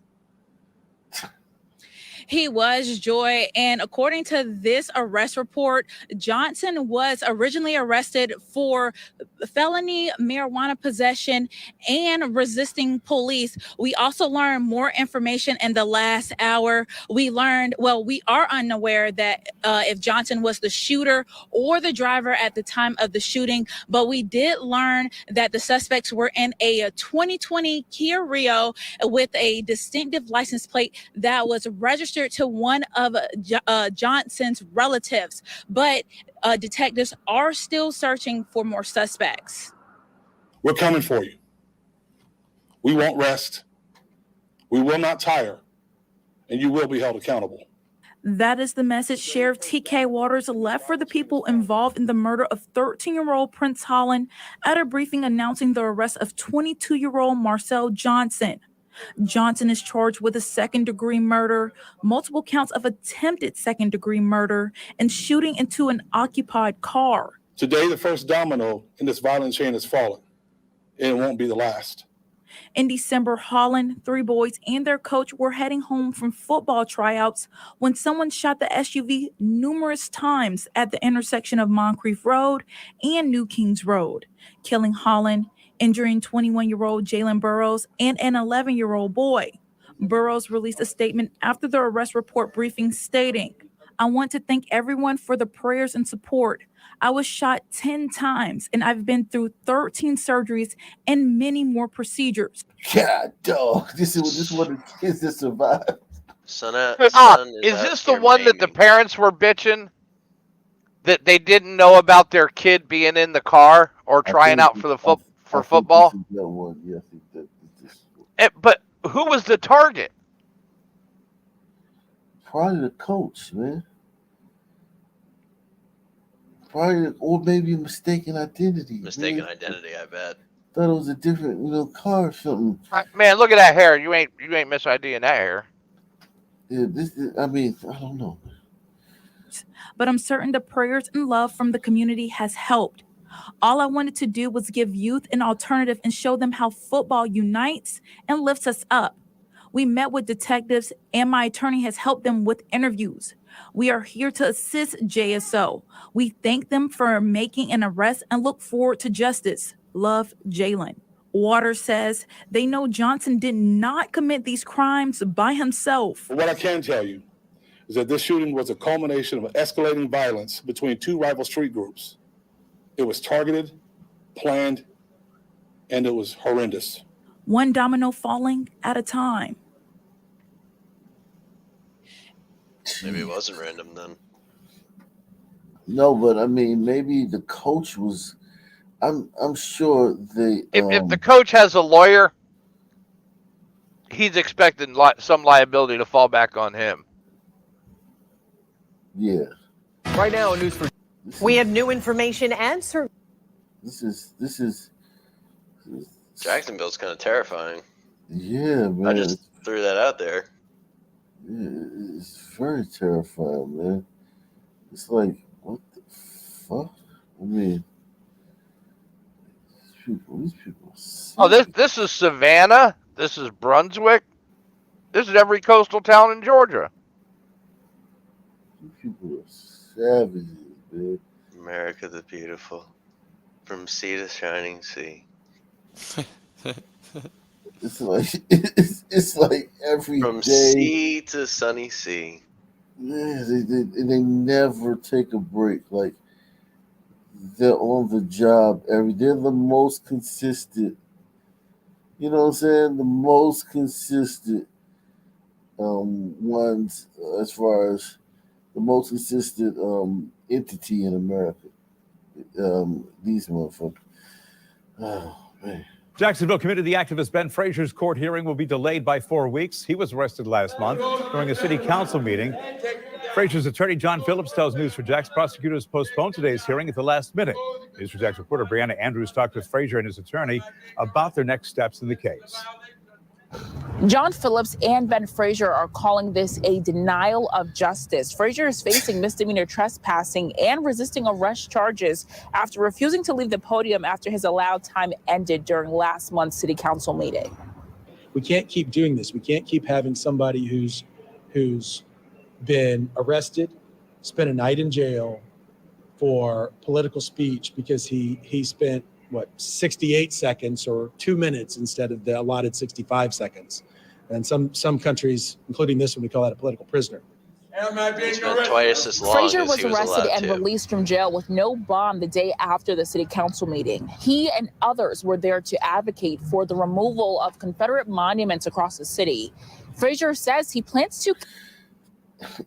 He was, Joy, and according to this arrest report, Johnson was originally arrested for felony marijuana possession and resisting police. We also learned more information in the last hour. We are unaware that if Johnson was the shooter or the driver at the time of the shooting, but we did learn that the suspects were in a 2020 Kia Rio with a distinctive license plate that was registered to one of Johnson's relatives, but detectives are still searching for more suspects. We're coming for you. We won't rest. We will not tire, and you will be held accountable. That is the message Sheriff T.K. Waters left for the people involved in the murder of 13-year-old Prince Holland at a briefing announcing the arrest of 22-year-old Marcel Johnson. Johnson is charged with a second-degree murder, multiple counts of attempted second-degree murder, and shooting into an occupied car. Today, the first domino in this violent chain has fallen, and it won't be the last. In December, Holland, 3 boys, and their coach were heading home from football tryouts when someone shot the SUV numerous times at the intersection of Moncrief Road and New Kings Road, killing Holland, injuring 21-year-old Jalen Burrows and an 11-year-old boy. Burrows released a statement after the arrest report briefing stating, "I want to thank everyone for the prayers and support. I was shot 10 times and I've been through 13 surgeries and many more procedures." God, dog. This is one of the kids that survived. Is this the one that the parents were bitching that they didn't know about their kid being in the car or trying out for the football? That one, yes. But who was the target? Probably the coach, man. Probably, or maybe a mistaken identity. Mistaken identity, I bet. Thought it was a different, car or something. Man, look at that hair. You ain't mis-IDing that hair. Yeah, I don't know. But I'm certain the prayers and love from the community has helped. All I wanted to do was give youth an alternative and show them how football unites and lifts us up. We met with detectives, and my attorney has helped them with interviews. We are here to assist JSO. We thank them for making an arrest and look forward to justice. Love, Jalen. Waters says they know Johnson did not commit these crimes by himself. But what I can tell you is that this shooting was a culmination of escalating violence between two rival street groups. It was targeted, planned, and it was horrendous. One domino falling at a time. Maybe it wasn't random then. No, but maybe the coach was. I'm sure they. If the coach has a lawyer, he's expecting some liability to fall back on him. Yeah. Right now, news for. We have new information and This is. Jacksonville's kind of terrifying. Yeah, man. I just threw that out there. Yeah, it's very terrifying, man. It's like, what the fuck? I mean, these people. Oh, this is Savannah. This is Brunswick. This is every coastal town in Georgia. These people are savages, man. America the Beautiful. From sea to shining sea. It's like every From day. sea to sunny sea. Yeah, they never take a break. Like they're on the job they're the most consistent. You know what I'm saying? The most consistent ones as far as the most consistent entity in America. These motherfuckers. Oh man. Jacksonville community activist Ben Frazier's court hearing will be delayed by 4 weeks. He was arrested last month during a city council meeting. Frazier's attorney, John Phillips, tells News4Jax prosecutors postponed today's hearing at the last minute. News4Jax reporter Brianna Andrews talked with Frazier and his attorney about their next steps in the case. John Phillips and Ben Frazier are calling this a denial of justice. Frazier is facing misdemeanor trespassing and resisting arrest charges after refusing to leave the podium after his allowed time ended during last month's city council meeting. We can't keep doing this. We can't keep having somebody who's been arrested, spent a night in jail for political speech because he spent 68 seconds or 2 minutes instead of the allotted 65 seconds. And some countries, including this one, we call that a political prisoner. He spent twice as long Frazier as was he was arrested allowed and to. released from jail with no bond the day after the city council meeting. He and others were there to advocate for the removal of Confederate monuments across the city. Frazier says he plans to.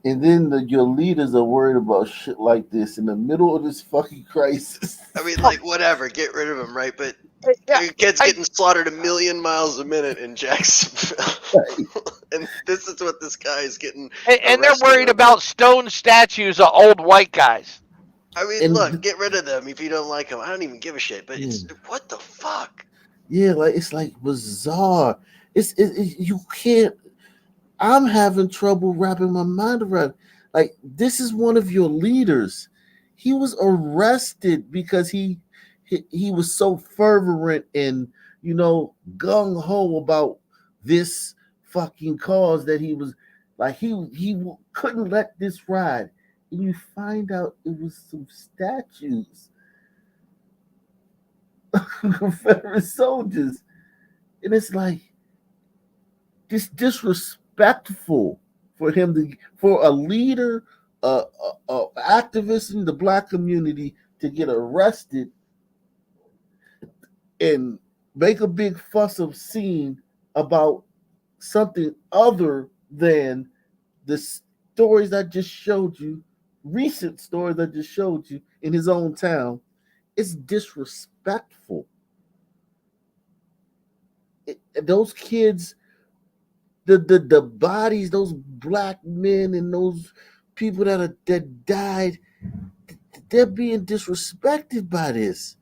And then your leaders are worried about shit like this in the middle of this fucking crisis. I mean, like, whatever, get rid of him, right? But your kid's getting slaughtered 1,000,000 miles a minute in Jacksonville. And this is what this guy is getting. And they're worried about stone statues of old white guys. I mean, look, get rid of them if you don't like them. I don't even give a shit. But it's what the fuck? Yeah, like it's like bizarre. It's you can't. I'm having trouble wrapping my mind around. Like, this is one of your leaders. He was arrested because he was so fervent and gung ho about this fucking cause that he was like he couldn't let this ride. And you find out it was some statues of Confederate soldiers, and it's like this disrespectful for him for a leader, a activist in the black community to get arrested and make a big fuss of scene about something other than the stories I just showed you, recent stories I just showed you in his own town. It's disrespectful. Those kids, the bodies, those black men and those people that died, they're being disrespected by this.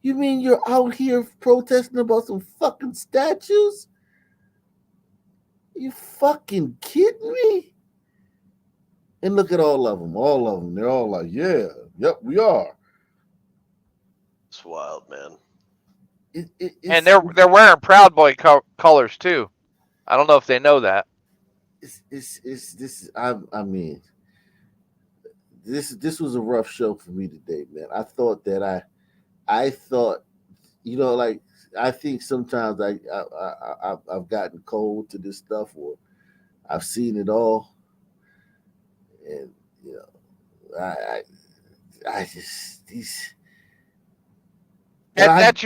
You mean you're out here protesting about some fucking statues? You fucking kidding me? And look at all of them. They're all like, yeah, yep, we are. It's wild, man. And they're wearing Proud Boy colors too. I don't know if they know that. I mean, this was a rough show for me today, man. I thought, like, I think sometimes I've gotten cold to this stuff, or I've seen it all, and I just these. That's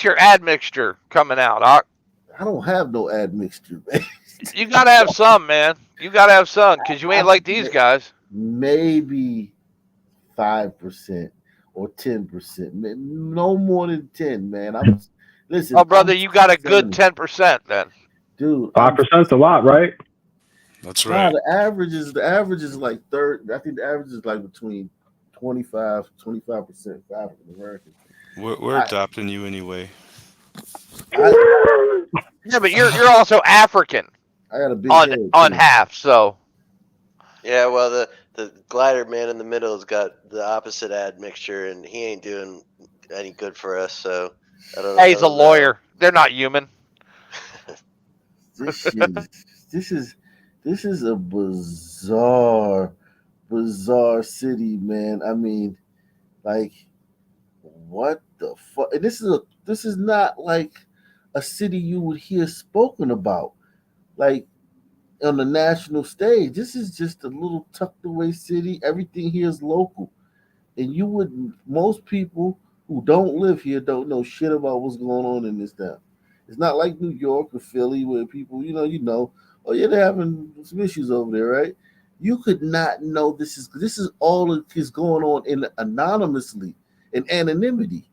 your admixture coming out. I don't have no admixture, man. You gotta have some, man. You gotta have some, because you ain't like these guys. Maybe 5% or 10%, no more than 10, man. Listen. Oh, brother, you got a good 10% then, dude. 5%'s a lot, right? That's right. The average is like third. I think the average is like between 25% African American. We're adopting you anyway. Yeah, but you're also African. I got a big on half, so. Yeah, well, The glider man in the middle has got the opposite admixture, and he ain't doing any good for us. So I don't know. Hey, he's a lawyer. They're not human. This shit this is a bizarre city, man. I mean, like, what the fuck? And this is not like a city you would hear spoken about, like on the national stage. This is just a little tucked away city. Everything here is local, and you wouldn't. Most people who don't live here don't know shit about what's going on in this town. It's not like New York or Philly where people, oh yeah, they're having some issues over there, right? You could not know this is all that is going on in anonymously, in anonymity.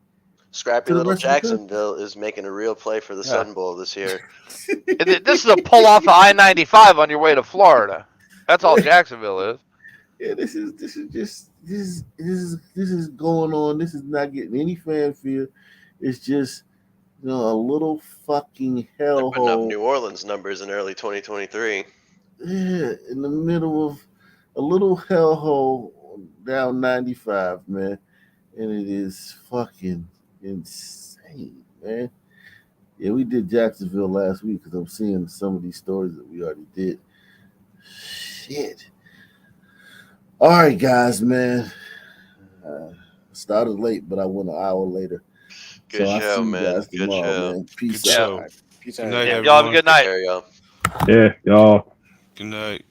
Scrappy To the little rest of the country. Jacksonville is making a real play for the Sun Bowl this year. This is a pull off of I-95 on your way to Florida. That's all Jacksonville is. Yeah, this is going on. This is not getting any fanfare. It's just a little fucking They're putting up hellhole. New Orleans numbers in early 2023. Yeah, in the middle of a little hellhole down 95, man, and it is fucking insane, man. Yeah, we did Jacksonville last week because I'm seeing some of these stories that we already did. Shit. All right, guys, man. Started late, but I went an hour later. Good so show, I'll see you man. guys Good tomorrow, show. man. Peace Good out. show. Peace Good out. night, Y'all have a everyone. good night. Take care, y'all. Yeah, y'all. Good night.